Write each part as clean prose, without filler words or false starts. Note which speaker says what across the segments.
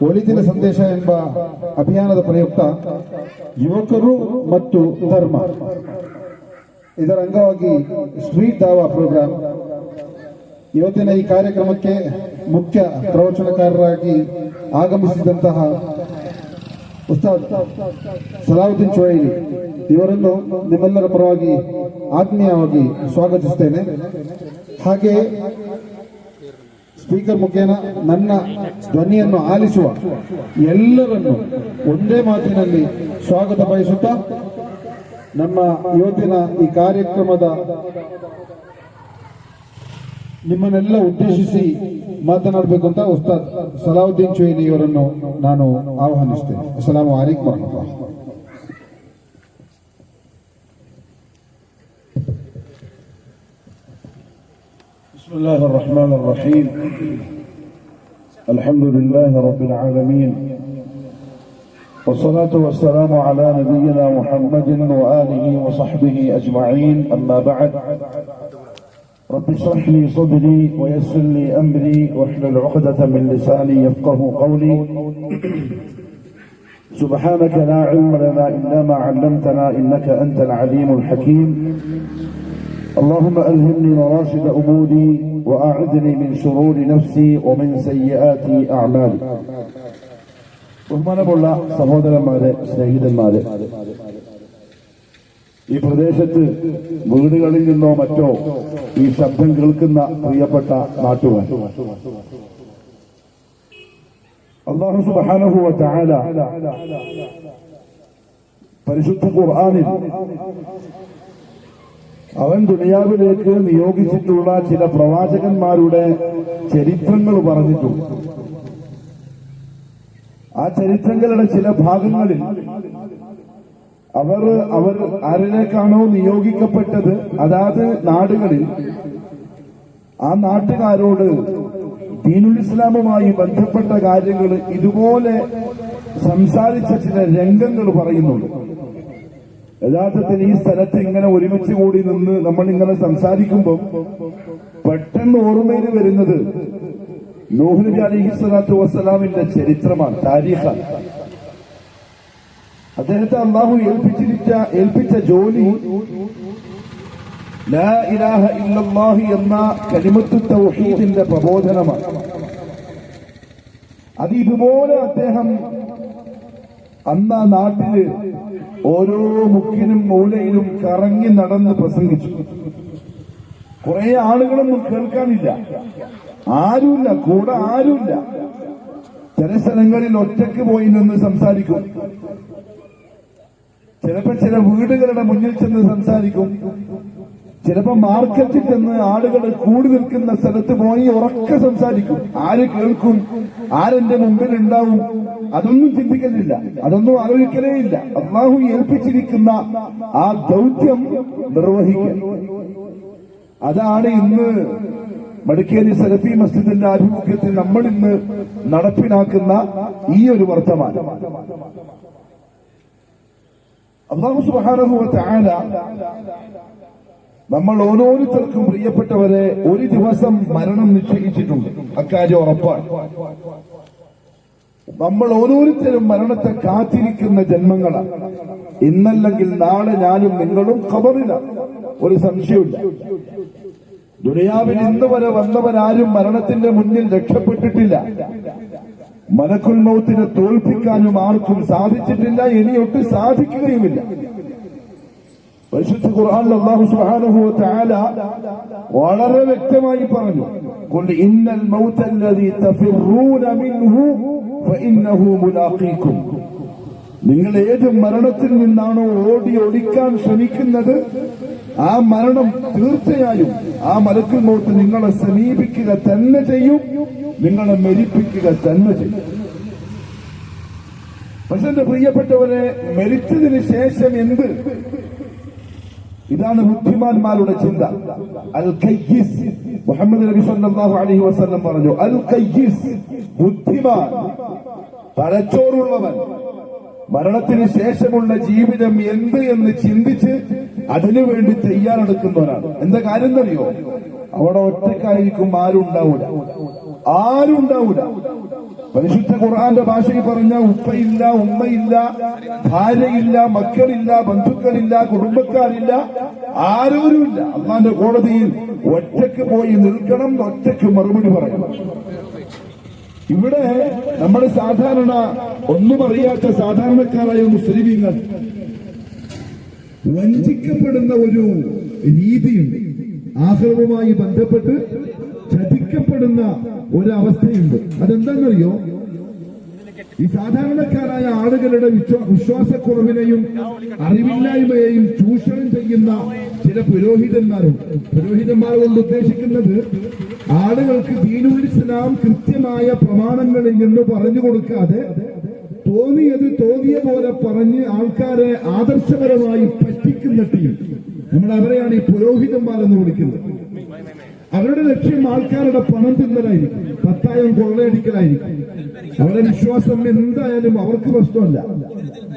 Speaker 1: ಒಳಿತಿನ ಸಂದೇಶ ಎಂಬ ಅಭಿಯಾನದ ಪ್ರಯುಕ್ತ ಯುವಕರು ಮತ್ತು ಧರ್ಮ ಇದರ ಅಂಗವಾಗಿ ಸ್ಟ್ರೀಟ್ ದಾವಾ ಪ್ರೋಗ್ರಾಂ ಇವತ್ತಿನ ಈ ಕಾರ್ಯಕ್ರಮಕ್ಕೆ ಮುಖ್ಯ ಪ್ರವಚನಕಾರರಾಗಿ ಆಗಮಿಸಿದಂತಹ ಉಸ್ತಾದ್ ಸಲಾವುದ್ದೀನ್ ಚುವೈಲಿ ಇವರನ್ನು ನಿಮ್ಮೆಲ್ಲರ ಪರವಾಗಿ ಆತ್ಮೀಯವಾಗಿ ಸ್ವಾಗತಿಸುತ್ತೇನೆ. ಹಾಗೆ ಸ್ಪೀಕರ್ ಮುಖೇನ ನನ್ನ ಧ್ವನಿಯನ್ನು ಆಲಿಸುವ ಎಲ್ಲರನ್ನು ಒಂದೇ ಮಾತಿನಲ್ಲಿ ಸ್ವಾಗತ ಬಯಸುತ್ತಾ ನಮ್ಮ ಇವತ್ತಿನ ಈ ಕಾರ್ಯಕ್ರಮದ ನಿಮ್ಮನ್ನೆಲ್ಲ ಉದ್ದೇಶಿಸಿ ಮಾತನಾಡಬೇಕು ಅಂತ ಉಸ್ತಾದ್ ಸಲಾವುದ್ದೀನ್ ಚುವೈಲಿ ಅವರನ್ನು ನಾನು ಆಹ್ವಾನಿಸ್ತೇನೆ. ಅಸ್ಸಲಾಮು ಅಲೈಕುಂ ವರಹಮತುಲ್ಲಾಹ್.
Speaker 2: بسم الله الرحمن الرحيم. الحمد لله رب العالمين، والصلاة والسلام على نبينا محمد وآله وصحبه أجمعين. أما بعد، رب اشرح لي صدري ويسر لي أمري واحلل عقدة من لساني يفقه قولي. سبحانك لا علم لنا إلا ما علمتنا إنك أنت العليم الحكيم. اللهم ألهمني مراشد أموري وأعذني من شرور نفسي ومن سيئات أعمالي. ബഹുമാനമുള്ള സഹോദരന്മാരെ, സ്നേഹിതന്മാരെ, ഈ പ്രദേശത്ത് വീടുകളിൽ നിന്നോ മറ്റോ ഈ ശബ്ദം കേൾക്കുന്ന പ്രിയപ്പെട്ട നാട്ടുകാർ, അല്ലാഹു സുബ്ഹാനഹു വ തആല പരിശുദ്ധ ഖുർആനിൽ അവൻ ദുനിയാവിലേക്ക് നിയോഗിച്ചിട്ടുള്ള ചില പ്രവാചകന്മാരുടെ ചരിത്രങ്ങൾ പറഞ്ഞിട്ടുണ്ട്. ആ ചരിത്രങ്ങളുടെ ചില ഭാഗങ്ങളിൽ അവർ ആരിലേക്കാണോ നിയോഗിക്കപ്പെട്ടത് അതാത് നാടുകളിൽ ആ നാട്ടുകാരോട് ദീനുൽ ഇസ്ലാമുമായി ബന്ധപ്പെട്ട കാര്യങ്ങൾ ഇതുപോലെ സംസാരിച്ച ചില രംഗങ്ങൾ പറയുന്നുണ്ട്. യഥാർത്ഥത്തിൽ ഈ സ്ഥലത്ത് ഇങ്ങനെ ഒരുമിച്ച് കൂടി നിന്ന് നമ്മൾ ഇങ്ങനെ സംസാരിക്കുമ്പോൾ പെട്ടെന്ന് ഓർമ്മയിൽ വരുന്നത് നൂഹ് നബി അലൈഹിസ്സലാത്തു വസ്സലാമിന്റെ ചരിത്രമാണ്, താരീഖാണ്. അദ്ദേഹത്തെ അല്ലാഹു ഏൽപ്പിച്ച ജോലി ലാ ഇലാഹ ഇല്ലല്ലാഹ് എന്ന കലിമത്തു തൗഹീദിന്റെ പ്രബോധനമാണ്. അത് ഇതുപോലെ അദ്ദേഹം അന്ന് ആ നാട്ടില് ഓരോ മുക്കിനും മൂലയിലും കറങ്ങി നടന്ന് പ്രസംഗിച്ചു. കുറെ ആളുകളൊന്നും കേൾക്കാനില്ല, ആരുമില്ല, കൂടെ ആരുമില്ല. ചില സ്ഥലങ്ങളിൽ ഒറ്റയ്ക്ക് പോയി നിന്ന് സംസാരിക്കും, ചിലപ്പോ ചില വീടുകളുടെ മുന്നിൽ ചെന്ന് സംസാരിക്കും, ചിലപ്പോ മാർക്കറ്റിൽ ചെന്ന് ആളുകൾ കൂടി നിൽക്കുന്ന സ്ഥലത്ത് പോയി ഉറക്കെ സംസാരിക്കും. ആര് കേൾക്കും, ആരെന്റെ മുമ്പിൽ ഉണ്ടാവും, അതൊന്നും ചിന്തിക്കുന്നില്ല, അതൊന്നും ആലോചിക്കലേ ഇല്ല. അല്ലാഹു ഏൽപ്പിച്ചിരിക്കുന്ന ആ ദൗത്യം നിർവഹിക്കുക, അതാണ് ഇന്ന് മടക്കേരി സലഫി മസ്ജിദിന്റെ ആഭിമുഖ്യത്തിൽ നമ്മൾ ഇന്ന് നടപ്പിലാക്കുന്ന ഈ ഒരു വർത്തമാനം. അല്ലാഹു സുബ്ഹാനഹു വ തആല നമ്മൾ ഓരോരുത്തർക്കും പ്രിയപ്പെട്ടവരെ ഒരു ദിവസം മരണം നിശ്ചയിച്ചിട്ടുണ്ട്, അക്കാര്യം ഉറപ്പാണ്. നമ്മൾ ഓരോരുത്തരും മരണത്തെ കാത്തിരിക്കുന്ന ജന്മങ്ങളാണ്. ഇന്നല്ലെങ്കിൽ നാളെ ഞാനും നിങ്ങളും ഖബറിലാണ്, ഒരു സംശയമില്ല. ദുനിയാവിൽ ഇന്ന് വരെ വന്നവരാരും മരണത്തിന്റെ മുന്നിൽ രക്ഷപ്പെട്ടിട്ടില്ല. മലക്കുൽ മൗത്തിനെ തോൽപ്പിക്കാനും ആർക്കും സാധിച്ചിട്ടില്ല, ഇനിയൊട്ട് സാധിക്കുകയുമില്ല. പരിശുദ്ധ ഖുർആനിൽ അല്ലാഹു സുബ്ഹാനഹു വ തആല വളരെ വ്യക്തമായി പറഞ്ഞു, ഖുൽ ഇന്നൽ മൗതല്ലദീ തഫിറൂന മിൻഹു ഫഇന്നഹു മുലാഖീകും. നിങ്ങൾ ഏത് മരണത്തിൽ നിന്നാണോ ഓടി ഒളിക്കാൻ ശ്രമിക്കുന്നത്, ആ മരണം തീർച്ചയായും ആ മലക്കുൽ മൗത്ത് നിങ്ങളെ സമീപിക്കുക തന്നെ ചെയ്യും, നിങ്ങളെ മരിപ്പിക്കുക തന്നെ ചെയ്യും. പക്ഷെ എന്റെ പ്രിയപ്പെട്ടവരെ, മരിച്ചതിന് ശേഷം എന്ത്? ഇതാണ് ബുദ്ധിമാന്മാരുടെ ചിന്ത. അൽ ഖയ്യിസ്, മുഹമ്മദ് നബി സല്ലല്ലാഹു അലൈഹി വസല്ലം പറഞ്ഞു, അൽ ഖയ്യിസ്, ബുദ്ധിമാൻ, തലച്ചോറുള്ളവൻ, മരണത്തിന് ശേഷമുള്ള ജീവിതം എന്ത് എന്ന് ചിന്തിച്ച് അതിനുവേണ്ടി തയ്യാറെടുക്കുന്നവനാണ്. എന്താ കാര്യം എന്നറിയോ? അവിടെ ഒറ്റക്കായിരിക്കും, ആരും ഉണ്ടാവൂല. പരിശുദ്ധ ഖുർആന്റെ ഭാഷയിൽ പറഞ്ഞ ഉപ്പയില്ല, ഉമ്മയില്ല, ഭാര്യയില്ല, മക്കളില്ല, ബന്ധുക്കളില്ല, കുടുംബക്കാരില്ല, ആരോരുമില്ല. അള്ളാന്റെ കോടതിയിൽ ഒറ്റയ്ക്ക് പോയി നിൽക്കണം, ഒറ്റയ്ക്ക് മറുപടി പറയണം. ഇവിടെ നമ്മുടെ സാധാരണ ഒന്നും അറിയാത്ത സാധാരണക്കാരായ മുസ്ലിമീങ്ങൾ വഞ്ചിക്കപ്പെടുന്ന ഒരു രീതിയുണ്ട്. ആഹ്റവുമായി ബന്ധപ്പെട്ട് ചതിക്കപ്പെടുന്ന ഒരവസ്ഥയുണ്ട്. അതെന്താണെന്നറിയോ? ഈ സാധാരണക്കാരായ ആളുകളുടെ വിശ്വാസക്കുറവിനെയും അറിവില്ലായ്മയെയും ചൂഷണം ചെയ്യുന്ന ചില പുരോഹിതന്മാരുണ്ട്. പുരോഹിതന്മാർ കൊണ്ട് ഉദ്ദേശിക്കുന്നത് ആളുകൾക്ക് ദീനുൽ ഇസ്ലാം കൃത്യമായ പ്രമാണങ്ങളിൽ നിന്ന് പറഞ്ഞു കൊടുക്കാതെ തോന്നിയ പോലെ പറഞ്ഞ് ആൾക്കാരെ ആദർശപരമായി പറ്റിക്കുന്ന ടീം. നമ്മൾ അവരെയാണ് ഈ പുരോഹിതന്മാരെന്ന് വിളിക്കുന്നത്. അവരുടെ ലക്ഷ്യം ആൾക്കാരുടെ പണം തിന്നലായിരിക്കും, പത്തായം കൊള്ളയടിക്കലായിരിക്കും. അവരുടെ വിശ്വാസം എന്തായാലും അവർക്ക് പ്രശ്നമല്ല.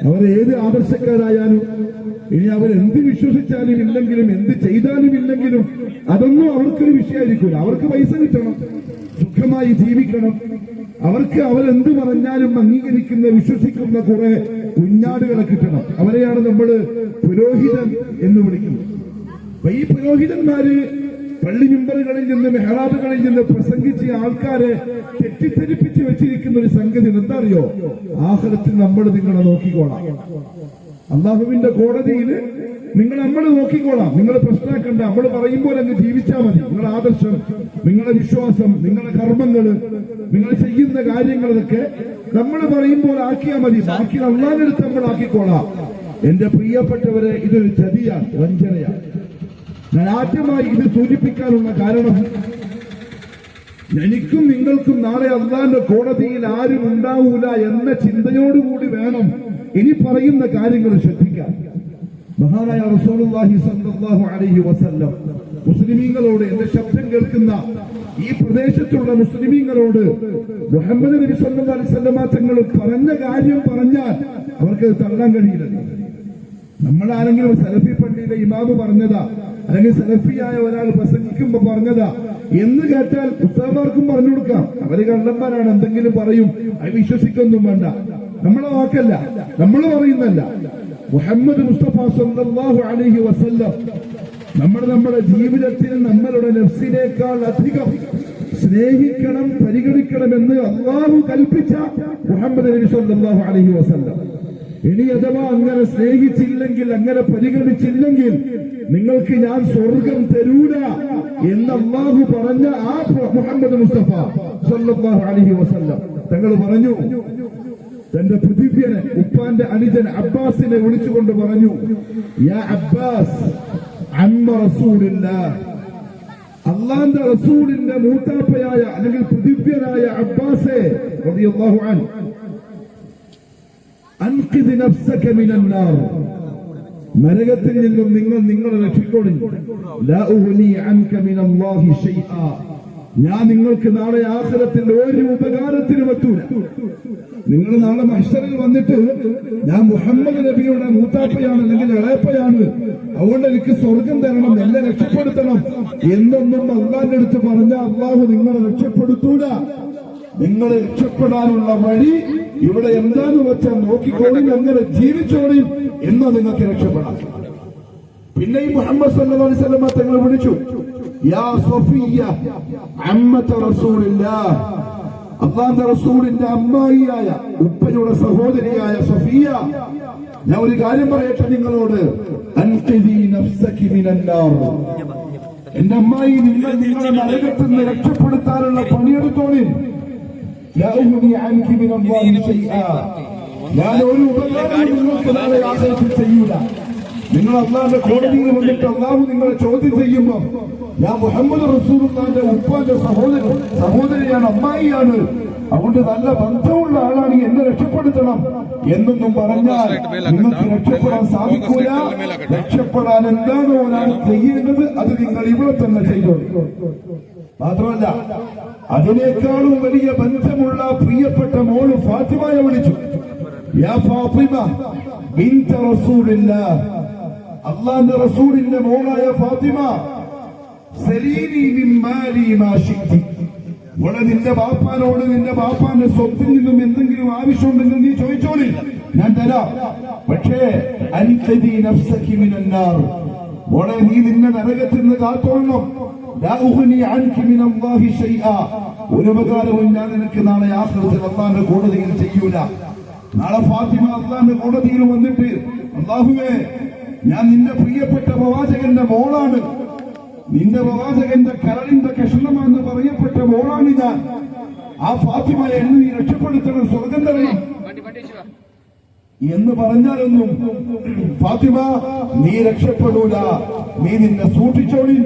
Speaker 2: അവരേത് ആദർശക്കാരായാലും, ഇനി അവരെന്ത് വിശ്വസിച്ചാലും ഇല്ലെങ്കിലും, എന്ത് ചെയ്താലും ഇല്ലെങ്കിലും, അതൊന്നും അവർക്കൊരു വിഷയമായിരിക്കില്ല. അവർക്ക് പൈസ കിട്ടണം, സുഖമായി ജീവിക്കണം. അവർക്ക് അവരെന്ത് പറഞ്ഞാലും അംഗീകരിക്കുന്ന, വിശ്വസിക്കുന്ന കുറെ കുഞ്ഞാടുകളെ കിട്ടണം. അവരെയാണ് നമ്മൾ പുരോഹിതൻ എന്ന് വിളിക്കുന്നത്. അപ്പൊ ഈ പുരോഹിതന്മാര് പള്ളി മിമ്പറുകളിൽ നിന്ന്, മെഹ്റാബുകളിൽ നിന്ന് പ്രസംഗിച്ച് ആൾക്കാരെ തെറ്റിദ്ധരിപ്പിച്ച് വെച്ചിരിക്കുന്ന ഒരു സംഗതി എന്താ അറിയോ? ആഖിറത്തിൽ നിങ്ങളെ നോക്കിക്കോളാം. അള്ളാഹുവിന്റെ കോടതിയിൽ നമ്മൾ നോക്കിക്കോളാം. നിങ്ങൾ പ്രശ്നമാക്കണ്ട, നമ്മൾ പറയുമ്പോൾ അങ്ങ് ജീവിച്ചാൽ മതി. നിങ്ങളുടെ ആദർശം, നിങ്ങളുടെ വിശ്വാസം, നിങ്ങളുടെ കർമ്മങ്ങള്, നിങ്ങൾ ചെയ്യുന്ന കാര്യങ്ങളൊക്കെ നമ്മൾ പറയുമ്പോൾ ആക്കിയാൽ മതി. ബാക്കി അള്ളാഹിന്റെ അടുത്ത് നമ്മൾ ആക്കിക്കോളാം. എന്റെ പ്രിയപ്പെട്ടവരെ, ഇതൊരു ചതിയാണ്, വഞ്ചനയാണ്. ഞാൻ ആദ്യമായി ഇത് സൂചിപ്പിക്കാനുള്ള കാരണം, എനിക്കും നിങ്ങൾക്കും നാളെ അള്ളാന്റെ കോടതിയിൽ ആരും ഉണ്ടാവൂല എന്ന ചിന്തയോടുകൂടി വേണം ഇനി പറയുന്ന കാര്യങ്ങൾ ശ്രദ്ധിക്കാൻ. മഹാനായ റസൂലുള്ളാഹി സ്വല്ലല്ലാഹു അലൈഹി വസല്ലം മുസ്ലിമീങ്ങളോട്, എന്റെ ശബ്ദം കേൾക്കുന്ന ഈ പ്രദേശത്തുള്ള മുസ്ലിമീങ്ങളോട് മുഹമ്മദ് നബി സല്ലല്ലാഹു അലൈഹി വസല്ലം തങ്ങൾ പറഞ്ഞ കാര്യം പറഞ്ഞാൽ അവർക്ക് തള്ളാൻ കഴിയില്ല. നമ്മളാരെങ്കിലും സലഫി പള്ളിയിലെ ഇമാമ് പറഞ്ഞതാ, അല്ലെങ്കിൽ സലഫിയായ ഒരാൾ പ്രസംഗിക്കുമ്പോ പറഞ്ഞതാ എന്ന് കേട്ടാൽ ഉസ്താദുമാർക്കും പറഞ്ഞു കൊടുക്കാം. അവര് കള്ളന്മാരാണ്, എന്തെങ്കിലും പറയും, അത് വിശ്വസിക്കൊന്നും വേണ്ട. നമ്മളെ വാക്കല്ല, നമ്മൾ പറയുന്നല്ല. മുഹമ്മദ് മുസ്തഫ സല്ലല്ലാഹു അലൈഹി വസല്ലം നമ്മുടെ ജീവിതത്തിൽ നമ്മളുടെ നഫ്സിനേക്കാൾ അധികം സ്നേഹിക്കണം, പരിഗണിക്കണമെന്ന് അള്ളാഹു കൽപ്പിച്ച മുഹമ്മദ് നബി സല്ലല്ലാഹു അലൈഹി വസല്ലം. ഇനി അഥവാ അങ്ങനെ സ്നേഹിച്ചില്ലെങ്കിൽ, അങ്ങനെ പരിഗണിച്ചില്ലെങ്കിൽ നിങ്ങൾക്ക് ഞാൻ സ്വർഗം തരൂല എന്ന് അല്ലാഹു പറഞ്ഞ ആ മുഹമ്മദ് മുസ്തഫ സല്ലല്ലാഹു അലൈഹി വസല്ലം തങ്ങൾ പറഞ്ഞു. തന്റെ പ്രതിഭ്യനെ, ഉപ്പാന്റെ അനുജൻ അബ്ബാസിനെ വിളിച്ചുകൊണ്ട് പറഞ്ഞു, യാ അബ്ബാസ് അമ്മ റസൂലില്ലാഹ്, അള്ളാന്റെ റസൂലിന്റെ മൂത്താപ്പയായ അല്ലെങ്കിൽ പ്രതിഭ്യനായ അബ്ബാസെ റളിയല്ലാഹു അൻഹു, അൻഖിദ് നഫ്സക മിനന്നാർ, നരകത്തിൽ നിന്നും നിങ്ങളെ രക്ഷിക്കോളി. ലാ ഉഗ്നി അൻക മിനല്ലാഹി ശൈആ, ഞാൻ നിങ്ങൾക്ക് നാളെ ആഖിറത്തിൽ ഒരു ഉപകാരത്തിനും എത്തൂല. നിങ്ങൾ നാളെ മഹ്ശറിൽ വന്നിട്ട് ഞാൻ മുഹമ്മദ് നബിയുടെ മൂത്താപ്പയാണ് അല്ലെങ്കിൽ ഇളയപ്പയാണ്, അതുകൊണ്ട് എനിക്ക് സ്വർഗം തരണം, എന്നെ രക്ഷപ്പെടുത്തണം എന്നൊന്നും അള്ളാന്റെ അടുത്ത് പറഞ്ഞ അള്ളാഹു നിങ്ങളെ രക്ഷപ്പെടുത്തൂല. നിങ്ങൾ രക്ഷപ്പെടാനുള്ള വഴി ഇവിടെ എന്താന്ന് വെച്ചാൽ നോക്കിക്കോളും, അങ്ങനെ ജീവിച്ചോളിയും എന്ന് നിങ്ങൾക്ക് രക്ഷപ്പെടാം. പിന്നെയും മുഹമ്മദ് സല്ലല്ലാഹു അലൈഹി വസല്ലം തങ്ങൾ വിളിച്ചു, യാ സഫിയ്യ അമ്മത റസൂലില്ലാഹ്, അല്ലാഹുവിന്റെ റസൂലിന്റെ അമ്മായിയായ, ഉപ്പയുടെ സഹോദരിയായ സഫിയ, ഞാൻ ഒരു കാര്യം പറയട്ടെ നിങ്ങളോട്, അൻഖിദി നഫ്സകി മിനന്നാർ, എന്റെ അമ്മായി, നിങ്ങളെ നരകത്തിൽ നിന്ന് രക്ഷപ്പെടുത്താനുള്ള പണിയെടുത്തോളി. ലാ ഉഗ്നി അൻകി മിനല്ലാഹി ശൈആ, ഞാൻ ഒരു ഉപകാരം നിങ്ങൾക്ക് നാളെ ആഖിറത്തിൽ ചെയ്യൂല. നിങ്ങൾ അള്ളാഹുവിന്റെ കോടതിയിൽ വന്നിട്ട് അള്ളാഹു നിങ്ങളെ ചോദ്യം ചെയ്യുമ്പോൾ, ഞാൻ മുഹമ്മദ് റസൂലുള്ളാഹിന്റെ ഉപ്പാന്റെ സഹോദരിയാണ്, അമ്മായിയാണ്, അതുകൊണ്ട് നല്ല ബന്ധമുള്ള ആളാണ്, എന്നെ രക്ഷപ്പെടുത്തണം എന്നൊന്നും പറഞ്ഞാൽ നിങ്ങൾക്ക് രക്ഷപ്പെടാൻ സാധിക്കൂല. രക്ഷപ്പെടാൻ എന്താണോ ഒരാൾ ചെയ്യേണ്ടത് അത് നിങ്ങൾ ഇവിടെ തന്നെ ചെയ്തോളൂ. മാത്രമല്ല, അതിനേക്കാളും വലിയ ബന്ധമുള്ള പ്രിയപ്പെട്ട മോള് ഫാത്തിമയെ വിളിച്ചു, യാ ഫാത്തിമ ബിൻത റസൂലില്ലാഹ്, അല്ലാഹുവിന്റെ റസൂലിന്റെ മോളായ ഫാത്തിമ, സലീനി മിൻ മാലി മാ ശിഅ്തി, ഇവിടെ നിന്റെ ബാപ്പാന്റെ സ്വത്തിൽ നിന്നും എന്തെങ്കിലും ആവശ്യമുണ്ടെങ്കിൽ നീ ചോദിച്ചോളി, ഞാൻ തരാം. പക്ഷേ അൻഖദി നഫ്സകി മിനന്നാർ, ഇവിടെ നീ നിന്നെ നരകത്തിൽ നിന്ന് കാത്തോളണം. ലാ ഉഗ്നി അൻകി മിനല്ലാഹി ശൈആ, ഒരു ഉപകാരവും ഞാൻ നിനക്ക് നാളെ ആഖിറത്തിൽ അല്ലാഹുവിന്റെ കോടതിയിൽ ചെയ്യൂല. നാളെ ഫാത്തിമ അല്ലാഹുവിന്റെ കോടതിയിൽ വന്നിട്ട്, അല്ലാഹുവേ, ഞാൻ നിന്റെ പ്രിയപ്പെട്ട പ്രവാചകന്റെ മോളാണ്, നിന്റെ പ്രവാചകന്റെ കരളിന്റെ കഷ്ണമാണെന്ന് പറയപ്പെട്ട മോളാണ് ഞാൻ. ആ ഫാത്തിമയെ നീ രക്ഷപ്പെടുത്തണം, സ്വർഗം തരണം എന്ന് പറഞ്ഞാലൊന്നും ഫാത്തിമ നീ രക്ഷപ്പെടൂല. നീ നിന്നെ സൂക്ഷിച്ചോളി,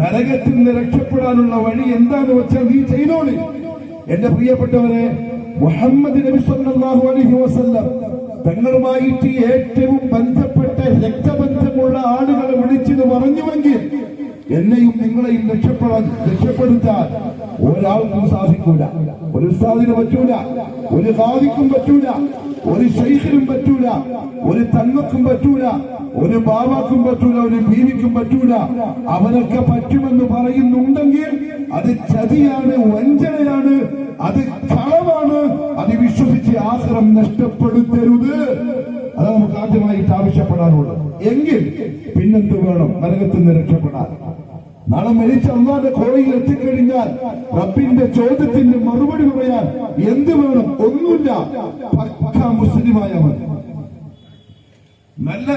Speaker 2: നരകത്തിൽ നിന്ന് രക്ഷപ്പെടാനുള്ള വഴി എന്താന്ന് വെച്ചാൽ നീ ചെയ്തോളി. എന്റെ പ്രിയപ്പെട്ടവരെ, മുഹമ്മദ് നബി സല്ലല്ലാഹു അലൈഹി വസല്ലം തങ്ങളുമായിട്ട് ഏറ്റവും ബന്ധപ്പെട്ട രക്തബന്ധമുള്ള ആളുകളെ വിളിച്ചത് പറഞ്ഞുവെങ്കിൽ എന്നെയും നിങ്ങളെയും രക്ഷപ്പെടുത്താൻ ഒരാൾക്കും സാധിക്കൂല. ഒരു ഉസ്താദിന് പറ്റൂല, ഒരു ഖാദിക്കും പറ്റൂല, ഒരു ശൈഖിനും പറ്റൂല, ഒരു തങ്ങൾക്കും പറ്റൂല, ഒരു ബാബാക്കും പറ്റൂല, ഒരു ബീവിക്കും പറ്റൂല. അവനൊക്കെ പറ്റുമെന്ന് പറയുന്നുണ്ടെങ്കിൽ അത് ചതിയാണ്, വഞ്ചനയാണ്, അത് കളവാണ്. അത് വിശ്വസിച്ച് ആശ്രം നഷ്ടപ്പെടുത്തരുത്. അത് നമുക്ക് ആദ്യമായിട്ട് ആവശ്യപ്പെടാനുള്ളത്. എങ്കിൽ പിന്നെന്ത് വേണം? നരകത്തിൽ നിന്ന് രക്ഷപ്പെടാൻ. നാളെ മരിച്ച അല്ലാഹുവിന്റെ കോടതിയിൽ എത്തിക്കഴിഞ്ഞാൽ റബ്ബിന്റെ ചോദ്യത്തിന് മറുപടി പറയാൻ എന്ത് വേണം? ഒന്നുമില്ല. പക്കാ മുസ്ലിമായ മതി, നല്ല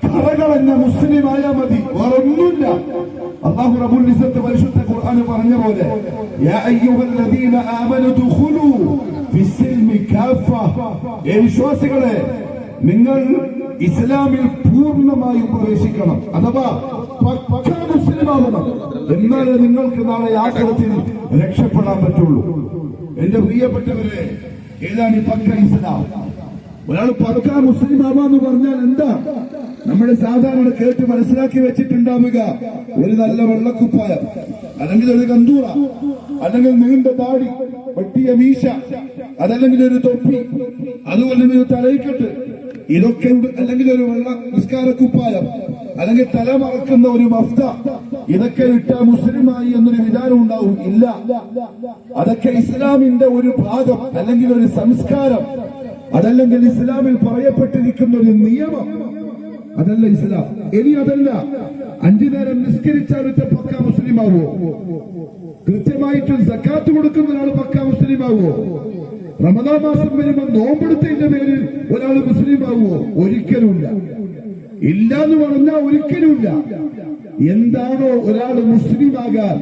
Speaker 2: കറകളഞ്ഞ മുസ്ലിമായ മതി, വേറൊന്നുമില്ല. അല്ലാഹു റബ്ബുൽ ഇസ്സത്ത് പരിശുദ്ധ ഖുർആനിൽ പറഞ്ഞ പോലെ, യാ അയ്യുഹല്ലദീന ആമനൂ ദുഖുലൂ ഫിസ്സിൽമി കാഫ, വിശ്വാസികളെ, നിങ്ങൾ ഇസ്ലാമിൽ പൂർണ്ണമായും പ്രവേശിക്കണം, അഥവാ പക്കാ മുസ്ലിമാവണം. എന്നാലേ നിങ്ങൾക്ക് നാളെ ആഖിറത്തിൽ രക്ഷപ്പെടാൻ പറ്റുള്ളൂ. എന്റെ പ്രിയപ്പെട്ടവരെ, ഏതാണ് ഈ പക്ക ഇസ്ലാം? ഒരാൾ പക്ക മുസ്ലിം ആവാന്ന് പറഞ്ഞാൽ എന്താ? നമ്മുടെ സാധാരണ കേട്ട് മനസ്സിലാക്കി വെച്ചിട്ടുണ്ടാവുക ഒരു നല്ല വെള്ളക്കുപ്പായം, അല്ലെങ്കിൽ ഒരു കന്തൂറ, അല്ലെങ്കിൽ നീണ്ട താടി, വെട്ടിയ മീശ, അതല്ലെങ്കിൽ ഒരു തൊപ്പി, അതുപോലെ ഒരു തലയിക്കെട്ട്, ഇതൊക്കെ, അല്ലെങ്കിൽ ഒരു വെള്ള നിസ്കാരക്കുപ്പായം, അല്ലെങ്കിൽ തല മറക്കുന്ന ഒരു മഫ്ത, ഇതൊക്കെ ഇട്ട മുസ്ലിമായി എന്നൊരു വിചാരം ഉണ്ടാവും. ഇല്ല, അതൊക്കെ ഇസ്ലാമിന്റെ ഒരു ഭാഗം, അല്ലെങ്കിൽ ഒരു സംസ്കാരം, അതല്ലെങ്കിൽ ഇസ്ലാമിൽ പറയപ്പെട്ടിരിക്കുന്ന ഒരു നിയമം. അതല്ല ഇസ്ലാം. ഇനി അതല്ല, 5 നേരം നിസ്കരിച്ചാൽ പക്ക മുസ്ലിമാവോ? കൃത്യമായിട്ട് സക്കാത്ത് കൊടുക്കുന്ന ഒരാൾ പക്ക മുസ്ലിമാവോ? റമദാൻ മാസം വരുമ്പോൾ നോമ്പെടുത്തതിന്റെ പേരിൽ ഒരാൾ മുസ്ലിമാവോ? ഒരിക്കലുമില്ല. ഇല്ല എന്ന് പറഞ്ഞാൽ ഒരിക്കലുമില്ല. എന്താണോ ഒരാൾ മുസ്ലിമാകാൻ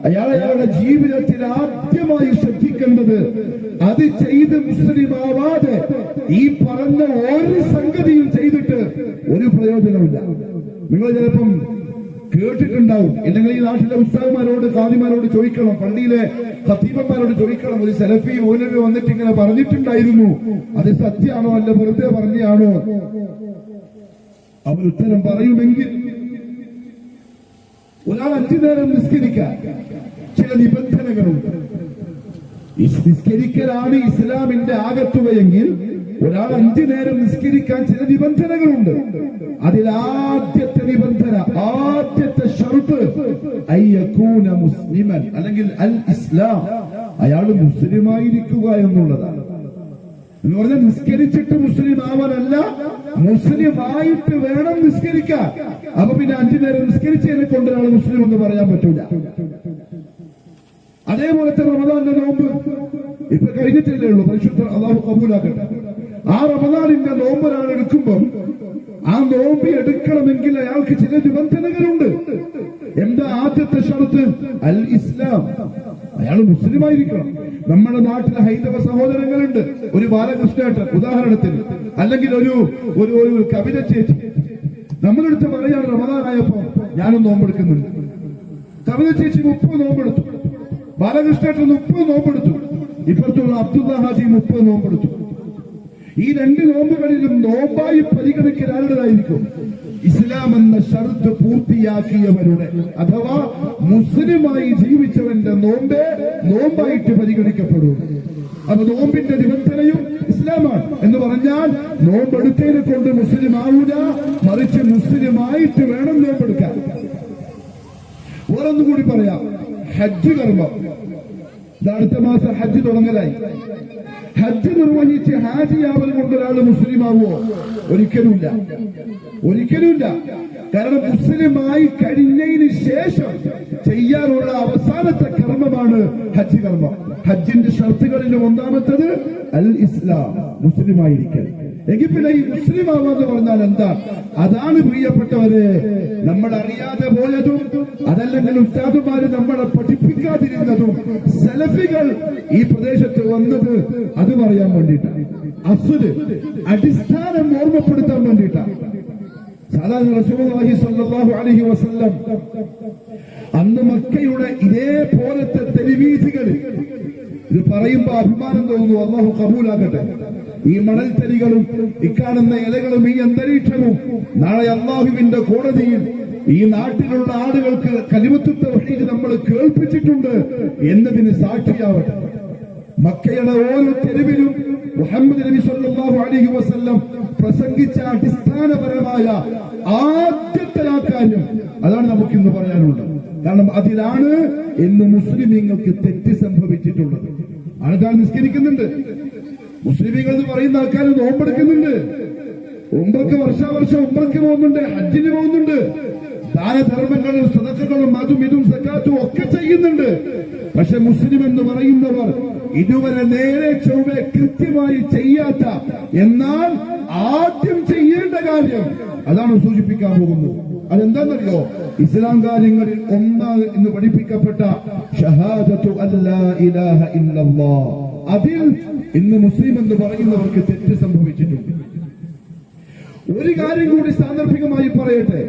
Speaker 2: അയാളുടെ ജീവിതത്തിൽ ആദ്യമായി ശ്രദ്ധിക്കേണ്ടത്, അത് ചെയ്ത് മുസ്ലിമാവാതെ ഈ പറഞ്ഞ ഒരു സംഗതിയും ചെയ്തിട്ട് ഒരു പ്രയോജനമില്ല. നിങ്ങൾ ചിലപ്പം കേട്ടിട്ടുണ്ടാവും, അല്ലെങ്കിൽ ഈ നാട്ടിലെ ഉസ്താദുമാരോട്, ഖാദിമാരോട് ചോദിക്കണം, പള്ളിയിലെ ഖത്തീബന്മാരോട് ചോദിക്കണം, ഒരു സലഫി മൗലവി വന്നിട്ട് ഇങ്ങനെ പറഞ്ഞിട്ടുണ്ടായിരുന്നു, അത് സത്യമാണോ അല്ല വെറുതെ പറഞ്ഞാണോ? അവർ ഉത്തരം പറയുമെങ്കിൽ, ഒരാൾ 5 നേരം നിസ്കരിക്കാൻ ചില നിബന്ധനകളുണ്ട്. നിസ്കരിക്കലാണ് ഇസ്ലാമിന്റെ ആകത്തുകയെങ്കിൽ ഒരാൾ 5 നേരം നിസ്കരിക്കാൻ ചില നിബന്ധനകളുണ്ട്. അതിൽ ആദ്യത്തെ നിബന്ധന, ആദ്യത്തെ ഷർത്ത് അയ്യകൂന മുസ്ലിമൻ, അല്ലെങ്കിൽ അൽ ഇസ്ലാം, അയാൾ മുസ്ലിമായിരിക്കുക എന്നുള്ളതാണ്. എന്ന് പറഞ്ഞാൽ നിസ്കരിച്ചിട്ട് മുസ്ലിം ആവാനല്ല, മുസ്ലിമായിട്ട് വേണം നിസ്കരിക്കാൻ. അപ്പൊ പിന്നെ 5 നേരം നിസ്കരിച്ചതിനെ കൊണ്ട് ഒരാൾ മുസ്ലിം എന്ന് പറയാൻ പറ്റൂല. അതേപോലത്തെ റമദാന്റെ നോമ്പ് ഇപ്പൊ കഴിഞ്ഞിട്ടല്ലേ ഉള്ളൂ, പരിശുദ്ധ അല്ലാഹു കബൂലാക്കട്ടെ. ആ റമദാനിന്റെ നോമ്പ് ഒരാൾ എടുക്കുമ്പം ആ നോമ്പ് എടുക്കണമെങ്കിൽ അയാൾക്ക് ചില നിബന്ധനകളുണ്ട്. എന്താ ആദ്യത്തെ ഷർത്ത്? അൽ ഇസ്ലാം, അയാൾ മുസ്ലിമായിരിക്കണം. നമ്മുടെ നാട്ടിലെ ഹൈന്ദവ സഹോദരങ്ങളുണ്ട്, ഒരു ബാലകൃഷ്ണേട്ടൻ ഉദാഹരണത്തിന്, അല്ലെങ്കിൽ ഒരു കവിത ചേച്ചി നമ്മളെടുത്ത് പറയാണ്, റമദാനായപ്പോ ഞാനും നോമ്പെടുക്കുന്നുണ്ട്. കവിത ചേച്ചി 30 നോമ്പെടുത്തു, ബാലകൃഷ്ണേട്ടൻ 30 നോമ്പെടുത്തു, ഇപ്പുറത്തുള്ള അബ്ദുള്ള ഹാജി 30 നോമ്പെടുത്തു. ഈ 2 നോമ്പുകളിലും നോമ്പായി പരിഗണിക്കൽ ആരുടേതായിരിക്കും? ഇസ്ലാം എന്ന ഷർത്ത് പൂർത്തിയാക്കിയവരുടെ, അഥവാ മുസ്ലിമായി ജീവിച്ചവന്റെ നോമ്പേ നോമ്പായിട്ട് പരിഗണിക്കപ്പെടും. അത് നോമ്പിന്റെ നിബന്ധനയും ഇസ്ലാമാണ്. എന്ന് പറഞ്ഞാൽ നോമ്പെടുത്തതിനെ കൊണ്ട് മുസ്ലിം ആവൂല, മറിച്ച് മുസ്ലിമായിട്ട് വേണം നോമ്പെടുക്കാൻ. വേറൊന്നും കൂടി പറയാം, ഹജ്ജ് കർമ്മം. അടുത്ത മാസം ഹജ്ജ് തുടങ്ങലായി. ഹജ്ജ് നിർവഹിച്ച് ഹാജിയാവൽ കൊണ്ട് ഒരാൾ മുസ്ലിമാവോ? ഒരിക്കലുമില്ല, ഒരിക്കലുമില്ല. കാരണം മുസ്ലിമായി കഴിഞ്ഞതിന് ശേഷം ചെയ്യാനുള്ള അവസാനത്തെ കർമ്മമാണ് ഹജ്ജ് കർമ്മം. ഹജ്ജിന്റെ ഷർത്തുകളിൽ ഒന്നാമത്തത് അൽ ഇസ്ലാം, മുസ്ലിമായിരിക്കൽ. എങ്കിൽ പിന്നെ ഈ മുസ്ലിം ആവാന്ന് പറഞ്ഞാൽ എന്താ? അതാണ് പ്രിയപ്പെട്ടവരെ നമ്മൾ അറിയാതെ പോയതും അതല്ലെങ്കിൽ ഉസ്താദുമാര് നമ്മളെ പഠിപ്പിക്കാതിരുന്നതും സലഫികൾ ഈ പ്രദേശത്ത് വന്നത് അത് പറയാൻ വേണ്ടിയിട്ടാണ്. അസ്ല് അടിസ്ഥാനം ഓർമ്മപ്പെടുത്താൻ വേണ്ടിയിട്ടാണ്. സാധാരണ റസൂലുള്ളാഹി സ്വല്ലല്ലാഹു അലൈഹി വസല്ലം അന്ന് മക്കയുടെ ഇതേപോലത്തെ തെരുവീഥികൾ, ഇത് പറയുമ്പോ അഭിമാനം തോന്നുന്നു, അല്ലാഹു കബൂലാക്കട്ടെ. ഈ മണൽത്തരികളും ഇക്കാണുന്ന ഇലകളും ഈ അന്തരീക്ഷവും നാളെ അല്ലാഹുവിന്റെ കോടതിയിൽ ഈ നാട്ടിലുള്ള ആളുകൾക്ക് കലിമത്തു തൗഹീദ് നമ്മൾ കേൾപ്പിച്ചിട്ടുണ്ട് എന്നതിന് സാക്ഷിയാവട്ടെ. മക്കയുടെ ഓരോ തെരുവിലും മുഹമ്മദ് നബി സല്ലല്ലാഹു അലൈഹി വസല്ലം പ്രസംഗിച്ച അടിസ്ഥാനപരമായ ആദ്യത്തെ ആ കാര്യം അതാണ് നമുക്കിന്ന് പറയാനുള്ളത്. കാരണം അതിലാണ് ഇന്ന് മുസ്ലിമീങ്ങൾക്ക് തെറ്റ് സംഭവിച്ചിട്ടുള്ളത്. ആൾക്കാർ നിസ്കരിക്കുന്നുണ്ട്, മുസ്ലിമീങ്ങൾ എന്ന് പറയുന്ന ആൾക്കാർ നോമ്പെടുക്കുന്നുണ്ട്, ഉംറക്ക് വർഷാവർഷം ഉംറക്ക് പോകുന്നുണ്ട്, ഹജ്ജിന് പോകുന്നുണ്ട്, ദാനധർമ്മങ്ങളും സദഖകളും അതും ഇതും സക്കാത്തും ഒക്കെ ചെയ്യുന്നുണ്ട്. പക്ഷെ മുസ്ലിം എന്ന് പറയുന്നവർ ഇതുവരെ നേരെ ചൊവ്വെ കൃത്യമായി ചെയ്യാത്ത, എന്നാൽ ആദ്യം ചെയ്യേണ്ട കാര്യം അതാണ് സൂചിപ്പിക്കാൻ പോകുന്നത്. അതെന്താണെന്നറിയോ? ഇസ്ലാം കാര്യങ്ങളിൽ ഒന്നാണ് ഇന്ന് പഠിപ്പിക്കപ്പെട്ട ഷഹാദത്തു അല്ലാ ഇലാഹ ഇല്ലല്ലാഹ്. അതിൽ ഇന്ന് മുസ്ലിം എന്ന് പറയുന്നവർക്ക് തെറ്റ് സംഭവിച്ചിട്ടുണ്ട്. ഒരു കാര്യം കൂടി സാന്ദർഭികമായി പറയട്ടെ.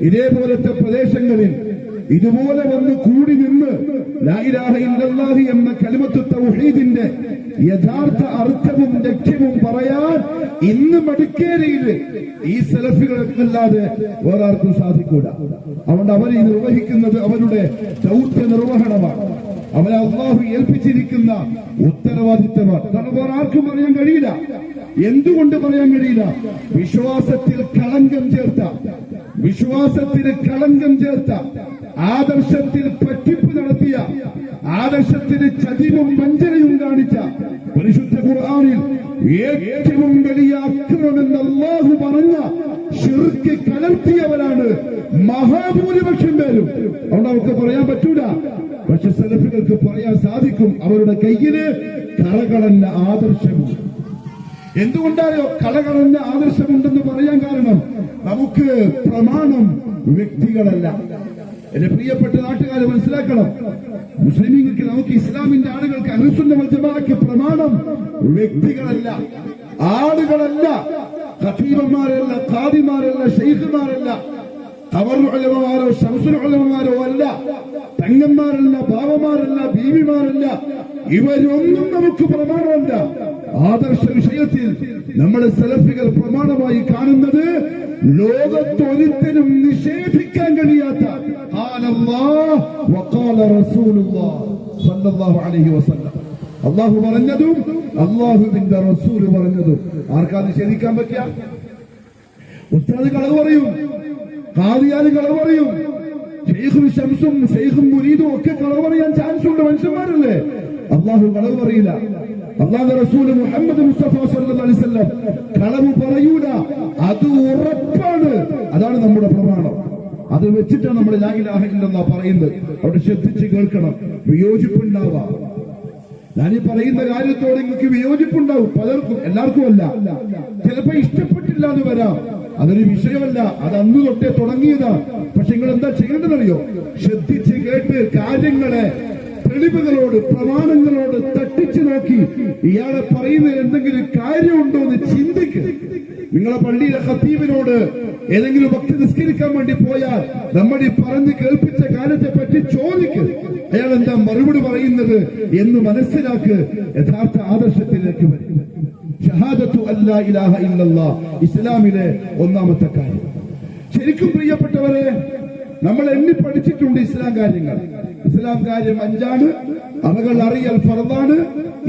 Speaker 2: ഇതേപോലത്തെ പ്രദേശങ്ങളിൽ ഇതുപോലെ വന്ന് കൂടി നിന്ന് ലാ ഇലാഹ ഇല്ലല്ലാഹ് എന്ന കലിമത്തു തൗഹീദിന്റെ യഥാർത്ഥ അർത്ഥവും ലക്ഷ്യവും പറയാൻ ഇന്ന് മടിക്കേരിയിൽ ഈ സലഫികളല്ലാതെ വേറെ ആർക്കും സാധിക്കൂല. അതുകൊണ്ട് അവർ ഈ നിർവഹിക്കുന്നത് അവരുടെ ദൗത്യ നിർവഹണമാണ്, അവരെ അല്ലാഹു ഏൽപ്പിച്ചിരിക്കുന്ന ഉത്തരവാദിത്തമാണ്. കാരണം വേറെ ആർക്കും പറയാൻ കഴിയില്ല. എന്തുകൊണ്ട് പറയാൻ കഴിയില്ല? വിശ്വാസത്തിൽ കളങ്കം ചേർത്ത, വിശ്വാസത്തിന് കളങ്കം ചേർത്ത, ആദർശത്തിൽ പറ്റിപ്പ് നടത്തിയ, ആദർശത്തിന് ചതിവും വഞ്ചനയും കാണിച്ച, പരിശുദ്ധ ഖുർആനിൽ ഏറ്റവും വലിയ അക്രമമെന്ന് അല്ലാഹു പറഞ്ഞ ശിർക്ക് കലർത്തിയവരാണ് മഹാഭൂരിപക്ഷം പേരും. അതുകൊണ്ട് അവർക്ക് പറയാൻ പറ്റൂല. പക്ഷെ സലഫികൾക്ക് പറയാൻ സാധിക്കും. അവരുടെ കയ്യില് കളകളഞ്ഞ ആദർശമുണ്ട്. എന്തുകൊണ്ടായോ കളകളഞ്ഞ ആദർശമുണ്ടെന്ന് പറയാൻ കാരണം നമുക്ക് പ്രമാണം വ്യക്തികളല്ല. എന്റെ പ്രിയപ്പെട്ട നാട്ടുകാർ മനസ്സിലാക്കണം, മുസ്ലിമീങ്ങൾക്ക്, നമുക്ക് ഇസ്ലാമിന്റെ ആളുകൾക്ക് അഹ്ലുസുന്ന വൽ ജമാഅക്ക് പ്രമാണം വ്യക്തികളല്ല, ആളുകളല്ല, ഖതീബന്മാരല്ല, ഖാദിമാരല്ല, ശൈഖുമാരല്ല, ഖബറുൽ ഉലമമാരോ ശംസുൽ ഉലമമാരോ അല്ല, തങ്ങന്മാരല്ല, ബാവമാരല്ല, ബീവിമാരല്ല. ഇവരൊന്നും നമുക്ക് പ്രമാണമല്ല. ആദർശ വിഷയത്തിൽ നമ്മുടെ സലഫികൾ പ്രമാണമായി കാണുന്നത് ലോകത്തൊരുത്തരും നിഷേധിക്കാൻ കഴിയാത്ത അല്ലാഹു പറഞ്ഞതും അല്ലാഹുവിന്റെ റസൂൽ പറഞ്ഞതും ആർക്കാ നിഷേധിക്കാൻ പറ്റിയ? ഉസ്താദ് കളവ് പറയും, ഖാദിയാർ കളവ് പറയും, ഷെയ്ഖും ശംസും ഷെയ്ഖും മുരീദും ഒക്കെ കളവ് പറയാൻ ചാൻസ് ഉണ്ട്. മനുഷ്യന്മാരല്ലേ? അല്ലാഹു കളവ് പറയില്ല. അല്ലാഹുവിന്റെ റസൂൽ മുഹമ്മദ് മുസ്തഫ സല്ലല്ലാഹു അലൈഹി വസല്ലം കളവ് പറയൂല. അത് ഉറപ്പാണ്. അതാണ് നമ്മുടെ പ്രമാണം. അത് വെച്ചിട്ടാണ് നമ്മൾ ലാ ഇലാഹ ഇല്ലല്ലാഹ് പറയുന്നത്. അവിടെ ശ്രദ്ധിച്ച് കേൾക്കണം. വിയോജിപ്പുണ്ടാവാം. ഞാനീ പറയുന്ന കാര്യത്തോട് നിങ്ങൾക്ക് വിയോജിപ്പുണ്ടാവും, പലർക്കും, എല്ലാവർക്കും അല്ല. ചിലപ്പോ ഇഷ്ടപ്പെട്ടില്ല എന്ന് വരാം. അതൊരു വിഷയമല്ല, അത് അന്ന് തൊട്ടേ തുടങ്ങിയതാണ്. പക്ഷെ നിങ്ങൾ എന്താ ചെയ്യേണ്ടതെന്നറിയോ? ശ്രദ്ധിച്ച് കേട്ട് കാര്യങ്ങളെ തെളിവുകളോട്, പ്രമാണങ്ങളോട് തട്ടിച്ചു നോക്കി ഇയാളെ പറയുന്നതിൽ എന്തെങ്കിലും കാര്യമുണ്ടോ എന്ന് ചിന്തിക്കുക. നിങ്ങളെ പള്ളിയിലെ ഖതീബിനോട് ഏതെങ്കിലും ഭക്തി നിസ്കരിക്കാൻ വേണ്ടി പോയാൽ നമ്മൾ ഈ പറഞ്ഞ് കേൾപ്പിച്ച കാര്യത്തെ പറ്റി ചോദിക്കുക. അയാൾ എന്താ മറുപടി പറയുന്നത് എന്ന് മനസ്സിലാക്ക്. യഥാർത്ഥ ആദർശത്തിലേക്ക് വരും. ഷഹാദത്തു അല്ലാ ഇലാഹ ഇല്ലല്ലാഹ് ഇസ്ലാമിലെ ഒന്നാമത്തെ കാര്യം. ശരിക്കും പ്രിയപ്പെട്ടവരെ, നമ്മൾ എണ്ണി പഠിച്ചിട്ടുണ്ട് ഇസ്ലാം കാര്യങ്ങൾ. ഇസ്ലാം കാര്യം 5 അവകൾ അറിയൽ ഫർദാണ്.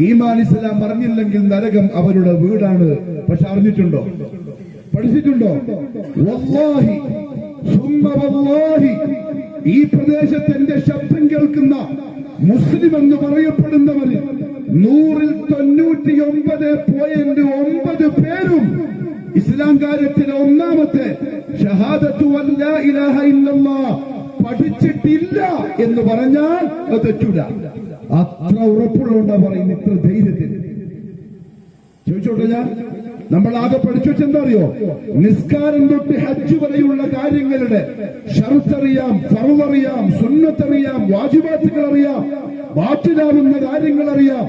Speaker 2: ഈമാൻ ഇസ്ലാം അറിഞ്ഞില്ലെങ്കിൽ നരകം അവരുടെ വീടാണ്. പക്ഷെ അറിഞ്ഞിട്ടുണ്ടോ? പഠിച്ചിട്ടുണ്ടോ? വല്ലാഹി സുമ്മ വല്ലാഹി, ഈ പ്രദേശത്ത് എന്റെ ശബ്ദം കേൾക്കുന്ന മുസ്ലിം എന്ന് പറയപ്പെടുന്നവര് 199.9 പേരും ഇസ്ലാം കാര്യത്തിലെ ഒന്നാമത്തെ ഷഹാദത്തു അല്ലാ ഇലാഹ ഇല്ലല്ലാഹ് പഠിച്ചിട്ടില്ല എന്ന് പറഞ്ഞാൽ അത് തെറ്റൂല. അത്ര ഉറപ്പുള്ളതുകൊണ്ടാ പറയുന്നത്, ഇത്ര ധൈര്യത്തിൽ. ചോദിച്ചോട്ടെ, നമ്മൾ ആകെ പഠിച്ചു വെച്ചെന്താ അറിയോ? നിസ്കാരം തൊട്ട് ഹജ്ജ് വരെയുള്ള കാര്യങ്ങളുടെ ഷർത്തറിയാം, ഫർളറിയാം, സുന്നത്തറിയാം, വാജിബാത്തുകൾ അറിയാം, ബാത്തിലാവുന്ന കാര്യങ്ങൾ അറിയാം.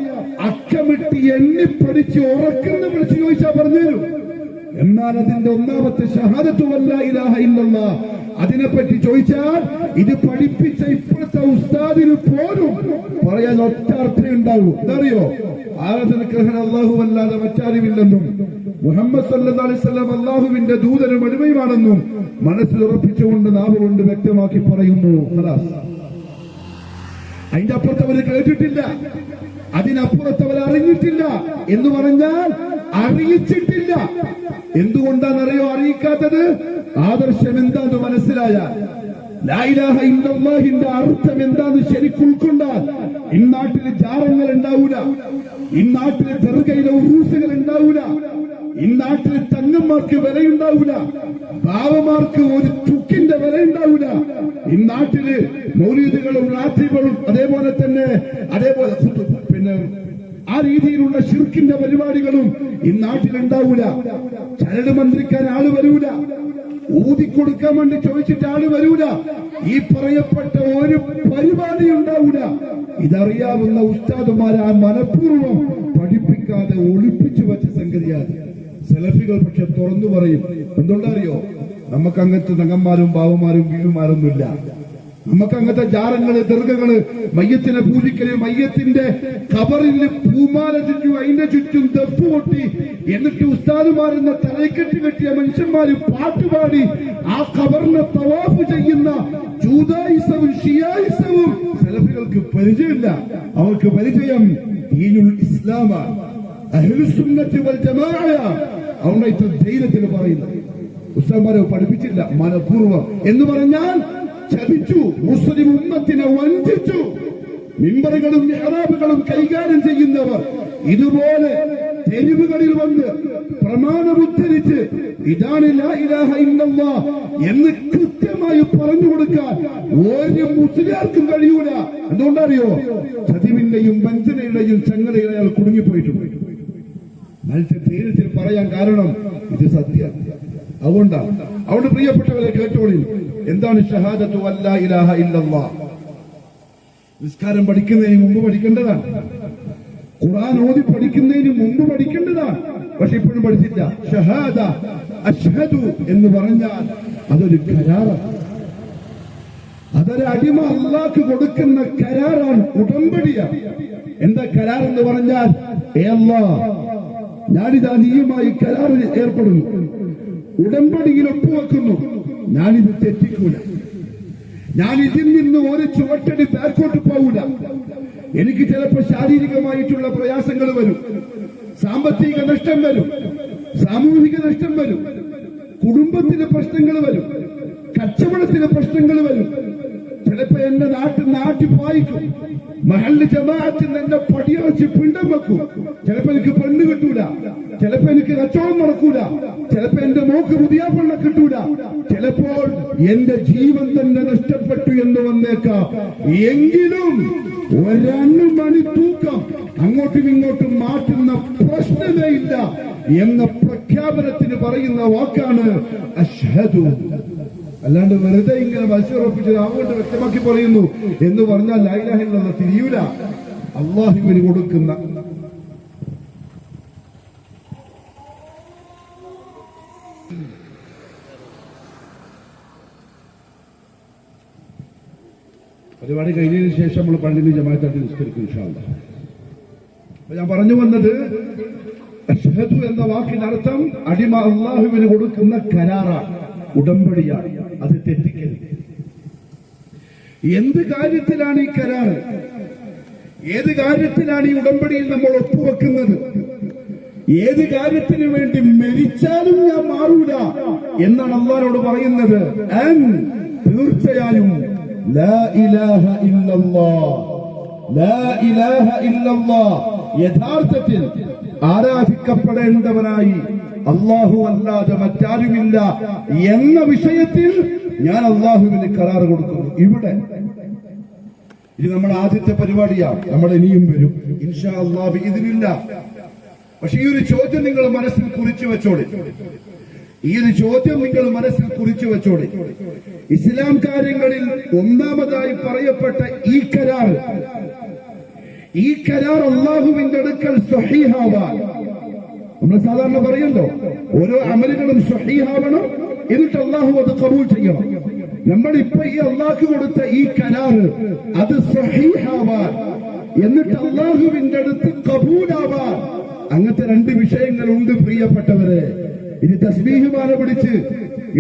Speaker 2: അക്കമിട്ട് എണ്ണി പഠിച്ച് ഉറക്കുന്ന വിളിച്ച് ചോദിച്ചാൽ പറഞ്ഞുതരും. എന്നാൽ അതിന്റെ ഒന്നാമത്തെ ഷഹാദത്തു അല്ലാ ഇലാഹ ഇല്ലല്ലാഹ് അതിനെപ്പറ്റി ചോദിച്ചാൽ ഇത് പഠിപ്പിച്ച ഇപ്പോഴത്തെ ഉസ്താദിന് പോലും പറയാൻ ഒറ്റ അർത്ഥം ഉണ്ടാവൂ. എന്തറിയോ? ആരാധനക്കർഹൻ അല്ലാഹു അല്ലാതെ മറ്റാരുമില്ലെന്നും മുഹമ്മദ് സല്ലല്ലാഹു അലൈഹി വസല്ലം അല്ലാഹുവിന്റെ ദൂതനും അടിമയുമാണെന്നും മനസ്സിൽ ഉറപ്പിച്ചുകൊണ്ട് നാവ് കൊണ്ട് വ്യക്തമാക്കി പറയുന്നു. അതിന്റെ അപ്പുറത്തവര് കേട്ടിട്ടില്ല, അതിനപ്പുറത്തവർ അറിഞ്ഞിട്ടില്ല എന്ന് പറഞ്ഞാൽ അറിയിച്ചിട്ടില്ല. എന്തുകൊണ്ടാണെന്നറിയോ അറിയിക്കാത്തത്? ആദർശം എന്താന്ന് മനസ്സിലായാൽ, ലാ ഇലാഹ ഇല്ലല്ലാഹിന്റെ അർത്ഥം എന്താന്ന് ശരിക്കും ഉൾക്കൊണ്ടാൽ ഇന്നാട്ടില് ജാറങ്ങൾ ഉണ്ടാവൂല, ഇന്നാട്ടില് ദർഗയിലെ ഉറൂസുകൾ ഉണ്ടാവൂല, ഇന്നാട്ടില് തങ്ങന്മാർക്ക് വിലയുണ്ടാവൂല, പാവമാർക്ക് ഒരു ചുക്കിന്റെ വില ഉണ്ടാവൂല. ഇന്നാട്ടില് മൗലീദുകളും റാത്തീബുകളും അതേപോലെ പിന്നെ ആ രീതിയിലുള്ള ശിർക്കിന്റെ പരിപാടികളും ഇന്നാട്ടിലുണ്ടാവൂല. ചരട് മന്ത്രിക്കാൻ ആള് വരൂല, ഊതിക്കൊടുക്കാൻ വേണ്ടി ചോദിച്ചിട്ട് ആള് വരൂല. ഈ പറയപ്പെട്ട ഒരു പരിപാടി ഉണ്ടാവൂല. ഇതറിയാവുന്ന ഉസ്താദുമാരെ ആ മനഃപൂർവ്വം പഠിപ്പിക്കാതെ ഒളിപ്പിച്ചു വെച്ച സംഗതിയാണ്. സെലഫികൾ പക്ഷെ തുറന്നു പറയും. എന്തുകൊണ്ടറിയോ? നമുക്ക് അങ്ങനത്തെ തങ്ങന്മാരും ബാവമാരും വീടുമാരൊന്നുമില്ല. നമുക്ക് അങ്ങനത്തെ ജാറങ്ങള്, ദർഗകള്, മയ്യത്തിനെ പൂജിക്കല്, മയ്യത്തിന്റെ ഖബറിൽ പൂമാല ചുറ്റും അതിന്റെ ചുറ്റും ദഫ് പൊട്ടി എന്നിട്ട് ഉസ്താദുമാരെന്ന തലക്കെട്ട് കെട്ടിയ മനുഷ്യന്മാര് പാട്ടുപാടി ആ ഖബറിനെ തവാഫ് ചെയ്യുന്ന ജൂദായിസവും ഷിയായിസവും സെലഫികൾക്ക് പരിചയമില്ല. അവർക്ക് പരിചയം ദീനുൽ ഇസ്ലാമാണ്, അഹ്ലുസുന്നത്തി വൽ ജമാഅ. അതുകൊണ്ട് ഇത്ര ധൈര്യത്തിൽ പറയുന്നത് ഉസ്താദുമാരെ പഠിപ്പിച്ചില്ല മനഃപൂർവ്വം എന്ന് പറഞ്ഞാൽ ചതിച്ചു, മുസ്ലിം ഉമ്മത്തിനെ വഞ്ചിച്ചു. മിമ്പറുകളും മിഹ്റാബുകളും കൈകാര്യം ചെയ്യുന്നവർ ഇതുപോലെ തെരുവുകളിൽ വന്ന് പ്രമാണമുദ്ധരിച്ച് ഇതാണ് ലാ ഇലാഹ ഇല്ലല്ലാഹ് എന്ന് കൃത്യമായി പറഞ്ഞു കൊടുക്കാൻ ഒരു മുസ്ലിയാർക്കും കഴിയൂല. എന്തുകൊണ്ടറിയോ? ചതിവിന്റെയും വഞ്ചനയുടെയും ചങ്ങലയിൽ അയാൾ കുടുങ്ങിപ്പോയിട്ടുണ്ട്. മനുഷ്യ ധൈര്യത്തിൽ പറയാൻ കാരണം ഇത് സത്യം. അതുകൊണ്ട് പ്രിയപ്പെട്ടവരെ കേട്ടോളി, എന്താണ് ഷഹാദത്തു അല്ലാ ഇലാഹ ഇല്ലല്ലാഹ്? നിസ്കാരം പഠിക്കുന്നതിന് മുമ്പ് പഠിക്കേണ്ടതാണ്, ഖുർആൻ ഓതി പഠിക്കുന്നതിന് മുമ്പ് പഠിക്കേണ്ടതാണ്. പക്ഷെ ഇപ്പോഴും പഠിച്ചില്ല. ഷഹാദ അഷ്ഹദു എന്ന് പറഞ്ഞാൽ അതൊരു കരാറാണ്, അതൊരു അടിമ അല്ലാഹ്ക്ക് കൊടുക്കുന്ന കരാറാണ്, ഉടമ്പടിയാണ്. എന്താ കരാർ എന്ന് പറഞ്ഞാൽ, ഏ അല്ലാഹ്, ഞാനിതാ നീയുമായി കരാറിൽ ഏർപ്പെടുന്നു, ഉടമ്പടിയിൽ ഒപ്പുവെക്കുന്നു, ഞാനിത് തെറ്റിക്കൂല, ഞാൻ ഇതിൽ നിന്ന് ഒരു ചുവട്ടടി ബാക്കോട്ട് പോകൂല. എനിക്ക് ചിലപ്പോൾ ശാരീരികമായിട്ടുള്ള പ്രയാസങ്ങൾ വരും, സാമ്പത്തിക നഷ്ടം വരും, സാമൂഹിക നഷ്ടം വരും, കുടുംബത്തിന് പ്രശ്നങ്ങൾ വരും, കച്ചവടത്തിന് പ്രശ്നങ്ങൾ വരും. ചിലപ്പോ എന്റെ നാട്ടിൽ പായിക്കും, മഹല്ല് ജമാഅത്തിൽ എന്റെ പടിയറച്ച് പിണ്ടം വെക്കും. ചിലപ്പോ എനിക്ക് പെണ്ണ് കിട്ടൂല, ചിലപ്പോ എനിക്ക് കച്ചവടം നടക്കൂല, ചിലപ്പോ എന്റെ മോക്ക് പുതിയാപ്പണ്ണ കിട്ടൂല, ചിലപ്പോൾ എന്റെ ജീവൻ തന്നെ നഷ്ടപ്പെട്ടു എന്ന് വന്നേക്കാം. എങ്കിലും ഒരു മണി തൂക്കം അങ്ങോട്ടും ഇങ്ങോട്ടും മാറ്റുന്ന പ്രശ്നമേ ഇല്ല എന്ന പ്രഖ്യാപനത്തിന് പറയുന്ന വാക്കാണ് അഷ്ഹദു. അല്ലാണ്ട് വെറുതെ ഇങ്ങനെ മത്സരപ്പിച്ചത് അങ്ങോട്ട് വ്യക്തമാക്കി പറയുന്നു എന്ന് പറഞ്ഞാൽ ലാ ഇലാഹ ഇല്ലല്ലാഹ് തിരിയൂല. അല്ലാഹുവിന് കൊടുക്കുന്ന പരിപാടി കഴിഞ്ഞതിന് ശേഷം നമ്മൾ പള്ളിയിൽ ജമാഅത്തായിട്ട് നിസ്കരിക്കും ഇൻഷാ അല്ലാഹ്. അപ്പൊ ഞാൻ പറഞ്ഞു വന്നത്, അഷ്ഹദു എന്ന വാക്കിന്റെ അർത്ഥം അടിമ അല്ലാഹുവിന് കൊടുക്കുന്ന കരാറാണ്, ഉടമ്പടിയാണ്. അത് തെറ്റിക്കരുത്. എന്ത് കാര്യത്തിലാണ് ഈ കരാറ്? ഏത് കാര്യത്തിലാണ് ഈ ഉടമ്പടിയിൽ നമ്മൾ ഒപ്പുവെക്കുന്നത്? ഏത് കാര്യത്തിന് വേണ്ടി മരിച്ചാലും ഞാൻ മാറൂല എന്നാണ് അല്ലാഹുവോട് പറയുന്നത്. തീർച്ചയായും ലാ ഇലാഹ ഇല്ലല്ലാഹ് ലാ ഇലാഹ ഇല്ലല്ലാഹ്, യഥാർത്ഥത്തിൽ ആരാധിക്കപ്പെടേണ്ടവനായി അല്ലാഹു അല്ലാതെ മറ്റാരുമില്ല എന്ന വിഷയത്തിൽ ഞാൻ അല്ലാഹുവിന് കരാർ കൊടുക്കുന്നു. ഇവിടെ ഇത് നമ്മുടെ ആദ്യത്തെ പരിപാടിയാണ്, നമ്മൾ ഇനിയും വരും ഇൻഷാ അല്ലാഹ് ഇതിനില്ല. പക്ഷെ ഈ ഒരു ചോദ്യം നിങ്ങൾ മനസ്സിൽ കുറിച്ചു വെച്ചോളി, ഈ ഒരു ചോദ്യം നിങ്ങൾ മനസ്സിൽ കുറിച്ചു വെച്ചോളി. ഇസ്ലാം കാര്യങ്ങളിൽ ഒന്നാമതായി പറയപ്പെട്ട ഈ കരാർ അള്ളാഹുവിന്റെ അടുക്കൽ സ്വഹീഹാവാൻ. നമ്മൾ സാധാരണ പറയല്ലോ, ഓരോ അമലുകളും സ്വഹീഹാവണം, എന്നിട്ട് അള്ളാഹു അത് കബൂൽ ചെയ്യണം. നമ്മൾ ഇപ്പൊ ഈ അള്ളാഹു കൊടുത്ത ഈ കരാറ് അത് സ്വഹീഹാവാൻ, എന്നിട്ട് അള്ളാഹുവിന്റെ അടുത്ത് കബൂലാവാൻ. അങ്ങനത്തെ രണ്ട് വിഷയങ്ങളുണ്ട് പ്രിയപ്പെട്ടവരെ. ഇനി തസ്ബീഹ് മാല പിടിച്ച്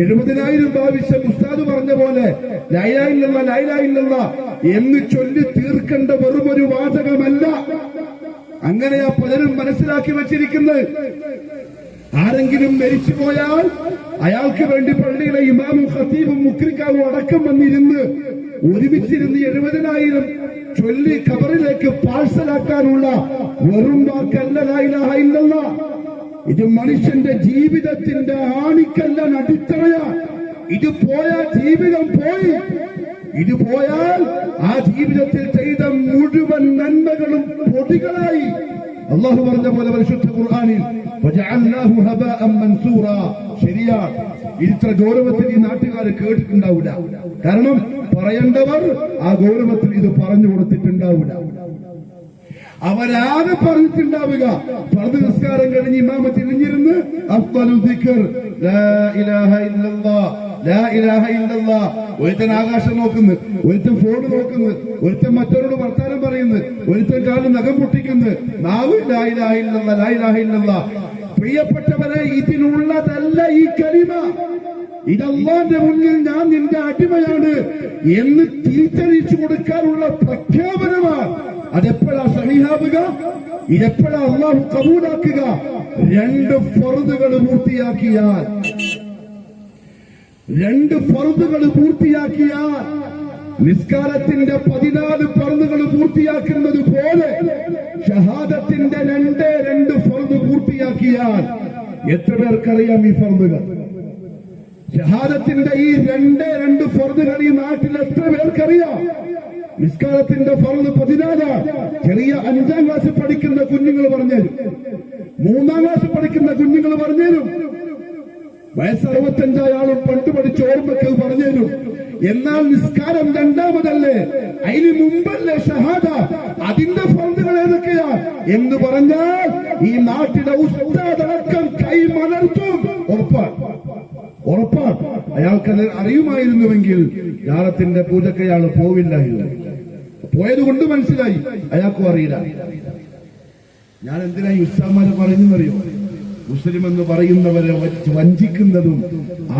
Speaker 2: 70,000 പ്രാവശ്യം ഉസ്താദ് പറഞ്ഞ പോലെ ലാ ഇലാഹ ഇല്ലല്ലാഹ് ലാ ഇലാഹ ഇല്ലല്ലാഹ് എന്ന് ചൊല്ലി തീർക്കേണ്ട വെറുമൊരു വാചകമല്ല. അങ്ങനെയാ പലരും മനസ്സിലാക്കി വച്ചിരിക്കുന്നത്. ആരെങ്കിലും മരിച്ചു പോയാൽ അയാൾക്ക് വേണ്ടി പള്ളിയിലെ ഇമാമും ഖത്തീബും മുക്രിക്കാവും അടക്കം വന്നിരുന്ന് ഒരുമിച്ചിരുന്ന് 70,000 ചൊല്ലി ഖബറിലേക്ക് പാഴ്സലാക്കാനുള്ള വെറും വാക്കല്ല ലാ ഇലാഹ ഇല്ലല്ലാഹ്. ഇത് മനുഷ്യന്റെ ജീവിതത്തിന്റെ ആണിക്കല്ല, അടിത്തറയാ. ഇത് പോയാൽ ജീവിതം പോയി. ഇത് പോയാൽ ആ ജീവിതത്തിൽ ചെയ്ത മുഴുവൻ നന്മകളും പൊടികളായി. അള്ളാഹു പറഞ്ഞ പോലെ പരിശുദ്ധ ഖുർആനിൽ വജഅൽനാഹു ഹബാഅൻ മൻസൂറാ. ശരിയാണ്, ഇത്ര ഗൗരവത്തിൽ ഈ നാട്ടുകാർ കേട്ടിട്ടുണ്ടാവില്ല. കാരണം പറയേണ്ടവർ ആ ഗൗരവത്തിൽ ഇത് പറഞ്ഞു കൊടുത്തിട്ടുണ്ടാവില്ല. അവരാകെ പറഞ്ഞിട്ടുണ്ടാവുക ഫർദ് നിസ്കാരം കഴിഞ്ഞ് ഇമാമത്ത് ഇരിഞ്ഞിരുന്ന് അഫ്ദലു ദിക്ർ ലാ ഇലാഹ ഇല്ലല്ലാഹ് ലാ ഇലാഹ ഇല്ലല്ലാഹ്. ഒരുത്തൻ ആകാശം നോക്കുന്നു, ഒരുത്തൻ ഫോൺ നോക്കുന്നു, ഒരുത്തൻ മറ്റവരോട് വർത്താനം പറയുന്നു, ഒരുത്തൻ കാലം നഖം പൊട്ടിക്കുന്നു, നാവ് ലാ ഇലാഹ ഇല്ലല്ലാഹ് ലാ ഇലാഹ ഇല്ലല്ലാഹ്. പ്രിയപ്പെട്ടവരെ, ഇതിനുള്ളതല്ല ഈ കലിമ. ഇത് അല്ലാഹുവിന്റെ മുന്നിൽ ഞാൻ നിന്റെ അടിമയാണ് എന്ന് തിരിച്ചറിയിച്ചു കൊടുക്കാനുള്ള പ്രഖ്യാപനമാണ്. അതെപ്പോഴാ സഹീഹാവുക? ഇതെപ്പോഴാ അള്ളാഹു കബൂലാക്കുക? 2 ഫർദുകൾ പൂർത്തിയാക്കിയാൽ, 2 ഫർദുകൾ പൂർത്തിയാക്കിയാൽ, നിസ്കാരത്തിന്റെ 14 ഫർദുകൾ പൂർത്തിയാക്കുന്നത് പോലെ ഷഹാദത്തിന്റെ 2 ഫർദ് പൂർത്തിയാക്കിയാൽ, എത്ര പേർക്കറിയാം ഈ ഫർദുകൾ? ഷഹാദത്തിന്റെ ഈ 2 ഫർദുകൾ ഈ നാട്ടിൽ എത്ര പേർക്കറിയാം? നിസ്കാരത്തിന്റെ ഫർദ് 14. ചെറിയ 5ാം ക്ലാസ് പഠിക്കുന്ന കുഞ്ഞുങ്ങൾ പറഞ്ഞുതരും, 3ാം ക്ലാസ് പഠിക്കുന്ന കുഞ്ഞുങ്ങൾ പറഞ്ഞുതരും, വയസ്സ് 65 ആളും പണ്ട് പഠിച്ച ഓർമ്മക്ക് പറഞ്ഞുതരും. എന്നാൽ നിസ്കാരം 2ാമതല്ലേ, അതിന് മുമ്പല്ലേ ഷഹാദ? അതിന്റെ ഫർദുകൾ ഏതൊക്കെയാ എന്ന് പറഞ്ഞാൽ ഈ നാട്ടിലെ ഉസ്താദടക്കം കൈ മലർത്തും. ഉറപ്പാണ്. അയാൾക്കത് അറിയുമായിരുന്നുവെങ്കിൽ ജാറത്തിന്റെ പൂജക്ക് അയാൾ പോവില്ലായിരുന്നു. പോയത് കൊണ്ട് മനസ്സിലായി, അയാൾക്കും അറിയില്ല. ഞാൻ എന്തിനാ ഈ ഉസ്താദ്മാരെ പറയുന്നറിയോ? മുസ്ലിം എന്ന് പറയുന്നവരെ വഞ്ചിക്കുന്നതും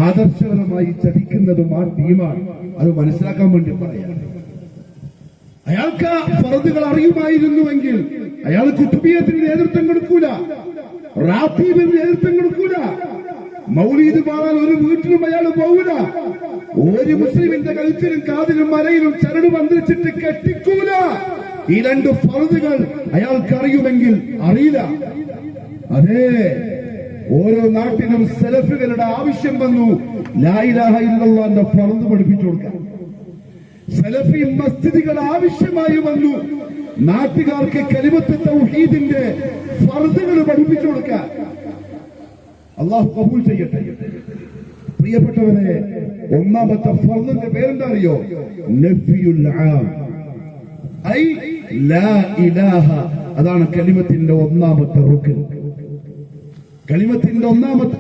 Speaker 2: ആദർശപരമായി ചതിക്കുന്നതും ആ ടീമാണ്. അത് മനസ്സിലാക്കാൻ വേണ്ടി പറയാം. അയാൾക്ക് ഫർദുകൾ അറിയുമായിരുന്നുവെങ്കിൽ അയാൾ കുത്തുബിയത്തിന് നേതൃത്വം കൊടുക്കൂല, റാത്തീബിന് നേതൃത്വം കൊടുക്കൂല, മൗലീദ് പാടാൻ ഒരു വീട്ടിലും അയാൾ പോകൂല, ഒരു മുസ്ലിമിന്റെ കഴുത്തിലും കാതിലും മലയിലും ചരട് മന്ത്രിച്ചിട്ട് കെട്ടിക്കൂല. ഈ 2 ഫർദുകൾ അയാൾക്ക് അറിയുമെങ്കിൽ അറിയില്ല. അതെ, ഓരോ നാട്ടിലും സലഫുകളുടെ ആവശ്യം വന്നു ലാ ഇലാഹ ഇല്ലല്ലാഹുവിന്റെ ഫർദ് പഠിപ്പിച്ചു കൊടുക്കാൻ. സലഫി മസ്ജിദുകൾ ആവശ്യമായി വന്നു നാട്ടുകാർക്ക് കലിമത്ത് തൗഹീദിന്റെ ഫർദുകൾ പഠിപ്പിച്ചു കൊടുക്കാൻ. അള്ളാഹു കബൂൽ ചെയ്യട്ടെ. പ്രിയപ്പെട്ടവരെ, ഒന്നാമത്തെ ഫർദിന്റെ പേരെന്താ അറിയോ? നഫ്യുൽ ആം, ഐ ലാ ഇലാഹ. അതാണ് കലിമത്തിന്റെ ഒന്നാമത്തെ റുക്ൻ. കലിമത്തിന്റെ ഒന്നാമത്തെ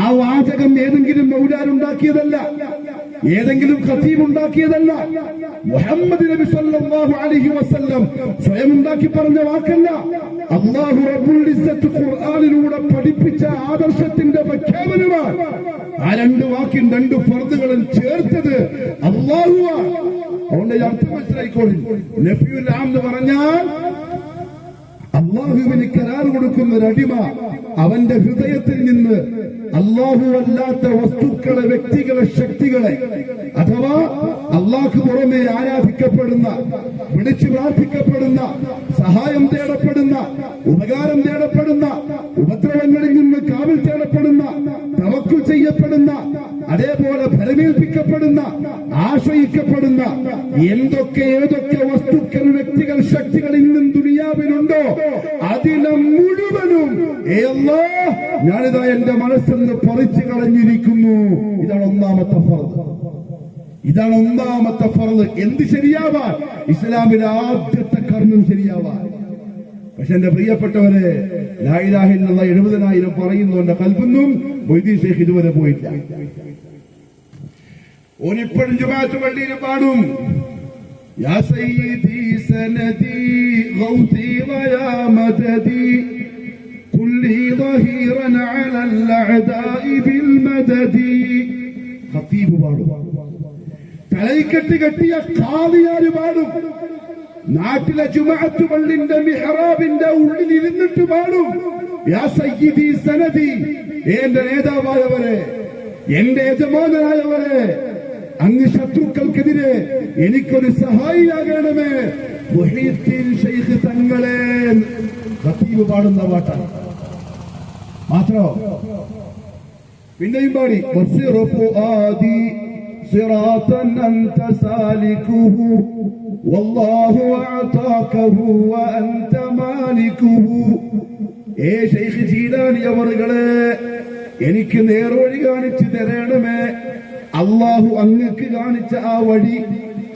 Speaker 2: ആ വാചകം ഏതെങ്കിലും മൗലാരുണ്ടാക്കിയതല്ല, ഏതെങ്കിലും ഖതീബ് ഉണ്ടാക്കിയതല്ല. മുഹമ്മദ് നബി സല്ലല്ലാഹു അലൈഹി വസല്ലം സ്വയം ഉണ്ടാക്കി പറഞ്ഞ വാക്കല്ല. അല്ലാഹു റബ്ബുൽ ഇസ്സത്ത് ഖുർആനിലൂടെ പഠിപ്പിച്ച ആദർശത്തിന്റെ പ്രഖ്യാപനമാണ്. ആ 2 വാക്കും 2 ഫർദുകളും ചേർത്തത് അല്ലാഹുവാണ്. അതുകൊണ്ട് അർത്ഥം മനസ്സിലായിക്കോളി. നഫ്യുൽ ആം എന്ന് പറഞ്ഞാൽ അല്ലാഹു അള്ളാഹുവിന് കരാർ കൊടുക്കുന്ന ഒരു അടിമ അവന്റെ ഹൃദയത്തിൽ നിന്ന് അള്ളാഹു അല്ലാത്ത വസ്തുക്കളെ, വ്യക്തികളെ, ശക്തികളെ അഥവാ അള്ളാഹു പുറമെ ആരാധിക്കപ്പെടുന്ന, വിളിച്ചു പ്രാർത്ഥിക്കപ്പെടുന്ന, സഹായം തേടപ്പെടുന്ന, ഉപകാരം തേടപ്പെടുന്ന, ഉപദ്രവങ്ങളിൽ നിന്ന് കാവൽ തേടപ്പെടുന്ന, തവക്കുൽ ചെയ്യപ്പെടുന്ന, അതേപോലെ ഫലമേൽപ്പിക്കപ്പെടുന്ന, ആശ്രയിക്കപ്പെടുന്ന ഏതൊക്കെ വസ്തുക്കൾ, വ്യക്തികൾ, ശക്തികൾ ഇന്നും ദുനിയാവിലുണ്ടോ അതിനെ മുഴുവനും ഞാനിതാ എന്റെ മനസ്സിൽ പറിച്ചു കളഞ്ഞിരിക്കുന്നു. ഇതാണ് ഒന്നാമത്തെ ഫർദ്. ഇതാണ് ഒന്നാമത്തെ ഫർദ്. എന്ത് ശരിയാവാൻ? ഇസ്ലാമിലെ ആദ്യത്തെ കർമ്മം ശരിയാവാൻ. പക്ഷെ എന്റെ പ്രിയപ്പെട്ടവരെ, ലാ ഇലാഹ ഇല്ലല്ലാഹ് 70,000 പറയുന്നവന്റെ കൽബൊന്നും മൊയ്തീൻ ശൈഖ് ഇതുവരെ പോയില്ല. ഓനിപ്പോഴും ജുമാഅത്ത് പള്ളിയിൽ പാടും, യാ സയ്യിദി സനദി ഗൗസി വയാ മദദി കുല്ലി ളഹീറൻ അലൽ അഅദാഇ ബിൽ മദദി. ഖതീബ് പാടും, തലൈക്കെട്ട് കെട്ടിയ ഖാദിയാര് പാടും, നാട്ടിലെ ജുമാഅത്ത് പള്ളിന്റെ മിഹ്റാബിന്റെ ഉള്ളിൽ ഇരുന്നിട്ട് പാടും, യാ സയ്യിദി സനദി, എന്റെ നേതാവായവരെ, എന്റെ യജമാനായവരെ, അങ്ങ് ശത്രുക്കൾക്കെതിരെ എനിക്കൊരു സഹായിയാകണമേ, മുഹീദ്ദീൻ ശൈഖ് തങ്ങളെ. ഖതീബ് പാടുന്ന പാട്ടാണ്. മാത്രോ പിന്നെയും പാടി, സിറാത്തൻ അൻത സാലികുഹു വല്ലാഹു അഅതാകഹു വഅൻത മാലികുഹു. ഏ ശൈഖ് ജീലാനി അവറുകളെ, എനിക്ക് നേർവഴി കാണിച്ചു തരണമേ. അള്ളാഹു അങ്ങക്ക് കാണിച്ച ആ വഴി,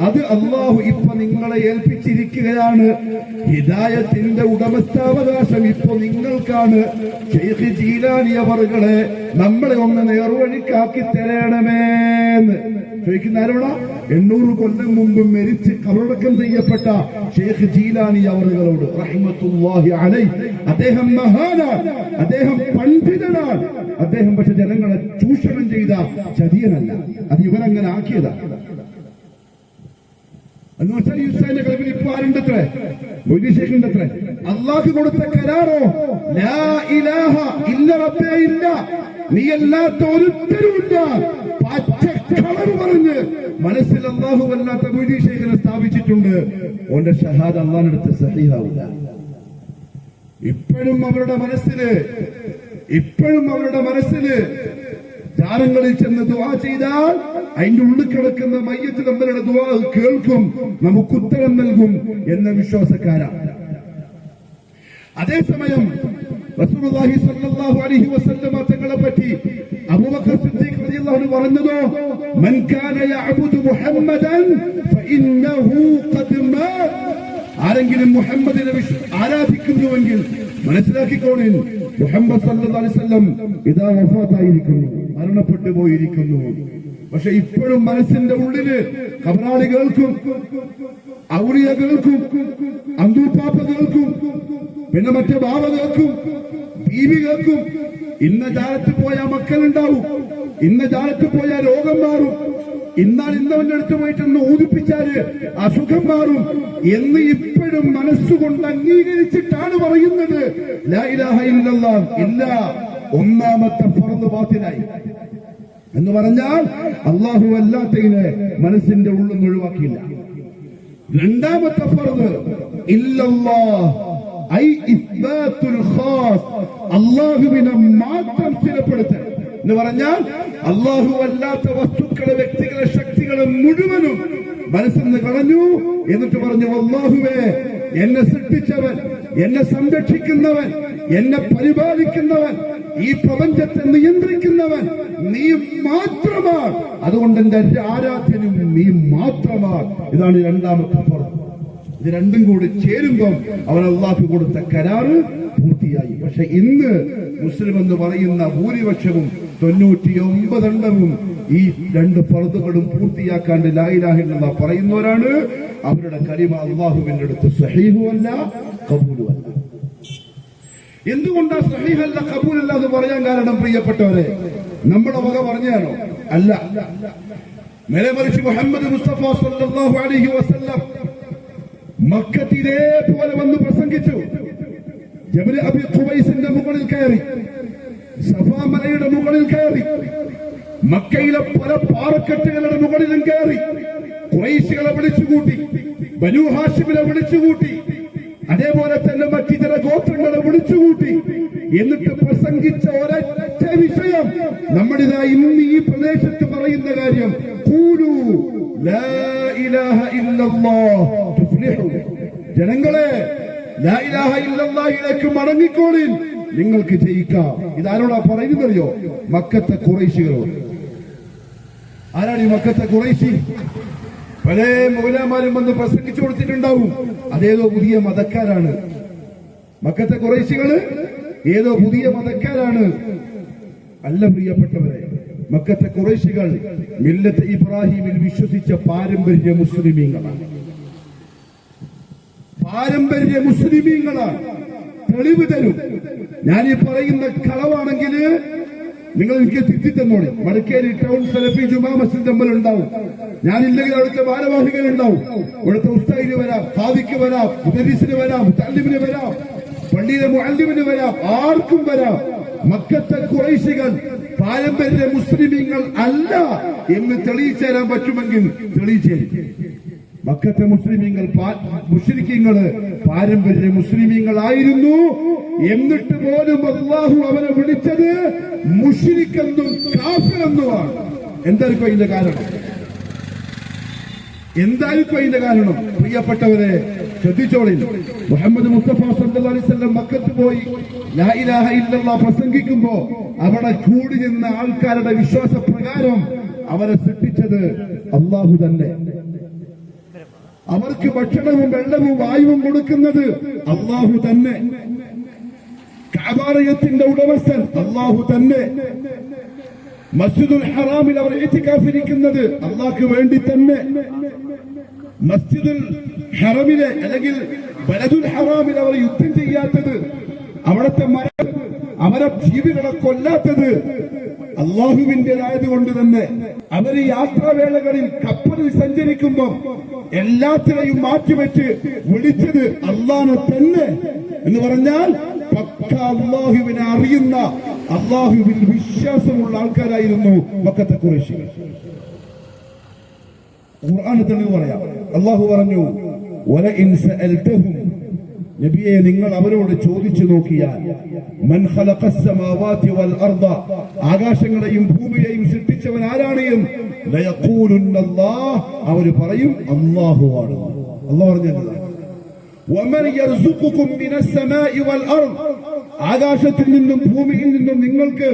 Speaker 2: അത് അള്ളാഹു ഇപ്പൊ നിങ്ങളെ ഏൽപ്പിച്ചിരിക്കുകയാണ്. ഹിദായത്തിന്റെ ഉടമസ്ഥാവകാശം ഇപ്പൊ നിങ്ങൾക്കാണ്. ശൈഖ് ജീലാനി അവറുകളെ, നമ്മളെ ഒന്ന് നേർവഴിക്കാക്കി തരണമേന്ന് ചോദിക്കുന്ന ആരോടാ? 800 കൊല്ലം മുമ്പ് മരിച്ച് കബറടക്കം ചെയ്യപ്പെട്ട ശൈഖ് ജീലാനി അവറുകളോട് റഹ്മത്തുള്ളാഹി അലൈഹി. അദ്ദേഹം മഹാനാണ്, അദ്ദേഹം പണ്ഡിതനാണ്, അദ്ദേഹം പക്ഷെ ജനങ്ങളെ ചൂഷണം ചെയ്ത ചതിയനല്ല. അത് ഇവരങ്ങനെ ആക്കിയതാണ്. അള്ളാഹു കൊടുത്ത കരാറോ ലാ ഇലാഹ ഇല്ല റബ്ബേ ഇല്ല, നീ അല്ലാത്ത ഒരുത്തരുമില്ല, പച്ചക്കളവ് പറഞ്ഞ് മനസ്സിൽ അള്ളാഹു അല്ലാത്ത മൊയ്തീൻ ശൈഖിനെ സ്ഥാപിച്ചിട്ടുണ്ട്. ഓന്റെ ഷഹാദ അള്ളാഹിനടുത്ത് സഹീഹാവില്ല. ഇപ്പോഴും അവരുടെ മനസ്സില് ദ്വാരങ്ങളിൽ ചെന്ന് ദുആ ചെയ്താൽ അതിന്റെ ഉള്ളിൽ കിടക്കുന്ന മയ്യത്ത് നമ്മളുടെ ദുആ കേൾക്കും, നമുക്ക് ഉത്തരം നൽകും എന്ന വിശ്വാസക്കാരാണ്. അതേസമയം റസൂലുള്ളാഹി സ്വല്ലല്ലാഹു അലൈഹി വസല്ലമ തങ്ങളെ പറ്റി അബൂബക്കർ സിദ്ദീഖ് റളിയല്ലാഹു അൻഹു പറഞ്ഞതോ, മൻ കാന യഅബുദു മുഹമ്മദൻ ഫഇന്നഹു ഖദ് മാത്. ആരെങ്കിലും മുഹമ്മദിനെ ആരാധിക്കുന്നുവെങ്കിൽ മനസ്സിലാക്കിക്കോണിൻ, മുഹമ്മദ് സല്ലല്ലാഹു അലൈഹി വസല്ലം ഇദാ വഫാത്തായിരിക്കുന്നു, മരണപ്പെട്ടു പോയിരിക്കുന്നു. പക്ഷെ ഇപ്പോഴും മനസ്സിന്റെ ഉള്ളില് കബറാളികൾക്കും ഔലിയകൾക്കും അന്തൂപ്പാപ്പകൾക്കും പിന്നെ മറ്റേ ബാബകൾക്കും ബീവികൾക്കും ഇന്ന ജാലത്ത് പോയാൽ മക്കളുണ്ടാവും, ഇന്ന ജാലത്ത് പോയാൽ രോഗം മാറും, ഇന്നവന്റെ അടുത്ത് പോയിട്ടൊന്ന് ഊതിപ്പിച്ചാല് അസുഖം മാറും എന്ന് ഇപ്പോഴും മനസ്സുകൊണ്ട് അംഗീകരിച്ചിട്ടാണ് പറയുന്നത്. ലാ ഇലാഹ ഇല്ലല്ലാഹ് ഇല്ല. ഒന്നാമത്തെ ഫർദ് ബാത്തിലായി എന്ന് പറഞ്ഞാൽ അള്ളാഹു അല്ലാത്തതിനെ മനസ്സിന്റെ ഉള്ളിൽ നിന്ന് ഒഴിവാക്കിയില്ല. രണ്ടാമത്തെ ഫർദ് ഇല്ലല്ലാഹ് ഐ ഇസ്ബാത്തുൽ ഖാസ്, അള്ളാഹുവിനെ മാത്രം സ്ഥിരപ്പെടുത്തൽ എന്ന് പറഞ്ഞാൽ അള്ളാഹു അല്ലാത്ത വസ്തുക്കളെ, വ്യക്തികളെ, ശക്തികളെ മുഴുവനും മനസ്സിൽ നിന്ന് കളഞ്ഞു. എന്നിട്ട് പറഞ്ഞു, അല്ലാഹുവേ, എന്നെ സൃഷ്ടിച്ചവൻ, എന്നെ സംരക്ഷിക്കുന്നവൻ, എന്നെ പരിപാലിക്കുന്നവൻ, ഈ പ്രപഞ്ചത്തെ നിയന്ത്രിക്കുന്നവൻ നീ മാത്രമാണ്. അതുകൊണ്ട് എന്റെ ആരാധ്യനും നീ മാത്രമാണ്. ഇതാണ് രണ്ടാമത്തെ ഫർദ്. ഇത് രണ്ടും കൂടി ചേരുമ്പം അവൻ അള്ളാഹു കൊടുത്ത കരാറ് പൂർത്തിയായി. പക്ഷെ ഇന്ന് മുസ്ലിം എന്ന് പറയുന്ന ഭൂരിപക്ഷവും 99 എണ്ണവും ഈ രണ്ട് ഫർദുകളും പൂർത്തിയാക്കാണ്ട് ലാ ഇലാഹ ഇല്ലല്ലാഹ് പറയുന്നവരാണ്. അവരുടെ കലിമ അള്ളാഹുവിന്റെ അടുത്ത് സഹീഹുമല്ല, ഖബൂലുമല്ല. എന്തുകൊണ്ടാ സഹീഹല്ല, ഖബൂലല്ല എന്ന് പറയാൻ കാരണം പ്രിയപ്പെട്ടവരെ, നമ്മുടെ വക പറഞ്ഞാണോ? അല്ല. നേരെ മറിച്ച് മുഹമ്മദ് മുസ്തഫ സല്ലല്ലാഹു അലൈഹി വസല്ലം മക്കത്തിലെ പോലെ വന്ന് പ്രസംഗിച്ചു. ജബൽ അബി ഖുബൈസിന്റെ മുകളിൽ കയറി, സഫാ മലയുടെ മുകളിൽ കയറി, മക്കയിലെ പല പാറക്കെട്ടുകളുടെ മുകളിലും കയറി, ഖുറൈശികളെ വിളിച്ചുകൂട്ടി, ബനൂ ഹാഷിമിനെ വിളിച്ചുകൂട്ടി, അതേപോലെ തന്നെ മറ്റു ചില ഗോത്രങ്ങളെ വിളിച്ചുകൂട്ടി. എന്നിട്ട് പ്രസംഗിച്ച ഒരൊറ്റ വിഷയം, നമ്മളിതാ ഇന്ന് ഈ പ്രദേശത്ത് പറയുന്ന കാര്യം, ഖൂലൂ ലാ ഇലാഹ ഇല്ലല്ലാഹ് തുഫ്ലിഹു. ജനങ്ങളെ, ലാ ഇലാഹ ഇല്ലല്ലാഹിലേക്ക് മടങ്ങിക്കോളിൻ, നിങ്ങൾക്ക് ജയിക്കാം. ഇതാരോടാ പറയുന്നതറിയോ? മക്കത്തെ ഖുറൈശികളോട്. ആരാണ് ഈ മക്കത്തെ ഖുറൈശി? പല മൗലമാരും വന്ന് പ്രസംഗിച്ചു കൊടുത്തിട്ടുണ്ടാവും, അതേതോ പുതിയ മതക്കാരാണ്. മക്കത്തെ ഖുറൈശികള് ഏതോ പുതിയ മതക്കാരാണ്. അല്ല പ്രിയപ്പെട്ടവരെ, മക്കത്തെ ഖുറൈശികൾ മില്ലത്ത് ഇബ്രാഹിമിൽ വിശ്വസിച്ച പാരമ്പര്യ മുസ്ലിമീങ്ങളാണ്. പാരമ്പര്യ മുസ്ലിമീങ്ങളാണ്. തെളിവ് തരും. ഞാനീ പറയുന്ന കളവാണെങ്കിൽ നിങ്ങൾ എനിക്ക് തിരുത്തി തന്നോളി. മടക്കേരി ടൗൺ സലഫി ജുമാ മസ്ജിദ് തമ്മിൽ ഉണ്ടാവും. ഞാനില്ലെങ്കിൽ അവിടുത്തെ ഭാരവാഹികൾ ഉണ്ടാവും. ഇവിടുത്തെ ഉസ്താദിന് വരാം, ഖാദിക്ക് വരാം, മുദരിസിന് വരാം, മുതല്ലിമിന് വരാം, പള്ളിയിലെ മുഅല്ലിമിന് വരാം, ആർക്കും വരാം. മക്കത്തെ ഖുറൈശികൾ പാരമ്പര്യ മുസ്ലിമീങ്ങൾ അല്ല എന്ന് തെളിയിച്ചു തരാൻ പറ്റുമെങ്കിൽ തെളിയിച്ചു. മക്കത്തെ മുസ്ലിമീങ്ങൾ മുശ്രിക്കീങ്ങള് പാരമ്പര്യ മുസ്ലിമീങ്ങളായിരുന്നു. എന്നിട്ട് പോലും അല്ലാഹു അവനെ വിളിച്ചത് മുശ്രിക്കെന്നും കാഫിറെന്നുമാണ്. എന്തായിരിക്കും അതിന്റെ കാരണം? എന്തായിരിക്കും അതിന്റെ കാരണം? പ്രിയപ്പെട്ടവരെ, ശ്രദ്ധിച്ചോളി. മുഹമ്മദ് മുസ്തഫ സല്ലല്ലാഹു അലൈഹി വസല്ലം മക്കത്ത് പോയി ലാ ഇലാഹ ഇല്ലല്ലാഹ് പ്രസംഗിക്കുമ്പോ അവിടെ കൂടി നിന്ന ആൾക്കാരുടെ വിശ്വാസപ്രകാരം അവരെ സൃഷ്ടിച്ചത് അല്ലാഹു തന്നെ. അവർക്ക് ഭക്ഷണവും വെള്ളവും വായുവും കൊടുക്കുന്നത് അല്ലാഹു തന്നെ. കഅബാലയത്തിന്റെ ഉടമസ്ഥൻ അല്ലാഹു തന്നെ. മസ്ജിദുൽ ഹറാമിൽ അവർ ഇത്തികാഫിരിക്കുന്നത് അല്ലാഹുക്ക് വേണ്ടി തന്നെ. മസ്ജിദുൽ ഹറമിലെ അല്ലെങ്കിൽ ബലദുൽ ഹറാമിൽ അവർ യുദ്ധം ചെയ്യാത്തത്, അവിടുത്തെ അവരെ ജീവികളെ കൊല്ലാത്തത് അള്ളാഹുവിന്റേതായതുകൊണ്ട് തന്നെ. അവര് യാത്രാവേളകളിൽ കപ്പലിൽ സഞ്ചരിക്കുമ്പോൾ എല്ലാത്തിനെയും മാറ്റിവെച്ച് വിളിച്ചത് അള്ളാഹനെ തന്നെ എന്ന് പറഞ്ഞാൽ പക്ക അള്ളാഹുവിനെ അറിയുന്ന, അള്ളാഹുവിൽ വിശ്വാസമുള്ള ആൾക്കാരായിരുന്നു മക്കത്തെ ഖുറൈശികൾ. ഖുർആന് തെളിവ് പറയാം. അള്ളാഹു പറഞ്ഞു, വലഇൻ സഅൽതഹും, നബിയെ നിങ്ങൾ അവരോട് ചോദിച്ചു നോക്കിയാൽ, മൻ ഖലഖസ് സമാവാതി വൽ അർദ, ആകാശങ്ങളെയും ഭൂമിയെയും സൃഷ്ടിച്ചവൻ ആരാണ് എന്ന് ലയഖൂലുന്നല്ലാഹ്, അവർ പറയും അല്ലാഹു ആണ്. അല്ലാഹു പറഞ്ഞത്, വമൻ യർസുഖുകും മിനസ് സമാഇ വൽ അർദ്, ആകാശത്തിൽ നിന്നും ഭൂമിയിൽ നിന്നും നിങ്ങൾക്ക്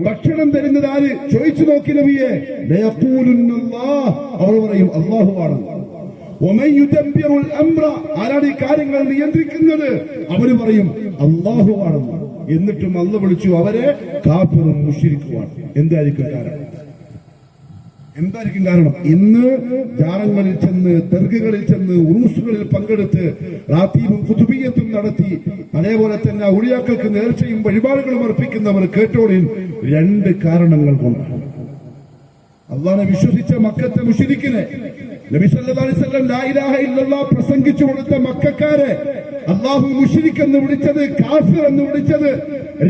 Speaker 2: ഭക്ഷണം തരുന്നത് ആര്? ചോദിച്ചു നോക്കി നബിയെ. ലയഖൂലുന്നല്ലാഹ്, അവർ പറയും അല്ലാഹു ആണ്. വമൻ യുദബ്ബിറുൽ അംറ, ആരാണ് ഈ കാര്യങ്ങൾ നിയന്ത്രിക്കുന്നത്? അവർ പറയും അല്ലാഹു ആണ്. എന്നിട്ടും അല്ലാഹു വിളിച്ചു അവരെ കാഫിറും മുശ്രിക്കുമാണ്. എന്തായിരിക്കും കാരണം? എന്തായിരിക്കും കാരണം? ഇന്ന് ജാറങ്ങളിൽ ചെന്ന്, ദർഗകളിൽ ചെന്ന്, ഉറൂസുകളിൽ പങ്കെടുത്ത് റാത്തീബും ഖുതുബിയ്യത്തും നടത്തി, അതേപോലെ തന്നെ ഔലിയാക്കൾക്ക് നേർച്ചയും വഴിപാടുകളും അർപ്പിക്കുന്നവർ കേട്ടോളിൽ രണ്ട് കാരണങ്ങൾ കൊണ്ടാണ്. അല്ലാഹുവിനെ വിശ്വസിച്ച മക്കത്തെ മുശ്രിക്കിനെ നബി സല്ലല്ലാഹു അലൈഹി വസല്ലം ലാ ഇലാഹ ഇല്ലല്ലാഹ് പ്രസംഗിച്ചു കൊടുത്ത മക്കക്കാരെ അല്ലാഹു മുശ്രിക് എന്ന് വിളിച്ചത്, കാഫിർ എന്ന് വിളിച്ചത്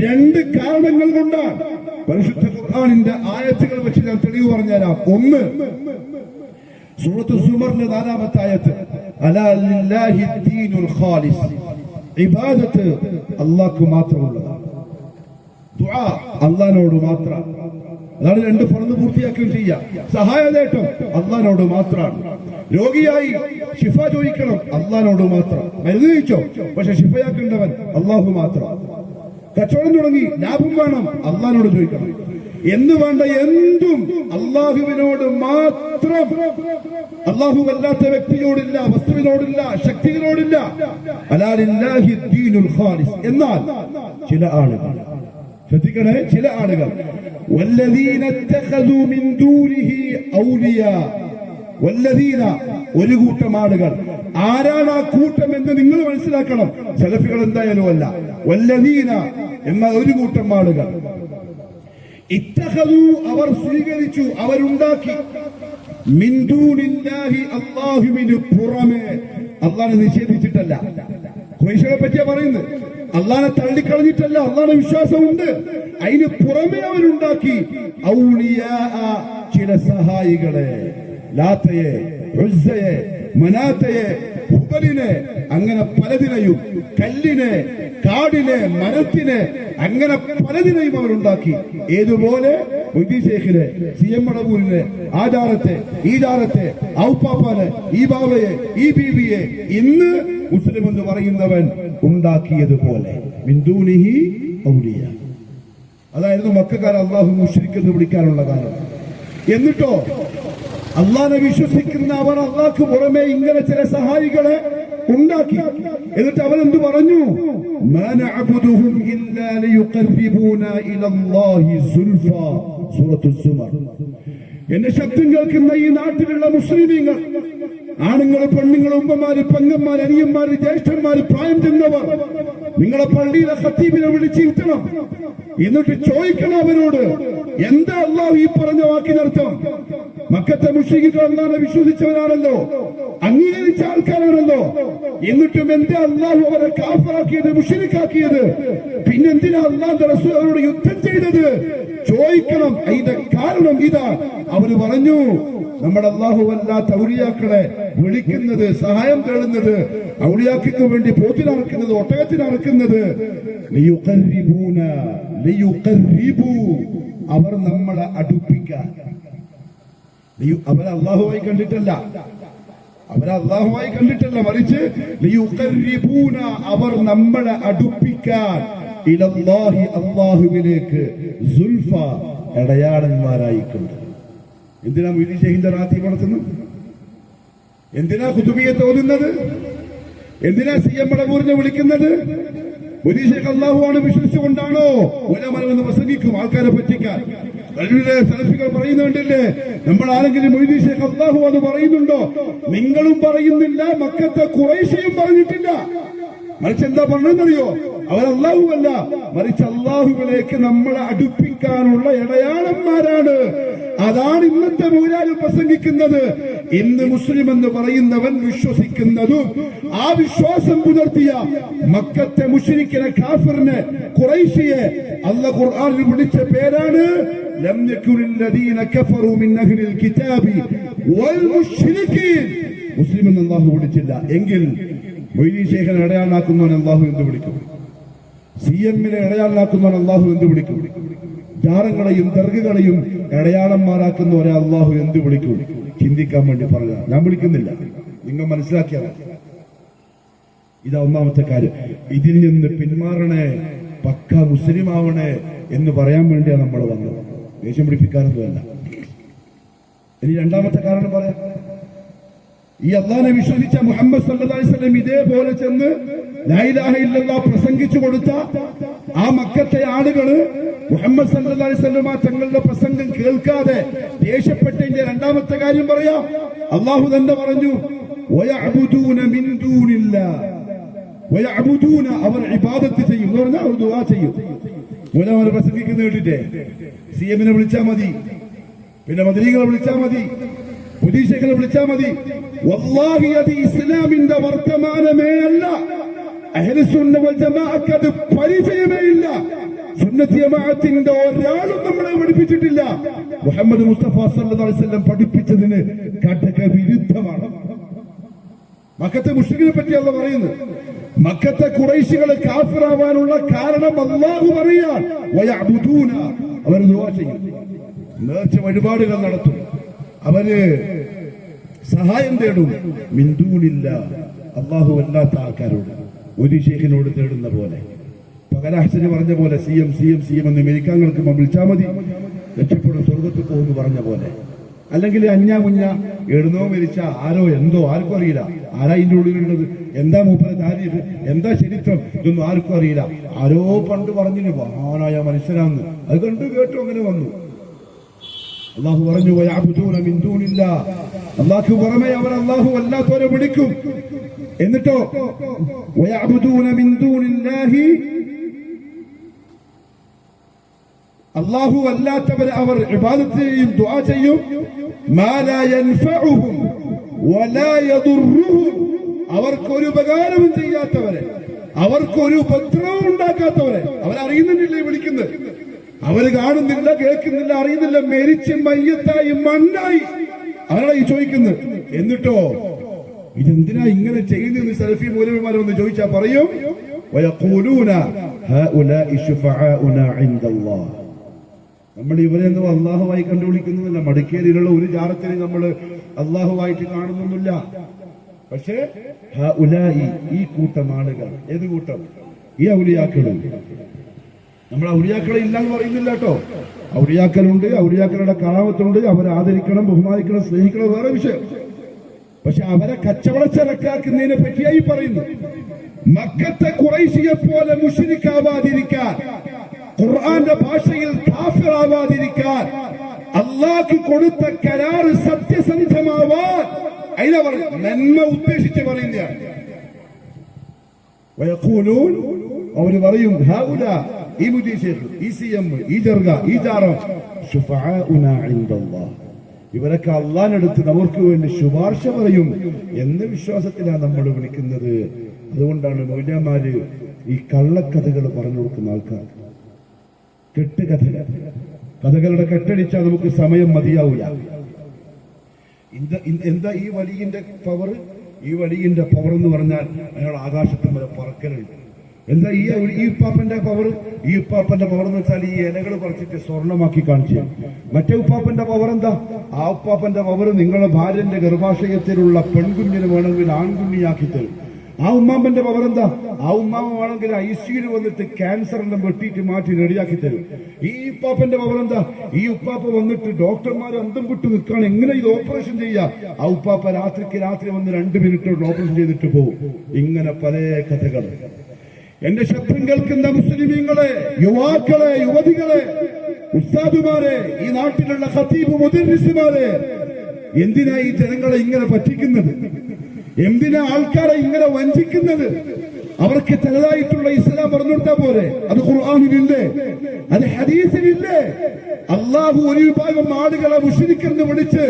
Speaker 2: രണ്ട് കാരണങ്ങൾ കൊണ്ടാണ്. പരിശുദ്ധ ഖുർആനിന്റെ ആയത്തുകൾ വെച്ച് ഞാൻ തെളിവ് പറഞ്ഞുതരാം. ഒന്ന്, സൂറത്ത് സുമറിന്റെ 4-ാമത്തെ ആയത്ത്, അലാ ലില്ലാഹി ദീനുൽ ഖാലിസ്, ഇബാദത്ത് അല്ലാഹുക്ക് മാത്രമുള്ളതാണ്, ദുആ അല്ലാഹുവിനോട് മാത്രം. അതാണ് രണ്ട് ഫർദ് പൂർത്തിയാക്കുകയും ചെയ്യാം. സഹായ നേട്ടം അല്ലാഹുവിനോട് മാത്രമാണ്. രോഗിയായി ശിഫ ചോദിക്കണം, അല്ലാഹുവിനോട് മാത്രം. മരുന്ന് കഴിച്ചോ, പക്ഷെ ശിഫയാക്കേണ്ടവൻ അല്ലാഹു മാത്രം. കച്ചവടം തുടങ്ങി, ലാഭം വേണം, അല്ലാഹുവിനോട് ചോദിക്കണം. എന്ന് വേണ്ട എന്തും അല്ലാഹുവിനോട് മാത്രം. അല്ലാഹു അല്ലാത്ത വ്യക്തിയോടില്ല, വസ്തുവിനോടില്ല, ശക്തികളോടില്ല. അലാ ലില്ലാഹി ദീനുൽ ഖാലിസ്. എന്നാൽ ചില ആളുകൾ, ശ്രദ്ധിക്കണേ, ചില ആളുകൾ വല്ലദീന ഇത്തഖദൂ മിൻ ദൂനിഹി ഔലിയാ, വല്ലദീന, ഒരു കൂട്ടം ആളുകൾ. ആരാണ് ആ കൂട്ടം എന്ന് നിങ്ങൾ മനസ്സിലാക്കണം. സലഫികൾ എന്തായാലും അല്ല. വല്ലദീന എന്ന ഒരു കൂട്ടം ആളുകൾ, ഇത്തഖദൂ, അവർ സ്വീകരിച്ചു, അവരുണ്ടാക്കി, മിൻ ദൂനില്ലാഹി, അല്ലാഹുവിന് പുറമെ. അല്ലാഹുവിനെ നിഷേധിച്ചിട്ടല്ല. ഖുറൈശികളെ പറ്റിയാ പറയുന്നത്. അള്ളാനെ തള്ളിക്കളഞ്ഞിട്ടല്ല, അള്ളാനെ വിശ്വാസമുണ്ട്. അതിന് പുറമെ അവരുണ്ടാക്കി ഔലിയാ, ചില സഹായികളെ, ലാത്തയെ, ഉസ്സയെ, മനാത്തയെ, ഹുബലിനെ, അങ്ങനെ പലതിനെയും, കല്ലിനെ, കാടിനെ, മരത്തിനെ, അങ്ങനെ പലതിനെയും അവരുണ്ടാക്കി. ഏതുപോലെ മൊയ്തീൻ ശൈഖിനെ, CM മടവൂരിനെ, ആചാരത്തെ, ഈചാരത്തെ, ഔപ്പാപ്പാനെ, ഈ ബാബയെ, ഈ ബീബിയെ ഇന്ന് മുസ്ലിം എന്ന് പറയുന്നവൻ ഉണ്ടാക്കിയതുപോലെ മിൻദൂനിഹി ഔലിയ. അതായിരുന്നു മക്കക്കാർ അള്ളാഹു മുശ്രിക് എന്ന് വിളിക്കാനുള്ള കാരണം. എന്നിട്ടോ അള്ളാഹനെ വിശ്വസിക്കുന്ന അവർ അള്ളാഹ്ക്ക് പുറമെ ഇങ്ങനെ ചില സഹായികളെ ഉണ്ടാക്കി. എന്നിട്ട് അവരെന്ത് പറഞ്ഞു? മാ നഅബുദുഹും ഇല്ലാ ലിയുഖർരിബൂനാ ഇലല്ലാഹി സുൽഫാ. സൂറത്തുൽ സുമർ. എന്റെ ശബ്ദം കേൾക്കുന്ന ഈ നാട്ടിലുള്ള മുസ്ലിമീങ്ങൾ, ആണുങ്ങൾ, പെണ്ണുങ്ങൾ, ഉമ്മമാര്, പെങ്ങന്മാര്, അനിയന്മാര്, ജ്യേഷ്ഠന്മാര്, പ്രായം ചെന്നവർ, നിങ്ങളെ പള്ളിയിലെ ഖത്തീബിനെ വിളിച്ചിരുത്തണം. എന്നിട്ട് ചോദിക്കണം അവരോട്, എന്താ അള്ളാഹു ഈ പറഞ്ഞ വാക്കിനർത്ഥം? മക്കത്തെ മുശ്രിക്കുകൾ അള്ളാഹനെ വിശ്വസിച്ചവരാണല്ലോ, അംഗീകരിച്ച ആൾക്കാരാണല്ലോ. എന്നിട്ടും എന്താ അള്ളാഹു അവരെ കാഫറാക്കിയത്, മുശ്രിക്കാക്കിയത്? പിന്നെന്തിനാ അള്ളാഹുവിന്റെ റസൂൽ അവരോട് യുദ്ധം ചെയ്തത്? ചോദിക്കണം. അതിന്റെ കാരണം ഇതാ. അവര് പറഞ്ഞു, നമ്മുടെ അള്ളാഹു അല്ലാത്ത ഔലിയാക്കളെ വിളിക്കുന്നത്, സഹായം തേടുന്നത്, ഔലിയാക്കൾക്ക് വേണ്ടി പോത്തിനറക്കുന്നത്, ഒട്ടകത്തിനറക്കുന്നത്, അവർ നമ്മളെ അടുപ്പിക്കാൻ. അവരെ അള്ളാഹുവായി കണ്ടിട്ടല്ല, മറിച്ച് അവർ നമ്മളെ അടുപ്പിക്കാൻ, ഇലല്ലാഹി, അള്ളാഹുവിലേക്ക്, സുൽഫ, ഇടയാളന്മാരായിക്കൊണ്ട്. എന്തിനാ മൊയ്തീൻ ശൈഖിന്റെ റാത്തി നടത്തുന്നത്? എന്തിനാ ഖുതുബിയ്യത്ത് ഓതുന്നത്? എന്തിനാ CM മടവൂരിനെ വിളിക്കുന്നത്? മൊയ്തീൻ ശൈഖ് അള്ളാഹുവാണ് വിശ്വസിച്ചുകൊണ്ടാണോ ഉലമകളെന്ന് പ്രസംഗിക്കും ആൾക്കാരെ പറ്റിക്കാൻ? സലഫികൾ പറയുന്നുണ്ടല്ലേ, നമ്മൾ ആരെങ്കിലും മൊയ്തീൻ ശൈഖ് അള്ളാഹു അത് പറയുന്നുണ്ടോ? നിങ്ങളും പറയുന്നില്ല, മക്കത്തെ ഖുറൈശിയും പറഞ്ഞിട്ടില്ല. മറിച്ച് എന്താ പറഞ്ഞെന്നറിയോ? അവർ അള്ളാഹുവല്ല, മറിച്ച് അള്ളാഹുവിലേക്ക് നമ്മളെ അടുപ്പിക്കാനുള്ള ഇടയാളന്മാരാണ്. അതാണ് ഇന്നത്തെ മൗലാന പ്രസംഗിക്കുന്നത്. ഇന്ന് മുസ്ലിം എന്ന് പറയുന്നവൻ വിശ്വസിക്കുന്നതും ആ വിശ്വാസം പുലർത്തിയ മക്കത്തെ മുശ്രിക്കിനെ, കാഫിറിനെ, ഖുറൈശിയെ അല്ലാഹു ഖുർആനിൽ വിളിച്ച പേരാണ് ലം യകുനില്ലദീന കഫറു മിൻ അഹ്ലിൽ കിതാബി വൽ മുശ്രികീൻ. മുസ്ലിം എന്ന് അല്ലാഹു വിളിച്ചില്ല എങ്കിൽ മൊയ്തീൻ ശൈഖിനെ ഇടയാളാക്കുന്നവൻ അല്ലാഹു എന്ത് വിളിക്കും? CM-നെ ഇടയാളാക്കുന്നവൻ അല്ലാഹു എന്ത് വിളിക്കും? ജാറങ്ങളെയും ദർഗകളെയും ഇടയാളന്മാരാക്കുന്നവരെ അല്ലാഹു എന്ത് വിളിക്കും? ചിന്തിക്കാൻ വേണ്ടി പറഞ്ഞ, ഞാൻ വിളിക്കുന്നില്ല, നിങ്ങൾ മനസ്സിലാക്കിയാൽ. ഇതാ ഒന്നാമത്തെ കാര്യം. ഇതിൽ നിന്ന് പിന്മാറണേ, പക്ക മുസ്ലിം ആവണേ എന്ന് പറയാൻ വേണ്ടിയാണ് നമ്മൾ വന്നത്, ദേഷ്യം പിടിപ്പിക്കാനൊന്നുമല്ല. ഇനി രണ്ടാമത്തെ കാരണം പറയാം. ഈ അള്ളാഹനെ വിശ്വസിച്ച മുഹമ്മദ് സല്ലല്ലാഹു അലൈഹി വസല്ലം ഇതേപോലെ ചെന്ന് ലാ ഇലാഹ ഇല്ലല്ലാഹ് പ്രസംഗിച്ചു കൊടുത്ത ആ മക്കത്തെ ആളുകള് മുഹമ്മദ് സല്ലല്ലാഹു അലൈഹി വസല്ലം തങ്ങളുടെ പ്രസംഗം കേൾക്കാതെ ദേഷ്യപ്പെട്ടതിന്റെ രണ്ടാമത്തെ കാര്യം പറയാം. അള്ളാഹു തന്നെ പറഞ്ഞു, വയഅബുദൂന മിൻ ദൂനില്ലാഹ്, വയഅബുദൂന, അവർ ഇബാദത്ത് ചെയ്യും എന്ന് പറഞ്ഞാൽ അവർ ദുആ ചെയ്യും. മൂലവരെ പ്രസംഗിക്കുന്ന കേട്ടിട്ടേ CM-നെ വിളിച്ചാൽ മതി, പിന്നെ മദരീകളെ വിളിച്ചാൽ മതി, പുരീശകളെ വിളിച്ചാൽ മതി. വല്ലാഹി അത് ഇസ്ലാമിന്റെ വർത്തമാനമേ അല്ല. അഹ്ലുസുന്ന വൽ ജമാഅക്ക് അത് പരിചയമേ ഇല്ല. സുന്നത്ത് ജമാഅത്തിന്റെ ഒരാളും നമ്മളെ പഠിപ്പിച്ചിട്ടില്ല. മുഹമ്മദ് മുസ്തഫ സല്ലല്ലാഹു അലൈഹി വസല്ലം പഠിപ്പിച്ചതിന് കടക വിരുദ്ധമാണ്. മക്കത്തെ മുശ്രിക്കിനെ പറ്റി അല്ലാഹു പറയുന്നു. മക്കത്തെ ഖുറൈശികളെ കാഫിറാവാനുള്ള കാരണം അല്ലാഹു പറയാൻ, വയഅബുദൂന, അവർ ദുആ ചെയ്യും, നേർച്ച വഴിപാടുകൾ നടത്തും, അവര് സഹായം തേടും, മിൻ ദൂനില്ലാഹ്, അല്ലാഹു അല്ലാത്ത ആൾക്കാരോട്, ഒരു ശൈഖിനോട് തേടുന്ന പോലെ. പകരാഹ്സന് പറഞ്ഞ പോലെ CM എന്ന് അമേരിക്കാങ്ങൾക്ക് വിളിച്ചാൽ മതി, രക്ഷപ്പെടും, സ്വർഗത്തിൽ പോകുമെന്ന് പറഞ്ഞ പോലെ. അല്ലെങ്കിൽ അഞ്ഞാമുഞ്ഞ എഴുന്നോ മരിച്ച ആരോ എന്തോ ആർക്കും അറിയില്ല. ആരാ ഇതിന്റെ ഉള്ളിലുള്ളത്, എന്താ മൂപ്പര താരീഫ്, എന്താ ചരിത്രം, ഇതൊന്നും ആർക്കും അറിയില്ല. ആരോ പണ്ട് പറഞ്ഞിന് മഹാനായ മനുഷ്യനാന്ന്, അത് കണ്ടു കേട്ടു അങ്ങനെ വന്നു. അള്ളാഹു പറഞ്ഞു, വയഅബുദൂന മിൻ ദൂനില്ലാഹ്, അല്ലാഹു പുറമെ അവർ അല്ലാഹു അല്ലാത്തവരെ വിളിക്കും. എന്നിട്ടോ വയഅബുദൂന മിൻ ദൂനില്ലാഹി, അല്ലാഹു അല്ലാത്തവരെ അവർ ഇബാദത്ത് ചെയ്യും, ദുആ ചെയ്യും. മാ ലാ യൻഫഉഹും വലാ യദുർറുഹും, അവർക്ക് ഒരു ഉപകാരവും ചെയ്യാത്തവരെ, അവർക്കൊരു ഉപദ്രവം ഉണ്ടാക്കാത്തവരെ അവരറിയുന്നില്ലേ വിളിക്കുന്നത്, അവര് കാണുന്നില്ല, കേൾക്കുന്നില്ല, അറിയുന്നില്ല, മരിച്ച് മയ്യത്തായി മണ്ണായി അവരാണ് ഈ ചോദിക്കുന്നത്. എന്നിട്ടോ ഇതെന്തിനാ ഇങ്ങനെ ചെയ്യുന്നതെന്ന് സലഫി മൗലവിമാരൊന്ന് ചോദിച്ചാൽ പറയും, വയഖൂലൂന ഹഉലാഇ ശുഫആഉനാ ഇൻദല്ലാഹ്. നമ്മൾ ഇവരെന്തോ അള്ളാഹുവായി കണ്ടുവിളിക്കുന്നില്ല. മടിക്കേരിയിലുള്ള ഒരു ജാറത്തിനെ നമ്മൾ അള്ളാഹുവായിട്ട് കാണുന്നൊന്നുമില്ല. പക്ഷേ ഹഉലാഇ, ഈ കൂട്ടം ആളുകൾ, ഏത് കൂട്ടം? ഈ ഔലിയാക്കളും. നമ്മൾ ഔലിയാക്കളെ ഇല്ലാന്ന് പറയുന്നില്ല കേട്ടോ. ഔലിയാക്കളുണ്ട്, ഔലിയാക്കളുടെ കറാമത്തുണ്ട്, അവരെ ആദരിക്കണം, ബഹുമാനിക്കണം, സ്നേഹിക്കണം, വേറെ വിഷയം. പക്ഷെ അവരെ കച്ചവടച്ചരക്കാക്കുന്നതിനെ പറ്റിയായി പറയുന്നു. മക്കത്തെ ഖുറൈശിയെ പോലെ മുശ്രിക്കാവാതിരിക്കാൻ, ഖുർആന്റെ ഭാഷയിൽ കാഫിറാവാതിരിക്കാൻ, അല്ലാഹു കൊടുത്ത കരാറ് സത്യസന്ധമാവാൻ അതിനവർ നന്മ ഉദ്ദേശിച്ച് പറയുന്നതാണ്. വയഖൂലൂൻ, അവര് പറയും, ഹൗലാ, ഈ മുജീ ശൈഖ്, ഈ സിഎം, ഈ ജർഗ, ഈ ജാറം, ശുഫആഉനാ ഇൻദല്ലാഹ്, ഇവരൊക്കെ അള്ളാഹിനടുത്ത് നമുക്ക് വേണ്ടി ശുപാർശ പറയും എന്ന വിശ്വാസത്തിലാണ് നമ്മൾ വിളിക്കുന്നത്. അതുകൊണ്ടാണ് മൗലവിമാര് ഈ കള്ളക്കഥകൾ പറഞ്ഞു കൊടുക്കുന്ന ആൾക്കാർ. കെട്ടുകഥകൾ, കഥകളുടെ കെട്ടടിച്ചാൽ നമുക്ക് സമയം മതിയാവില്ല. എന്താ ഈ വലിയന്റെ പവർ? ഈ വലിയന്റെ പവർ എന്ന് പറഞ്ഞാൽ അയാൾ ആകാശത്തും വരെ പറക്കലുണ്ട്. എന്താ ഈ ഉപ്പാപ്പന്റെ പവർ? ഈ ഉപ്പാപ്പന്റെ പവർ എന്ന് വെച്ചാൽ ഈ ഇലകൾ പറിച്ചിട്ട് സ്വർണമാക്കി കാണിച്ചു. മറ്റേ ഉപ്പാപ്പന്റെ പവർ എന്താ? ആ ഉപ്പാപ്പന്റെ പവർ നിങ്ങളുടെ ഭാര്യന്റെ ഗർഭാശയത്തിലുള്ള പെൺകുഞ്ഞിന് വേണമെങ്കിൽ ആൺകുഞ്ഞിയാക്കി തരും. ആ ഉമ്മാമ്പന്റെ പവർ എന്താ? ആ ഉമ്മാമ വേണമെങ്കിൽ ഐസിയിൽ വന്നിട്ട് ക്യാൻസർ എല്ലാം വെട്ടിയിട്ട് മാറ്റി റെഡിയാക്കി തരും. ഈ ഉപ്പാപ്പന്റെ പവർ എന്താ? ഈ ഉപ്പാപ്പ വന്നിട്ട് ഡോക്ടർമാർ അന്തം വിട്ടു നിൽക്കുകയാണ്, എങ്ങനെ ഇത് ഓപ്പറേഷൻ ചെയ്യാം. ആ ഉപ്പാപ്പ രാത്രി വന്ന് 2 മിനിറ്റ് ഓപ്പറേഷൻ ചെയ്തിട്ട് പോകും. ഇങ്ങനെ പല കഥകൾ. എന്റെ ശബ്ദം കേൾക്കുന്ന മുസ്ലിമീങ്ങളെ, യുവാക്കളെ, യുവതികളെ, ഉസ്താദുമാരെ, ഈ നാട്ടിലുള്ള ഖതീബ് മുദർരിസുമാരെ, എന്തിനാ ഈ ജനങ്ങളെ ഇങ്ങനെ പറ്റിക്കുന്നത്? എന്തിനാ ആൾക്കാരെ ഇങ്ങനെ വഞ്ചിക്കുന്നത്? അവർക്ക് തനതായിട്ടുള്ള ഇസ്ലാം പറഞ്ഞു കൊടുത്താൽ പോരെ? അത് ഖുർആനിലില്ലേ? അത് ഹദീസിലില്ലേ? അള്ളാഹു ഒരു വിഭാഗം ആളുകളെ മുശ്രിക്കെന്ന് വിളിച്ച്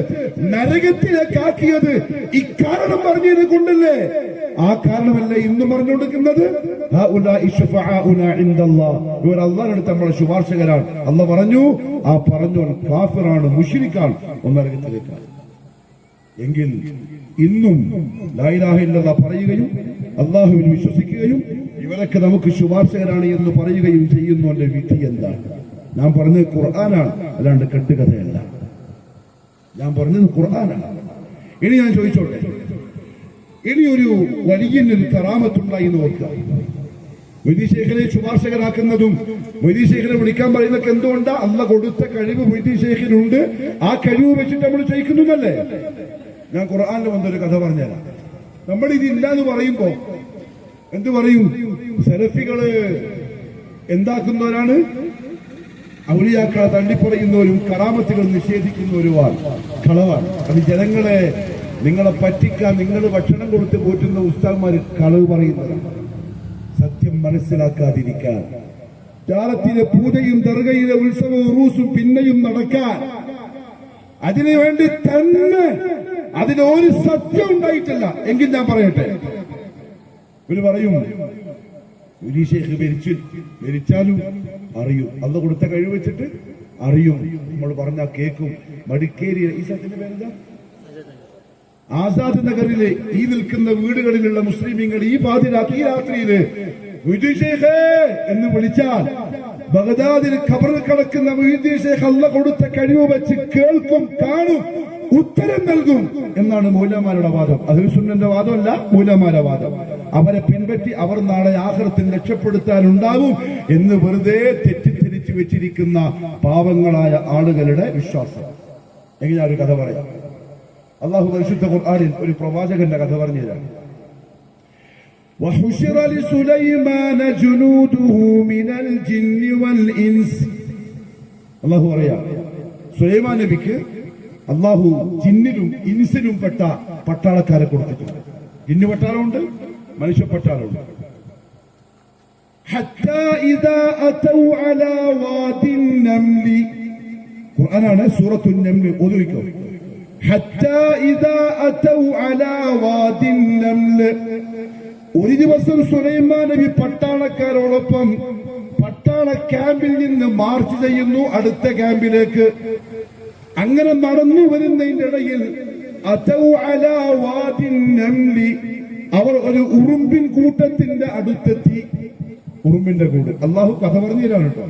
Speaker 2: നരകത്തിലേക്കാക്കിയത് ഇക്കാരണം പറഞ്ഞത് കൊണ്ടല്ലേ? ആ കാരണമല്ലേ ഇന്നും പറഞ്ഞു കൊടുക്കുന്നത്? ഇവർ അള്ളാഹിനടുത്ത് നമ്മളെ ശുപാർശകരാണ്. അള്ളാഹ് പറഞ്ഞു, ആ പറഞ്ഞവൻ കാഫിറാണ്, മുശ്രിക്കാണ്, നരകത്തിലേക്കാണ്. എങ്കിൽ ഇന്നും ലാ ഇലാഹ ഇല്ലല്ലാഹ് പറയുകയും അള്ളാഹുവിൽ വിശ്വസിക്കുകയും ഇവരൊക്കെ നമുക്ക് ശുപാർശകരാണ് എന്ന് പറയുകയും ചെയ്യുന്നവന്റെ വിധി എന്താണ്? ഞാൻ പറഞ്ഞത് ഖുർആനാണ്, അല്ലാണ്ട് കെട്ടുകഥയല്ല. ഞാൻ പറഞ്ഞത് ഖുർആനാണ്. ഇനി ഞാൻ ചോദിച്ചോട്ടെ, ഇനി ഒരു വലിയൊരു കറാമത്തുണ്ടായി എന്ന് ഓർക്കുക. മൊയ്തീൻ ശൈഖിനെ ശുപാർശകരാക്കുന്നതും മൊയ്തീൻ ശൈഖിനെ വിളിക്കാൻ പറയുന്നതൊക്കെ എന്തുകൊണ്ടാ? അള്ളാഹ് കൊടുത്ത കഴിവ് മൊയ്തീൻ ശൈഖിനുണ്ട്. ആ കഴിവ് വെച്ചിട്ട് നമ്മൾ ചെയ്യിക്കുന്നല്ലേ? ഞാൻ ഖുർആനിൽ വന്നൊരു കഥ പറഞ്ഞുതരാം. നമ്മൾ ഇതില്ലാന്ന് പറയുമ്പോ എന്ത് പറയും? സലഫികള് എന്താക്കുന്നവരാണ്? ഔലിയാക്കളെ തള്ളിപ്പറയുന്നവരും കറാമത്തുകൾ നിഷേധിക്കുന്നവരുമാണ്, കളവാണ്. അത് ജനങ്ങളെ, നിങ്ങളെ പറ്റിക്കാൻ നിങ്ങൾ ഭക്ഷണം കൊടുത്ത് പോറ്റുന്ന ഉസ്താദ്മാര് കളവ് പറയുന്നതാണ്. സത്യം മനസ്സിലാക്കാതിരിക്കാൻ, ജാറത്തിലെ പൂജയും ദർഗയിലെ ഉത്സവവും ഉറൂസും പിന്നെയും നടക്കാൻ, അതിനുവേണ്ടി തന്നെ അതിലൊരു സത്യം ഉണ്ടായിട്ടില്ല എങ്കിൽ ഞാൻ പറയട്ടെ. ഇവര് പറയും ഒരു ശൈഖ് മരിച്ചാലും അറിയും, അള്ളാഹ് കൊടുത്ത കഴിവ് വെച്ചിട്ട് അറിയും. നമ്മൾ പറഞ്ഞാൽ കേൾക്കും. മടിക്കേരി, ഈ സ്ഥലത്തിന്റെ പേരെന്താ? ആസാദ് നഗറിലെ ഈ നിൽക്കുന്ന വീടുകളിലുള്ള മുസ്ലിമീങ്ങൾ ഈ പാതിരാത്രി, ഈ രാത്രിയില് മുഹ്യിദ്ദീൻ ശൈഖ് എന്ന് വിളിച്ചാൽ ബഗ്ദാദിൽ ഖബറിൽ കിടക്കുന്ന മുഹ്യിദ്ദീൻ ശൈഖ് അള്ളാഹ് കൊടുത്ത കഴിവ് വെച്ച് കേൾക്കും, കാണും, ഉത്തരം നൽകും എന്നാണ് മൗലവിമാരുടെ വാദം. അഹ്ലുസ് സുന്നത്തിന്റെ വാദമല്ല, മൗലവിമാരുടെ വാദം. അവരെ പിൻപറ്റി അവർ നാളെ ആഖിറത്തിൽ രക്ഷപ്പെടുത്താനുണ്ടാവും എന്ന് വെറുതെ തെറ്റിദ്ധരിച്ചു വെച്ചിരിക്കുന്ന പാവങ്ങളായ ആളുകളുടെ വിശ്വാസം. എങ്കിൽ ഞാൻ ഒരു കഥ പറയാം. അള്ളാഹു പരിശുദ്ധ ഖുർആനിൽ ഒരു പ്രവാചകന്റെ കഥ പറഞ്ഞു തരാം. وحشر لسليمان جنوده من الجن والإنس. അള്ളാഹു പറയാ, സുലൈമാൻ നബിക്ക് അള്ളാഹു ജിന്നിലും ഇൻസിലും പെട്ട പട്ടാളക്കാരെ കൊടുത്തിട്ടുണ്ട്. ജിന്നു പട്ടാളമുണ്ട്, മനുഷ്യ പട്ടാളമുണ്ട്. حتى إذا أتوا على واد النمل, ഖുർആനാണ്, സൂറത്തുൻ നംൽ ഓതുവിക്കോ. حتى إذا أتوا على واد النمل ഒരു ദിവസം സുലൈമാൻ നബി പട്ടാളക്കാരോടൊപ്പം പട്ടാള ക്യാമ്പിൽ നിന്ന് മാർച്ച് ചെയ്യുന്നു അടുത്ത ക്യാമ്പിലേക്ക്. അങ്ങനെ നടന്നു വരുന്നതിന്റെ ഇടയിൽ അതൗ അലാ വാദിൻ നംലി, അവർ ഒരു ഉറുമ്പിൻ കൂട്ടത്തിന്റെ അടുത്തെത്തി. ഉറുമ്പിന്റെ കൂട് അള്ളാഹു കഥ പറഞ്ഞു തരാണ് കേട്ടോ.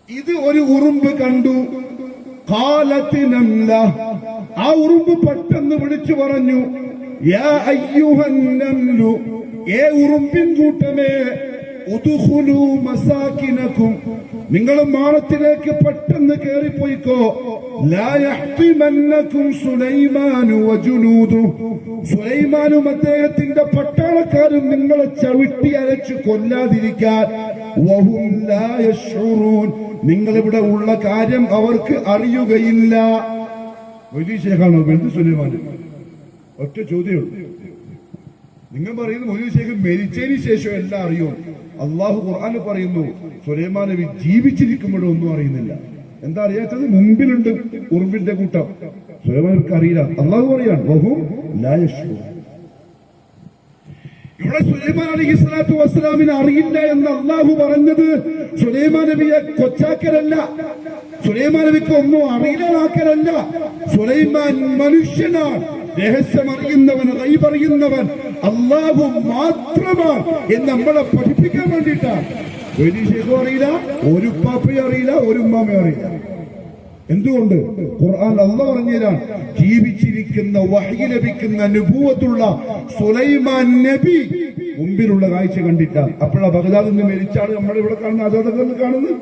Speaker 2: ഇത് ഒരു ഉറുമ്പ് കണ്ടു. ഖാലത്ത് നംല, ആ ഉറുമ്പ് പെട്ടെന്ന് വിളിച്ചു പറഞ്ഞു, യാ അയ്യുഹൻ നംലു, ഏ ഉറുമ്പിൻ കൂട്ടമേ, ഉദ്ഖുലൂ മസാകിനകും, നിങ്ങൾ മാളത്തിലേക്ക് പെട്ടെന്ന് കയറിപ്പോയിക്കോ. ലാ യഹ്തിമന്നകും സുലൈമാനു വജുനൂദു, സുലൈമാനും അദ്ദേഹത്തിന്റെ പട്ടാളക്കാരും നിങ്ങളെ ചവിട്ടി അരച്ചു കൊല്ലാതിരിക്കാൻ. വഹും ലാ യശ്ഉറൂൻ, നിങ്ങളിവിടെ ഉള്ള കാര്യം അവർക്ക് അറിയുകയില്ല. വലിയ ശേഖാണോ ബന്ധു സുലൈമാൻ? ഒറ്റ ചോദ്യമുള്ളൂ. നിങ്ങൾ പറയുന്നത് മൊയ്തീൻ ശേഖ് മരിച്ചതിന് ശേഷം എല്ലാം അറിയും. അള്ളാഹു ഖുർആനിൽ പറയുന്നു സുലൈമാൻ നബി ജീവിച്ചിരിക്കുമ്പോഴും ഒന്നും അറിയുന്നില്ല. എന്താ അറിയാത്തത്? മുമ്പിലുണ്ട് ഉറുമ്പിന്റെ കൂട്ടം. സുലൈമാൻ നബിക്ക് അറിയില്ല. അള്ളാഹു പറയാണ് വഹും ലാ യശ്ഉറൂൻ. ഇവിടെ സുലൈമാൻ അലൈഹിസ്സലാത്തു വസ്സലാമിന് അറിയില്ല എന്ന് അള്ളാഹു പറഞ്ഞത് സുലൈമാൻ നബിയെ കൊച്ചാക്കലല്ല, സുലൈമാൻ നബിക്ക് ഒന്നും അറിയില്ലാക്കലല്ല. സുലൈമാൻ മനുഷ്യനാണ്, രഹസ്യമറിയുന്നവൻ, ഗൈബറിയുന്നവൻ അള്ളാഹു മാത്രമാണ് എന്ന് നമ്മളെ പഠിപ്പിക്കാൻ വേണ്ടിയിട്ടാണ്. ഒരു ശേഖം അറിയില്ല, ഒരു പാപ്പയും അറിയില്ല, ഒരു ഉമ്മാമയും അറിയില്ല. എന്തുകൊണ്ട്? ഖുർആൻ അല്ലാഹു പറഞ്ഞുതരാൻ ജീവിച്ചിരിക്കുന്ന വഹി ലഭിക്കുന്ന നുബുവത്തുള്ള സുലൈമാൻ നബി മുമ്പിലുള്ള കാഴ്ച കണ്ടിട്ടാണ്. അപ്പോഴാ ബഗ്ദാദിൽ നിന്ന് മരിച്ചാണ് നമ്മൾ ഇവിടെ കാണുന്ന അജാദകൾ കാണുന്നത്.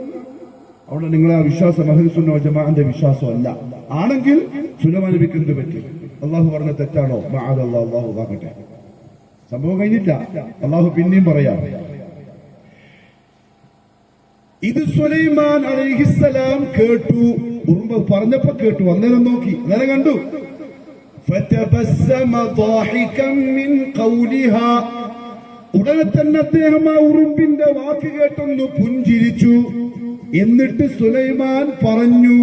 Speaker 2: അവിടെ നിങ്ങളെ വിശ്വാസം അഹ്ലു സുന്ന വൽ ജമാഅന്റെ വിശ്വാസമല്ല. ആണെങ്കിൽ സുലൈമാൻ നബിക്ക് എന്ത് പറ്റി? അള്ളാഹു പറഞ്ഞ തെറ്റാണോ? മഅദല്ലാഹ്, അള്ളാഹു കാക്കട്ടെ. സംഭവം കഴിഞ്ഞില്ല, അള്ളാഹു പിന്നെയും പറയാം. ഇത് സുലൈമാൻ അലൈഹിസ്സലാം കേട്ടു. ഉറുമ്പ് പറഞ്ഞപ്പോ കേട്ടു, അന്നേരം നോക്കി, അന്നേരം കണ്ടു. ഫതബസ്സമ ളാഹികൻ മിൻ ഖൗലിഹാ, ഉടനെ തന്നെ അദ്ദേഹം ആ ഉറുമ്പിന്റെ വാക്ക് കേട്ടൊന്ന് പുഞ്ചിരിച്ചു. എന്നിട്ട് സുലൈമാൻ പറഞ്ഞു,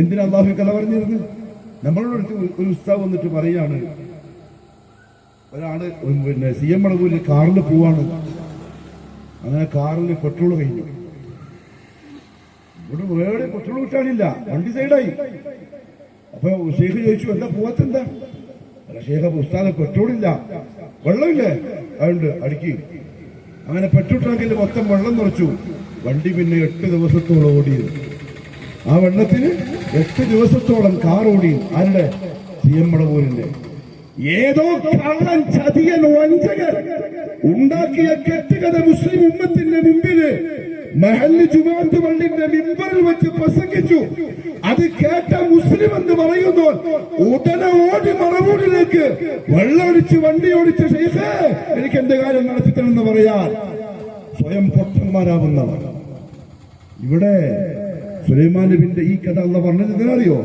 Speaker 2: എന്തിനാ അള്ളാഹു കഥ പറഞ്ഞിരുന്നു? നമ്മളോട് ഒരു ഉസ്താദ് വന്നിട്ട് പറയാണ്, ഒരാള് CM മടവൂരിൽ കാറിൽ പോവാണ്. അങ്ങനെ കാറിൽ പെട്രോൾ കഴിഞ്ഞു. ഇവിടെ വേറെ പെട്രോൾ കിട്ടാനില്ല, വണ്ടി സൈഡായി. അപ്പൊ ഷേഖ് ചോദിച്ചു, എന്താ പോവാത്തെന്താ? അല്ല ഷേഖ്, ഉസ്താദ് പെട്രോളില്ല. വെള്ളമില്ലേ? അതുകൊണ്ട് അടുക്കി. അങ്ങനെ പെട്രോൾ ടാങ്കിൽ മൊത്തം വെള്ളം നിറച്ചു. വണ്ടി പിന്നെ 8 ദിവസത്തോളം ഓടിയത്. ആ വെള്ളത്തിന് 8 ദിവസത്തോളം കാർ ഓടി. ആരുടെ? CM മടവൂരിന്റെ. ഏതോ കള്ളൻ, ചതിയൻ, വഞ്ചകൻ ഉണ്ടാക്കിയ കെട്ടുകഥ മുസ്ലിം ഉമ്മത്തിന്റെ മുമ്പില് മഹല്ല് ജുമാഅത്ത് പള്ളിന്റെ മിമ്പറിൽ വെച്ച് പ്രസംഗിച്ചു. അത് കേട്ട മുസ്ലിം എന്ന് പറയുന്നു ഉടനെ ഓടി മറവൂരിലേക്ക് വെള്ളമൊടിച്ച് വണ്ടി ഓടിച്ച ഷെയ്ഖ്, എനിക്ക് എന്റെ കാര്യം നടത്തിത്തണമെന്ന് പറയാൻ സ്വയം പൊട്ടന്മാരാവുന്നവർ. ഇവിടെ സുലൈമാൻ നബിന്റെ ഈ കഥ അള്ളാഹു പറഞ്ഞത് എന്തിനറിയോ?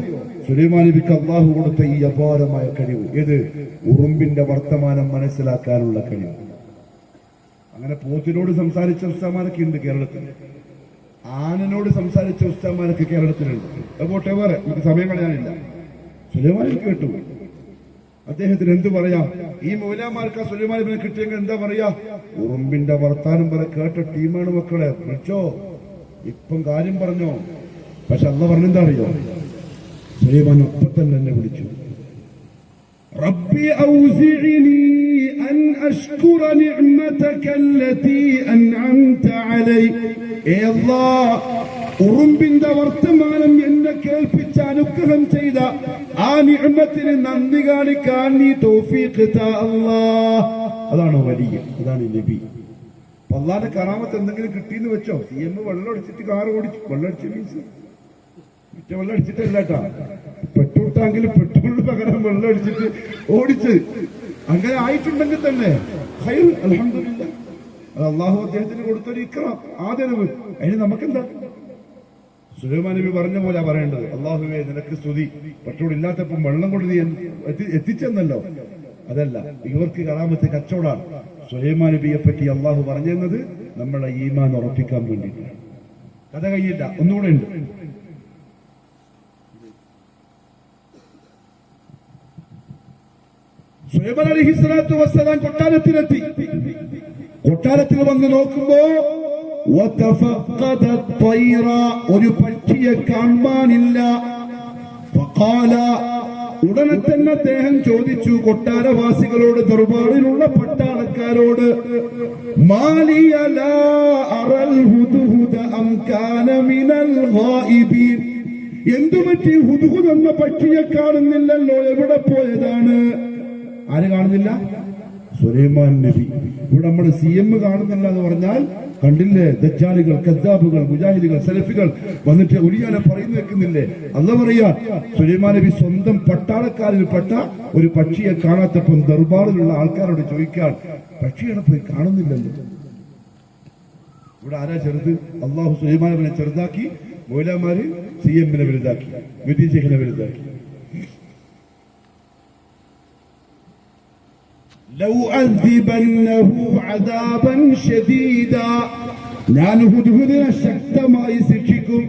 Speaker 2: സുലൈമാൻ നബിക്ക് അള്ളാഹു കൊടുത്ത ഈ അപാരമായ കഴിവ്. ഏത്? ഉറുമ്പിന്റെ വർത്തമാനം മനസ്സിലാക്കാനുള്ള കഴിവ്. അങ്ങനെ പോത്തിനോട് സംസാരിച്ച ഉസ്താമാരൊക്കെ ഉണ്ട് കേരളത്തിൽ. ആനനോട് സംസാരിച്ച ഉസ്താമാരൊക്കെ കേരളത്തിലുണ്ട്. അതുപോട്ടെ, വേറെ നമുക്ക് സമയം കളയാനില്ല. സുലൈമാൻ കേട്ടു. അദ്ദേഹത്തിന് എന്ത് പറയാ? ഈ മൗലാമാർക്ക് ആ സുലൈമാൻ നബിനെ കിട്ടിയെങ്കിൽ എന്താ പറയാ? ഉറുമ്പിന്റെ വർത്താനം വരെ കേട്ട ടീമാണ് മക്കളെ. വിളിച്ചോ, ഇപ്പം കാര്യം പറഞ്ഞോ. പക്ഷെ അള്ളാഹു പറഞ്ഞെന്താ അറിയോ? സുലൈമാൻ ഒപ്പം തന്നെ എന്നെ വിളിച്ചു. റബ്ബി ഔസിഇനി അൻ അഷ്കുറ നിഅമതക അല്ലതി അൻഅംത അലൈ. ഏ അല്ലാഹ്, ഉറുമ്പിന്റെ വർത്തമാനം എന്നെ കേൾപ്പിച്ച, അനുഗ്രഹം ചെയ്ത ആ നിഅമത്തിന് നന്ദി കാണിക്കാൻ നീ തൗഫീഖ് താ അല്ലാഹ്. അതാണ് വലിയ, അതാണ് നബി. അള്ളാന്റെ കറാമത്ത് എന്തെങ്കിലും കിട്ടിയെന്ന് വെച്ചോ. CM വെള്ളം അടിച്ചിട്ട് കാർ ഓടിച്ചു. വെള്ളം അടിച്ച മീൻസ് മറ്റേ വെള്ളം അടിച്ചിട്ടല്ല കേട്ടാ, പെട്രോൾ ടാങ്കിൽ പെട്രോളിന് പകരം വെള്ളം അടിച്ചിട്ട് ഓടിച്ച്. അങ്ങനെ ആയിട്ടുണ്ടെങ്കിൽ തന്നെ ഖൈർ, അൽഹംദുലില്ലാഹ്. അത് അള്ളാഹു അദ്ദേഹത്തിന് കൊടുത്തൊരു ഇക്റാം, ആദരവ്. അതിന് നമുക്കെന്താ? സുലൈമാൻ നബി പറഞ്ഞ പോലെ പറയേണ്ടത്, അള്ളാഹുവേ നിനക്ക് സ്തുതി, പെട്രോൾ ഇല്ലാത്തപ്പം വെള്ളം കൊണ്ട് നീ എത്തിച്ചെന്നല്ലോ. അതല്ല, ഇവർക്ക് കറാമത്ത് കച്ചവടാണ്. സുലൈമാൻ നബിയെ പറ്റി അള്ളാഹു പറഞ്ഞത് നമ്മളെ ഈമാൻ ഉറപ്പിക്കാൻ വേണ്ടിയിട്ടാണ്. കഥ കഴിയില്ല, ഒന്നുകൂടെ ഉണ്ട്. സുലൈമാൻ അലൈഹിസ്സലാത്തു വസ്സലാം കൊട്ടാരത്തിലെത്തി. കൊട്ടാരത്തിൽ വന്ന് നോക്കുമ്പോ ഒരു പക്ഷിയെ കാണാനില്ല. ഉടനെ തന്നെ അദ്ദേഹം ചോദിച്ചു കൊട്ടാരവാസികളോട്, ദർബാറിലുള്ള പട്ടാളക്കാരോട്, എന്തുപറ്റി ഹുദ്ഹുദ് എന്ന പക്ഷിയെ കാണുന്നില്ലല്ലോ, എവിടെ പോയതാണ്? ആര് കാണുന്നില്ല? സുലൈമാൻ നബി. ഇവിടെ നമ്മുടെ CM കാണുന്നില്ല എന്ന് പറഞ്ഞാൽ കണ്ടില്ലേ, ദജ്ജാലുകൾ, കദ്ദാബുകൾ, മുജാഹിദുകൾ, സലഫികൾ വന്നിട്ട് ഒരിയാനെ പറയുന്നു വെക്കുന്നില്ലേ? അല്ല പറയാ, സുലൈമാൻ നബി സ്വന്തം പട്ടാളക്കാരിൽപ്പെട്ട ഒരു പക്ഷിയെ കാണാത്തപ്പം ദർബാറിലുള്ള ആൾക്കാരോട് ചോദിക്കാൻ, പക്ഷിയാണ് പോയി കാണുന്നില്ലല്ലോ. ഇവിടെ ആരാ ചെറുത്? അള്ളാഹു സുലൈമാൻ നബിനെ ചെറുതാക്കി, മൗലമാര് CM വലുതാക്കി, വിദ്യ ശേഖനെ വലുതാക്കി. ഞാൻ ഹുദ്ഹുദിനെ ശക്തമായി ശിക്ഷിക്കും.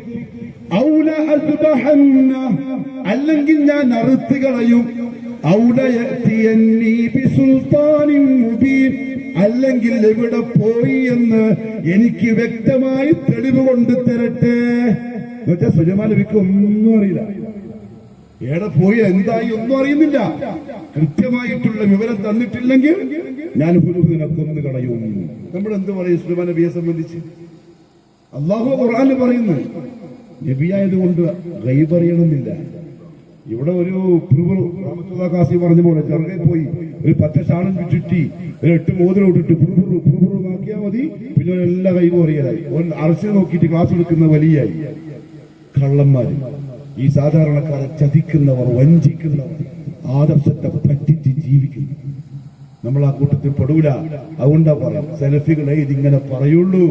Speaker 2: അല്ലെങ്കിൽ ഞാൻ അറുത്ത് കളയും. അല്ലെങ്കിൽ എവിടെ പോയി എന്ന് എനിക്ക് വ്യക്തമായി തെളിവ് കൊണ്ട് തരട്ടെ. എന്നുവെച്ചാൽ സുലൈമാൻ നബിക്ക് ഒന്നും അറിയില്ല, എവിടെ പോയി എന്തായി ഒന്നും അറിയുന്നില്ല. കൃത്യമായിട്ടുള്ള വിവരം തന്നിട്ടില്ലെങ്കിൽ ഞാൻ ഹുദ്ഹുദിനെ കൊന്നു കളയും. നമ്മൾ എന്ത് പറയും സുലൈമാൻ നബിയെ സംബന്ധിച്ച്? അല്ലാഹു ഖുർആനിൽ പറയുന്നു, നബിയായതുകൊണ്ട് ഗൈബ് അറിയണമെന്നില്ല. ഇവിടെ ഒരു കാസി പറഞ്ഞ പോലെ ചെറുകെ പോയി ഒരു 10 ഷാളും ചുറ്റി ഒരു 8 മോതിരം ഇട്ടിട്ട് പുറുപുറുമാക്കിയാൽ മതി, പിന്നെ എല്ലാ ഗൈബും അറിയാനായി. അറസ്റ്റ് നോക്കിയിട്ട് ക്ലാസ് എടുക്കുന്ന വലിയായി. കള്ളന്മാര്, ഈ സാധാരണക്കാരെ ചതിക്കുന്നവർ, വഞ്ചിക്കുന്നവർ, ആദർശത്തെ പറ്റിച്ച് ജീവിക്കുന്നു. നമ്മൾ ആ കൂട്ടത്തിൽ പെടൂല. അതുകൊണ്ടാ പറയാം, സെലഫികളെ ഇതിങ്ങനെ പറയുള്ളൂ.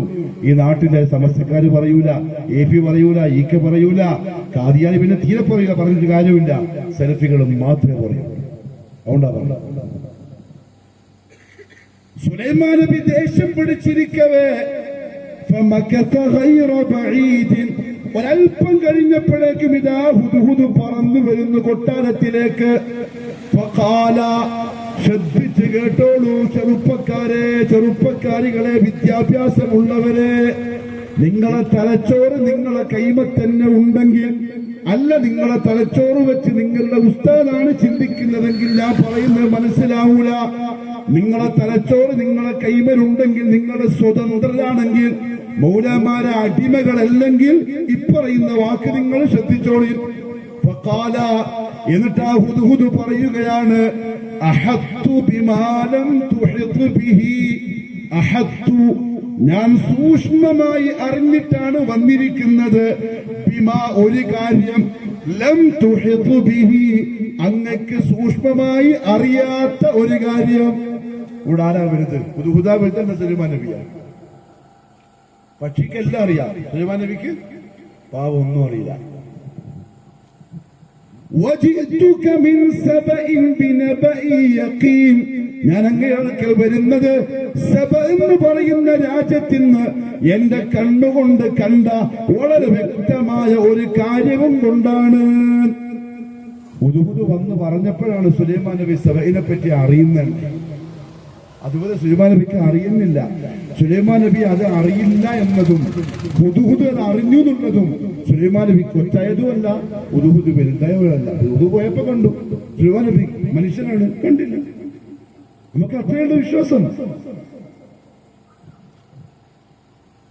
Speaker 2: ഈ നാട്ടിലെ സമസ്തക്കാര് പറയൂല, AP പറയൂല, EK പറയൂല, കാദിയാനി പിന്നെ തീരെ പറയൂല, പറഞ്ഞിട്ട് കാര്യമില്ല. സെലഫികളും മാത്രമേ പറയൂ. അതുകൊണ്ടാ പറയാം. സുലൈമാൻ നബി ദേഷ്യം പിടിച്ചിരിക്കവേ ഒരൽപ്പം കഴിഞ്ഞപ്പോഴേക്കും ഇതാ ഹുദ്ഹുദ് പറന്നു വരുന്നു കൊട്ടാരത്തിലേക്ക്. ശ്രദ്ധിച്ച് കേട്ടോളൂ ചെറുപ്പക്കാരെ, ചെറുപ്പക്കാരികളെ, വിദ്യാഭ്യാസമുള്ളവരെ, നിങ്ങളെ തലച്ചോറ് നിങ്ങളെ കൈമത്തന്നെ ഉണ്ടെങ്കിൽ, അല്ല നിങ്ങളെ തലച്ചോറ് വെച്ച് നിങ്ങളുടെ ഉസ്താദാണ് ചിന്തിക്കുന്നതെങ്കിൽ ഞാൻ പറയുന്നത് മനസ്സിലാവൂല. നിങ്ങളെ തലച്ചോറ് നിങ്ങളെ കൈമലുണ്ടെങ്കിൽ, നിങ്ങളുടെ സ്വതന്ത്രരാണെങ്കിൽ, മൗലമാരെ അടിമകളല്ലെങ്കിൽ ഇപ്പറയുന്ന വാക്ക് നിങ്ങൾ ശ്രദ്ധിച്ചോളി. എന്നിട്ട് ആ ഹുദ്ഹുദ് പറയുകയാണ്, ഞാൻ സൂക്ഷ്മമായി അറിഞ്ഞിട്ടാണ് വന്നിരിക്കുന്നത്. ബിമാ ഒരു കാര്യം, ലം തുഹിതു ബിഹി അങ്ങക്ക് സൂക്ഷ്മമായി അറിയാത്ത ഒരു കാര്യം. ഇവിടെ ആരാ വരുന്നത്? ഹുദ്ഹുദാ വരുന്നത് സുലൈമാൻ നബിയാണ്. പക്ഷിക്കെല്ലാം അറിയാം, സുലൈമാൻ നബിക്ക് പാവം ഒന്നും അറിയില്ല. ഞാൻ അങ്ങേക്ക് വരുന്നത് സബ എന്ന് പറയുന്ന രാജ്യത്തിൽ നിന്ന് എന്റെ കണ്ണുകൊണ്ട് കണ്ട വളരെ വ്യക്തമായ ഒരു കാര്യവും കൊണ്ടാണ്. ഹുദ്ഹുദ് വന്ന് പറഞ്ഞപ്പോഴാണ് സുലൈമാൻ നബി സബയിനെ പറ്റി അറിയുന്നത്. അതുപോലെ സുലൈമാൻ നബിക്ക് അറിയുന്നില്ല. സുലൈമാൻ നബി അത് അറിയില്ല എന്നതും ഹുദ്ഹുദ് അത് അറിഞ്ഞു എന്നുള്ളതും സുലൈമാൻ നബി കൊച്ചായതുമല്ല, ഹുദ്ഹുദ് വലുതായതല്ല. ഹുദ്ഹുദ് പോയപ്പോ കണ്ടു, സുലൈമാൻ നബി മനുഷ്യനാണ്, കണ്ടില്ല. നമുക്ക് അത്രയുള്ള വിശ്വാസം.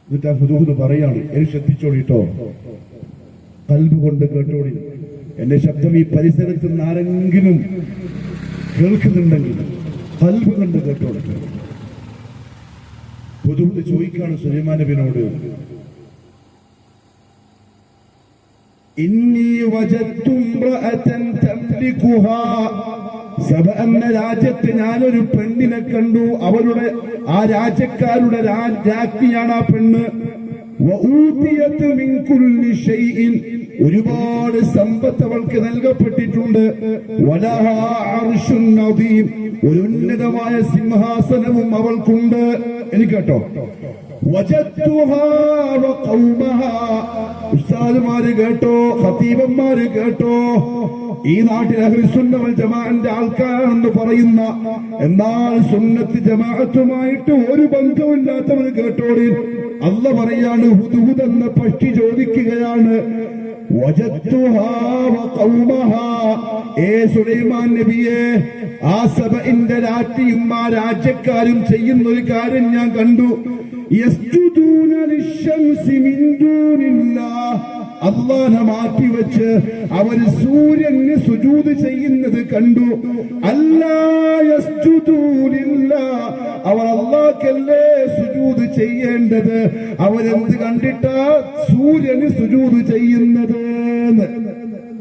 Speaker 2: എന്നിട്ട് ആ ഹുദ്ഹുദ് പറയാണ്, എനിക്ക് ശ്രദ്ധിച്ചോളിട്ടോ, ഖൽബ് കൊണ്ട് കേട്ടോളി. എന്റെ ശബ്ദം ഈ പരിസരത്ത് നിന്ന് ആരെങ്കിലും കേൾക്കുന്നുണ്ടെങ്കിൽ ഖൽബ് കൊണ്ട് കേട്ടോളി. ഹുദ്ഹുദ് ചോദിക്കാണ് സുലൈമാൻ നബിയോട്, ഇന്നി വജദ്തു ഇംറഅതൻ തംലികുഹാ, സബ എന്ന രാജ്യത്ത് ഞാനൊരു പെണ്ണിനെ കണ്ടു. അവരുടെ ആ രാജ്യക്കാരുടെ രാജ്ഞിയാണ് ആ പെണ്ണ്. വഊതിയത് മിൻ കുല്ലി ഷൈഇൻ, ഒരുപാട് സമ്പത്ത് അവൾക്ക് നൽകപ്പെട്ടിട്ടുണ്ട്. വലഹാ അർശുൻ അദീം, ഒരു ഉന്നതമായ സിംഹാസനവും അവൾക്കുണ്ട്. എനിക്ക് കേട്ടോ, വജത്തുഹാ വഖൗമഹാ. ഉസ്താദുമാര് കേട്ടോ, ഖതീബന്മാര് കേട്ടോ, ഈ നാട്ടിൽ അഹ്ലുസുന്ന വൽ ജമാഅത്തിന്റെ ആൾക്കാരാണെന്ന് പറയുന്ന, എന്നാൽ സുന്നത്ത് ജമാഅത്തുമായിട്ട് ഒരു ബന്ധവുമില്ലാത്തവർ കേട്ടോടി. അല്ല പറയാണ്, ഹുദ്ഹുദ് എന്ന പക്ഷി ചോദിക്കുകയാണ്, വജത്തുഹാ വഖൗമഹാ, ഏ സുലൈമാൻ നബിയെ, ആ സബഇന്റെ രാജ്ഞിയും ആ രാജ്യക്കാരും ചെയ്യുന്ന ഒരു കാര്യം ഞാൻ കണ്ടു. യസ്ജുദൂന ലിശ്ശംസി മിൻ ദൂനില്ലാഹ്, അല്ലാഹനെ മാറ്റി വെച്ച് അവര് സൂര്യന് സുജൂദ് ചെയ്യുന്നത് കണ്ടു. അല്ലാ യസ്ജുദൂ ലില്ലാഹ്, അവർ അല്ലാഹ്ക്കല്ലേ സുജൂദ് ചെയ്യേണ്ടത്, അവരെന്ത് കണ്ടിട്ടാ സൂര്യന് സുജൂദ് ചെയ്യുന്നത്?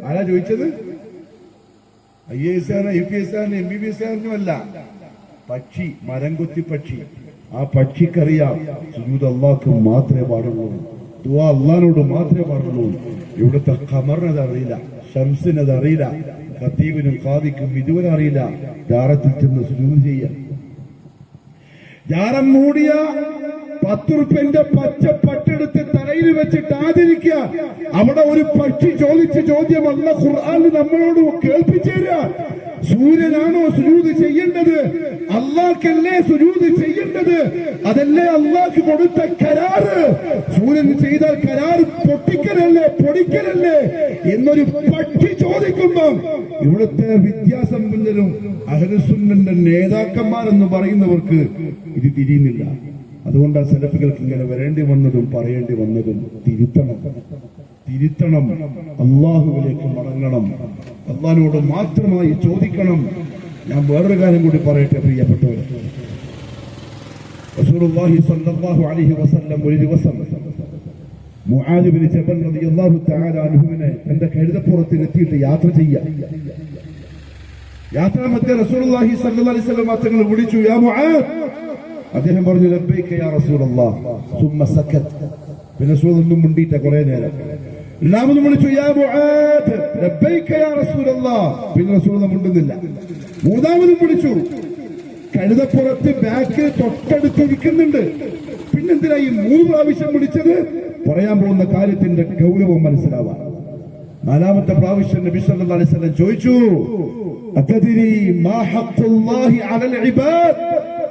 Speaker 2: ആരാ ചോദിച്ചത്? IAS, UPS, MBBS അല്ല, പക്ഷി, മരം കൊത്തി പക്ഷി. ആ പക്ഷിക്കറിയാം സുജൂദ് അല്ലാഹ്ക്ക് മാത്രമേ പാടുള്ളൂ, ദുആ അല്ലാഹ്നോട് മാത്രമേ പാടുള്ളൂ. ഇവിടുത്തെ ഖമറിനത് അറിയില്ല, ഷംസിനത് അറിയില്ല, ഖതീബിനും ഖാദിക്കും ഇതുവരെ അറിയില്ല ജാറത്തിൽ ചെന്ന് സുജൂദ് ചെയ്യാൻ. ജാറം മൂടിയ 10 റുപ്യന്റെ പച്ച പട്ടെടുത്ത് തലയിൽ വെച്ചിട്ട് ആദരിക്കുക. അവിടെ ഒരു പക്ഷി ചോദിച്ച ചോദ്യം അല്ലാഹ് ഖുർആനിൽ നമ്മളോട് കേൾപ്പിച്ചേരാ. സൂര്യനാണോ സുജൂദ് ചെയ്യേണ്ടത്? അല്ലാഹ്ക്കല്ലേ സുജൂദ് ചെയ്യേണ്ടത്? അതല്ലേ അല്ലാഹ്ക്ക് കൊടുത്ത കരാറ്? സൂര്യൻ ചെയ്താൽ കരാറ് പൊട്ടിക്കലല്ലേ, പൊടിക്കലല്ലേ എന്നൊരു പക്ഷി ചോദിക്കുമ്പം ഇവിടുത്തെ വിദ്യാസമ്പന്നരും അഹ്ലുസുന്നന്റെ നേതാക്കന്മാരെന്ന് പറയുന്നവർക്ക് ഇത് തിരിയുന്നില്ല. അതുകൊണ്ടാണ് സലഫികൾക്ക് ഇങ്ങനെ വരേണ്ടി വന്നതും പറയേണ്ടി വന്നതും. തിരുത്തണം, അള്ളാഹുവിലേക്ക് മടങ്ങണം, അള്ളാഹിനോട് മാത്രമായി ചോദിക്കണം. ഞാൻ വേറൊരു കാര്യം കൂടി പറയട്ടെ പ്രിയപ്പെട്ടവരെ. റസൂലുള്ളാഹി സ്വല്ലല്ലാഹു അലൈഹി വസല്ലം ഒരു ദിവസം മുആദ് ബിൻ ജബൽ റളിയല്ലാഹു തആല അൻഹുവിനെ തന്റെ കഴുതപ്പുറത്തിലെത്തിയിട്ട് യാത്ര ചെയ്യാൻ. യാത്രാമധ്യേ റസൂലുള്ളാഹി സ്വല്ലല്ലാഹു അലൈഹി വസല്ലം തങ്ങൾ വിളിച്ചു, യാ മുആദ്. അദ്ദേഹം പറഞ്ഞു, ലബ്ബൈക യാ റസൂലല്ലാഹ്. സുമ്മ സക്കത്ത്. പിന്നെ റസൂൽ ഒന്നും മുണ്ടിയിട്ട കുറെ നേരം. രണ്ടാമതും വിളിച്ചു, യാ മുആദ് ലബ്ബൈക യാ റസൂലല്ലാഹ്. പിന്നെ റസൂൽ മുണ്ടുന്നില്ല. മൂന്നാമതും വിളിച്ചു. കഴുതപ്പുറത്ത് ബാക്ക് തൊട്ടടുത്തിരിക്കുന്നുണ്ട്. പിന്നെന്തിനാ ഈ 3 പ്രാവശ്യം വിളിച്ചത്? പറയാൻ പോകുന്ന കാര്യത്തിന്റെ ഗൗരവം മനസ്സിലാവാൻ. നാലാമത്തെ പ്രാവശ്യം നബി സല്ലല്ലാഹു അലൈഹി വസല്ലം ചോദിച്ചു, അതദ്രി മാ ഹഖ്ഖുല്ലാഹി അലൽ ഇബാദ്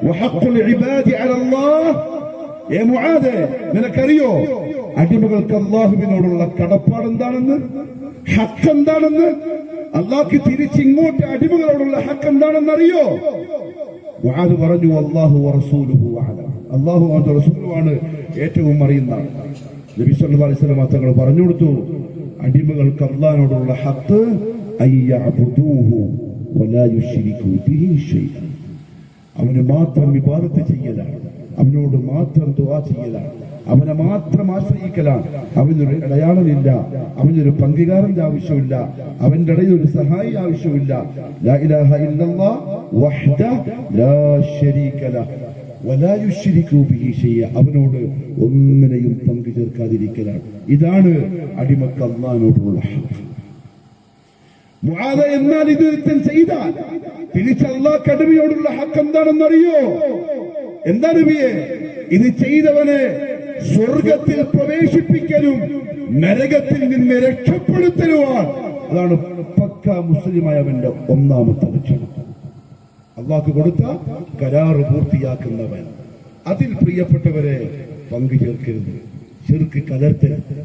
Speaker 2: വഹഖ്ഖുൽ ഇബാദി അലല്ലാഹ്. ഏ മുആദ്, നിനക്കറിയോ അടിമകൾക്ക് അല്ലാഹുവിനോടുള്ള കടപ്പാട് എന്താണെന്ന്, ഹഖ് എന്താണെന്ന്? അല്ലാഹ്ക്ക് തിരിച്ചിങ്ങോട്ട് അടിമകളോടുള്ള ഹഖ് എന്താണെന്ന് അറിയോ? മുആദ് പറഞ്ഞു, അല്ലാഹു വറസൂലുഹു അഅലം. അല്ലാഹു അവന്റെ റസൂലുമാണ് ഏറ്റവും അറിയുന്ന. നബി സല്ലല്ലാഹു അലൈഹി വസല്ലം തങ്ങൾ പറഞ്ഞു കൊടുത്തു, അടിമകൾക്ക് അല്ലാഹുവിനോടുള്ള ഹഖ് അയ്യഅബ്ദൂഹു വലാ യുശ്രികൂ ബിഹി ശൈഅൻ. അവന് മാത്രം ഇബാദത്ത് ചെയ്യലാണ്, അവനോട് മാത്രം ദുആ ചെയ്യലാണ്, അവനെ മാത്രം ആശ്രയിക്കലാണ്. അവനൊരു അടയാളമില്ല, അവനൊരു പങ്കുകാരന്റെ ആവശ്യമില്ല, അവന്റെ ഇടയിൽ ഒരു സഹായി ആവശ്യമില്ല. ലാ ഇലാഹ ഇല്ലല്ലാഹ് വഹ്ദഹു ലാ ശരീക ലഹു വലാ യുശ്രികൂ ബിഹി ശൈഅ. അവനോട് ഒന്നിനെയും പങ്കു ചേർക്കാതിരിക്കലാണ്. ഇതാണ് അടിമക്ക് അല്ലാഹുവിനോടുള്ള ഹഖ്. മുആദ്, എന്നാൽ ഇതൊരുത്തൻ ചെയ്താൽ തിരിച്ച് അല്ലാഹ് അടിമയോടുള്ള ഹഖ് എന്താണെന്നറിയോ? എന്താ നബിയെ? ഇത് ചെയ്തവനെ സ്വർഗത്തിൽ പ്രവേശിപ്പിക്കലും നരകത്തിൽ നിന്ന് രക്ഷപ്പെടുത്തലുമാണ്. അതാണ് പക്ക മുസ്ലിമായവന്റെ ഒന്നാമത്തെ ലക്ഷണം. അല്ലാഹ്ക്ക് കൊടുത്ത കരാറ് പൂർത്തിയാക്കുന്നവൻ. അതിൽ പ്രിയപ്പെട്ടവരെ പങ്കു ചേർക്കരുത്, ശിർക്ക് കലർത്തരുത്.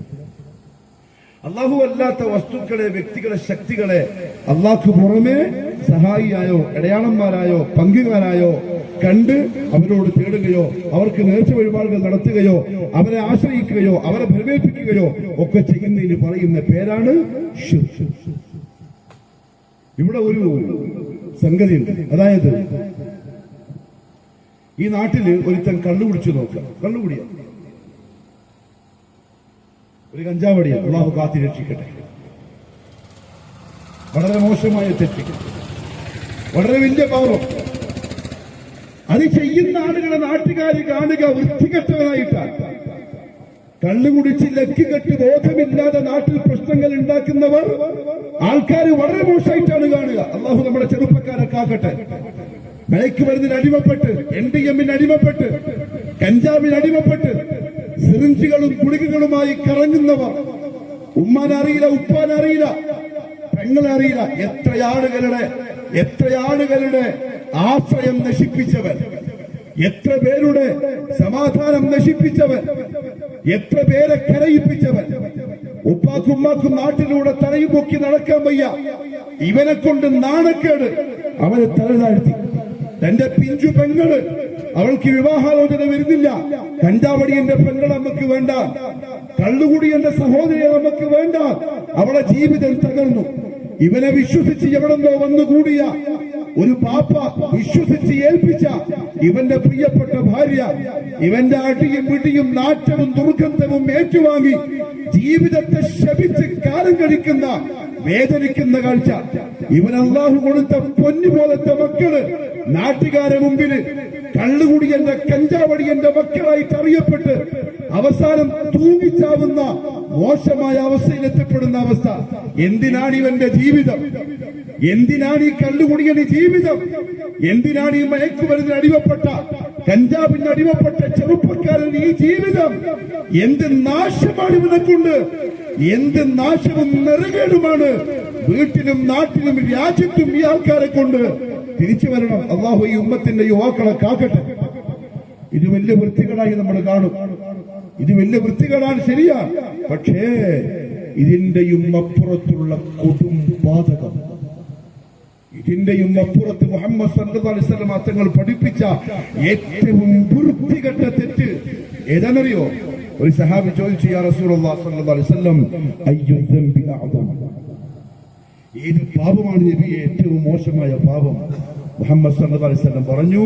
Speaker 2: അല്ലാഹു അല്ലാത്ത വസ്തുക്കളെ, വ്യക്തികളെ, ശക്തികളെ അല്ലാഹ്ക്ക് പുറമെ സഹായിയായോ ഇടയാളന്മാരായോ പങ്കുകാരായോ കണ്ട് അവരോട് തേടുകയോ അവർക്ക് നേർച്ച വഴിപാടുകൾ നടത്തുകയോ അവരെ ആശ്രയിക്കുകയോ അവരെ ഭരമേൽപ്പിക്കുകയോ ഒക്കെ ചെയ്യുന്നതിന് പറയുന്ന പേരാണ് ശിർക്ക്. ഇവിടെ ഒരു സംഗതിയുണ്ട്. അതായത് ഈ നാട്ടില് ഒരുത്തൻ കള്ളുകുടിച്ചു നോക്കുക. കള്ളുകുടിയ ഒരു കഞ്ചാവടിയ, അല്ലാഹു കാത്തി രക്ഷിക്കട്ടെ. വളരെ മോശമായ തെറ്റ്, വളരെ വലിയ പാപം. അത് ചെയ്യുന്ന ആളുകളെ നാട്ടുകാർ കാണുക വൃത്തികെട്ടവനായിട്ടാണ്. കള്ളുകുടിച്ച് ലക്കുകെട്ട് ബോധമില്ലാതെ നാട്ടിൽ പ്രശ്നങ്ങൾ ഉണ്ടാക്കുന്നവർ ആൾക്കാർ വളരെ മോശമായിട്ടാണ് കാണുക. അല്ലാഹു നമ്മുടെ ചെറുപ്പക്കാരെ കാക്കട്ടെ. മയക്കുമരുന്നിന് അടിമപ്പെട്ട്, NDM-ന് അടിമപ്പെട്ട് കഞ്ചാവിന് അടിമപ്പെട്ട് സിറിഞ്ചുകളും ഗുളികകളുമായി കറങ്ങുന്നവർ, ഉമ്മാനറിയില്ല, ഉപ്പാനറിയില്ല, പെങ്ങളെ അറിയില്ല. എത്ര ആളുകളുടെ ആശ്രയം നശിപ്പിച്ചവൻ, എത്ര പേരുടെ സമാധാനം നശിപ്പിച്ചവൻ, എത്ര പേരെ കരയിപ്പിച്ചവൻ. ഉപ്പാക്കും ഉമ്മാക്കും നാട്ടിലൂടെ തലയും പൊക്കി നടക്കാൻ വയ്യ, ഇവനെ കൊണ്ട് നാണക്കേട്. അവനെ തല താഴ്ത്തി. തന്റെ പിഞ്ചു പെങ്ങള്, അവൾക്ക് വിവാഹാലോചന വരുന്നില്ല. കഞ്ചാവടി എന്റെ പെങ്ങൾ നമുക്ക് വേണ്ട, കള്ളുകൂടി എന്റെ സഹോദരിയെ നമുക്ക് വേണ്ട. അവളെ ജീവിതം തകർന്നു. ഇവനെ വിശ്വസിച്ച് എവിടെന്നോ വന്നുകൂടിയ ഒരു പാപ്പ വിശ്വസിച്ച് ഏൽപ്പിച്ച ഇവന്റെ പ്രിയപ്പെട്ട ഭാര്യ ഇവന്റെ അടിയും പിടിയും നാറ്റവും ദുർഗന്ധവും ഏറ്റുവാങ്ങി ജീവിതത്തെ ശപിച്ച് കാലം കഴിക്കുന്ന വേദനിക്കുന്ന കാഴ്ച. ഇവൻ അള്ളാഹു കൊടുത്ത പൊന്നുപോലത്തെ മക്കള് നാട്ടുകാരെ മുമ്പില് കള്ളുകുടിയന്റെ കഞ്ചാവടിയന്റെ മക്കളായിട്ട് അറിയപ്പെട്ട് അവസാനം തൂങ്ങിച്ചാവുന്ന മോശമായ അവസ്ഥയിൽ എത്തപ്പെടുന്ന അവസ്ഥ. എന്തിനാണ് ഇവന്റെ ജീവിതം? എന്തിനാണ് ഈ കള്ളുകുടിയന് ജീവിതം? എന്തിനാണ് ഈ മയക്കുമരുന്നിന് അടിമപ്പെട്ട, കഞ്ചാവിന് അടിമപ്പെട്ട ചെറുപ്പക്കാരൻ ഈ ജീവിതം? എന്ത് നാശമാണ് ഇവനെ കൊണ്ട്? എന്ത് നാശവും നെറുകേടുമാണ് വീട്ടിലും നാട്ടിലും രാജ്യത്തും ഈ ആൾക്കാരെ കൊണ്ട്. തിരിച്ചു വരണം. അള്ളാഹു ഈ ഉമ്മത്തിന്റെ യുവാക്കളെ കാക്കട്ടെ. ഇത് വലിയ വൃത്തികേടായി നമ്മൾ കാണും. ഇത് വലിയ വൃത്തികേടാണ്, ശരിയാ. പക്ഷേ ഇതിന്റെയും അപ്പുറത്തുള്ള കൊടും പാതകം, ഇതിന്റെയും അപ്പുറത്ത് മുഹമ്മദ് സല്ലല്ലാഹു അലൈഹി വസല്ലം തങ്ങൾ പഠിപ്പിച്ച ഏറ്റവും വൃത്തികെട്ട തെറ്റ് ഏതാണെന്നറിയോ? ഒരു സഹാബി ചോദിച്ചു, യാ റസൂലുള്ളാഹി സ്വല്ലല്ലാഹു അലൈഹി വസല്ലം, അയ്യു ദംബി അഅ്ദം, ഏത് പാപമാണ് നബിയെ ഏറ്റവും മോശമായ പാപം? മുഹമ്മദ് സല്ലല്ലാഹു അലൈഹി വസല്ലം പറഞ്ഞു,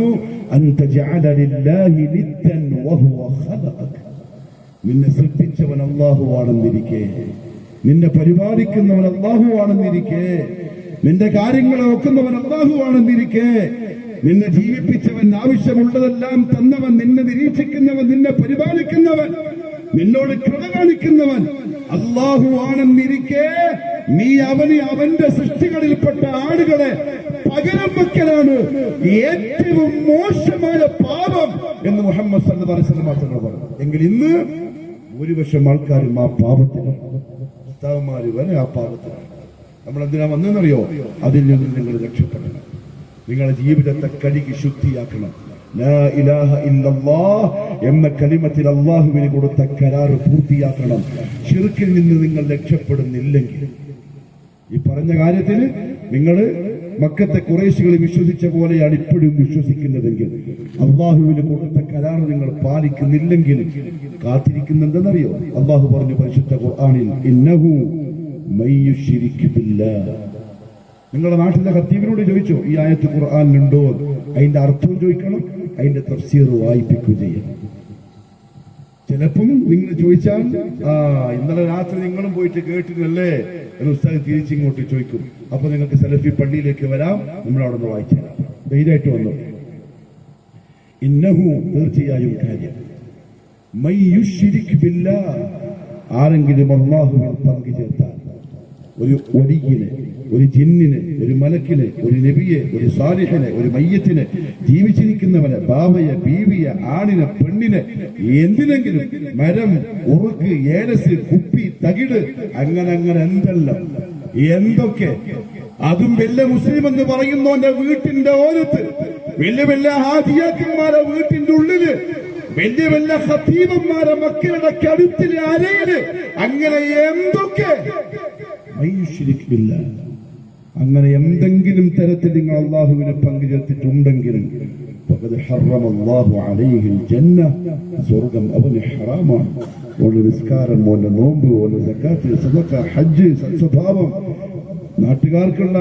Speaker 2: അൻ തജഅല ലില്ലാഹി നിദ്ദൻ വഹുവ ഖലഖക, നിന്നെ സൃഷ്ടിച്ചവൻ അല്ലാഹുവാണെന്നിരിക്കെ, നിന്നെ പരിപാലിക്കുന്നവൻ അല്ലാഹുവാണെന്നിരിക്കെ, നിന്റെ കാര്യങ്ങളെ വെക്കുന്നവൻ അല്ലാഹുവാണെന്നിരിക്കെ, നിന്നെ ജീവിപ്പിച്ചവൻ, ആവശ്യമുള്ളതെല്ലാം തന്നവൻ, നിന്നെ നിരീക്ഷിക്കുന്നവൻ, നിന്നെ പരിപാലിക്കുന്നവൻ, നിന്നോട് കൃപ കാണിക്കുന്നവൻ അല്ലാഹു ആണെന്നിരിക്കെ നീ അവന്റെ സൃഷ്ടികളിൽപ്പെട്ട ആളുകളെ പകരം വെക്കലാണ് ഏറ്റവും മോശമായ പാപം എന്ന് മുഹമ്മദ് സല്ലല്ലാഹു അലൈഹി വസല്ലം തങ്ങൾ പറഞ്ഞു. എങ്കിൽ ഇന്ന് ഭൂരിപക്ഷം ആൾക്കാരും ആ പാപത്തിലാണ്, ഉസ്താദുമാര് വരെ ആ പാപത്തിലാണ്. നമ്മൾ എന്തിനാ വന്നെന്നറിയോ? അതിൽ നിന്ന് നിങ്ങൾ രക്ഷപ്പെടണം. നിങ്ങളുടെ ജീവിതത്തെ കഴുകി ശുദ്ധിയാക്കണം. ലാ ഇലാഹ ഇല്ലല്ലാഹ് എന്ന കലിമത്തിൽ അല്ലാഹുവിന് കൊടുത്ത കരാറ് പൂർത്തിയാക്കണം. ശിർക്കിൽ നിന്ന് നിങ്ങൾ രക്ഷപ്പെടുന്നില്ലെങ്കിൽ, ഈ പറഞ്ഞ കാര്യത്തിന് നിങ്ങൾ മക്കത്തെ ഖുറൈശികൾ വിശ്വസിച്ച പോലെയാണ് ഇപ്പോഴും വിശ്വസിക്കുന്നതെങ്കിൽ, അല്ലാഹുവിന് കൊടുത്ത കരാറ് നിങ്ങൾ പാലിക്കുന്നില്ലെങ്കിൽ കാത്തിരിക്കുന്നെന്തെന്നറിയോ? അല്ലാഹു പറഞ്ഞു പരിശുദ്ധ ഖുർആനിൽ, ഇന്നഹു മയ്യുശ്രിക് ബില്ലാഹ്. നിങ്ങളുടെ നാട്ടിലെ ഖത്തീബിനോട് ചോദിച്ചോ ഈ ആയത്ത് ഖുർആനിലുണ്ടോ? അതിന്റെ അർത്ഥവും ചോദിക്കണം, അതിന്റെ തഫ്സീർ വായിപ്പിക്കുകയും ചെയ്യണം. ചിലപ്പം നിങ്ങൾ ചോദിച്ചാൽ, ഇന്നലെ രാത്രി നിങ്ങളും പോയിട്ട് കേട്ടില്ലല്ലേ എന്ന് ഉസ്താദ് തിരിച്ചിങ്ങോട്ട് ചോദിക്കും. അപ്പൊ നിങ്ങൾക്ക് സലഫി പള്ളിയിലേക്ക് വരാം, നമ്മൾ അവിടെ നിന്ന് വായിച്ചു തരാം. ധൈര്യമായിട്ട് വന്നു. ഇന്നഹു, തീർച്ചയായും കാര്യം, മയ്യുശ്രിക് ബില്ലാഹ്, ആരെങ്കിലും അല്ലാഹുവിൽ പങ്കു ചേർത്താൽ, ഒരു വലിയനെ, ഒരു ജിന്നിനെ, ഒരു മലക്കിനെ, ഒരു നബിയെ, ഒരു സാലിഹിനെ, ഒരു മയ്യത്തിനെ, ജീവിച്ചിരിക്കുന്നവനെ, ബാവയെ, ബീവിയെ, ആണിനെ, പെണ്ണിനെ, എന്തിനെങ്കിലും, മരം, ഉറുക്ക്, ഏലസ്, കുപ്പി, തകിട്, അങ്ങനെ എന്തെല്ലാം, എന്തൊക്കെ. അതും വലിയ മുസ്ലിം എന്ന് പറയുന്നവന്റെ വീട്ടിന്റെ ഓരത്ത്, വലിയ ഹാജിയാക്കന്മാരെ വീട്ടിന്റെ ഉള്ളില്, വലിയ ഖത്തീബന്മാരെ മക്കളുടെ കഴുത്തിലെ അരയില്, അങ്ങനെ എന്തൊക്കെ. അങ്ങനെ എന്തെങ്കിലും തരത്തിൽ നിങ്ങൾ അള്ളാഹുവിനെ പങ്കുചേർത്തിട്ടുണ്ടെങ്കിൽ സ്വർഗം അവന് ഹറാമാണ്. ഓന്റെ നിസ്കാരം, ഓന്റെ നോമ്പ്, ഓന്റെ സക്കാത്ത്, സദഖ, ഹജ്ജ്, സൽസ്വഭാവം, നാട്ടുകാർക്കുള്ള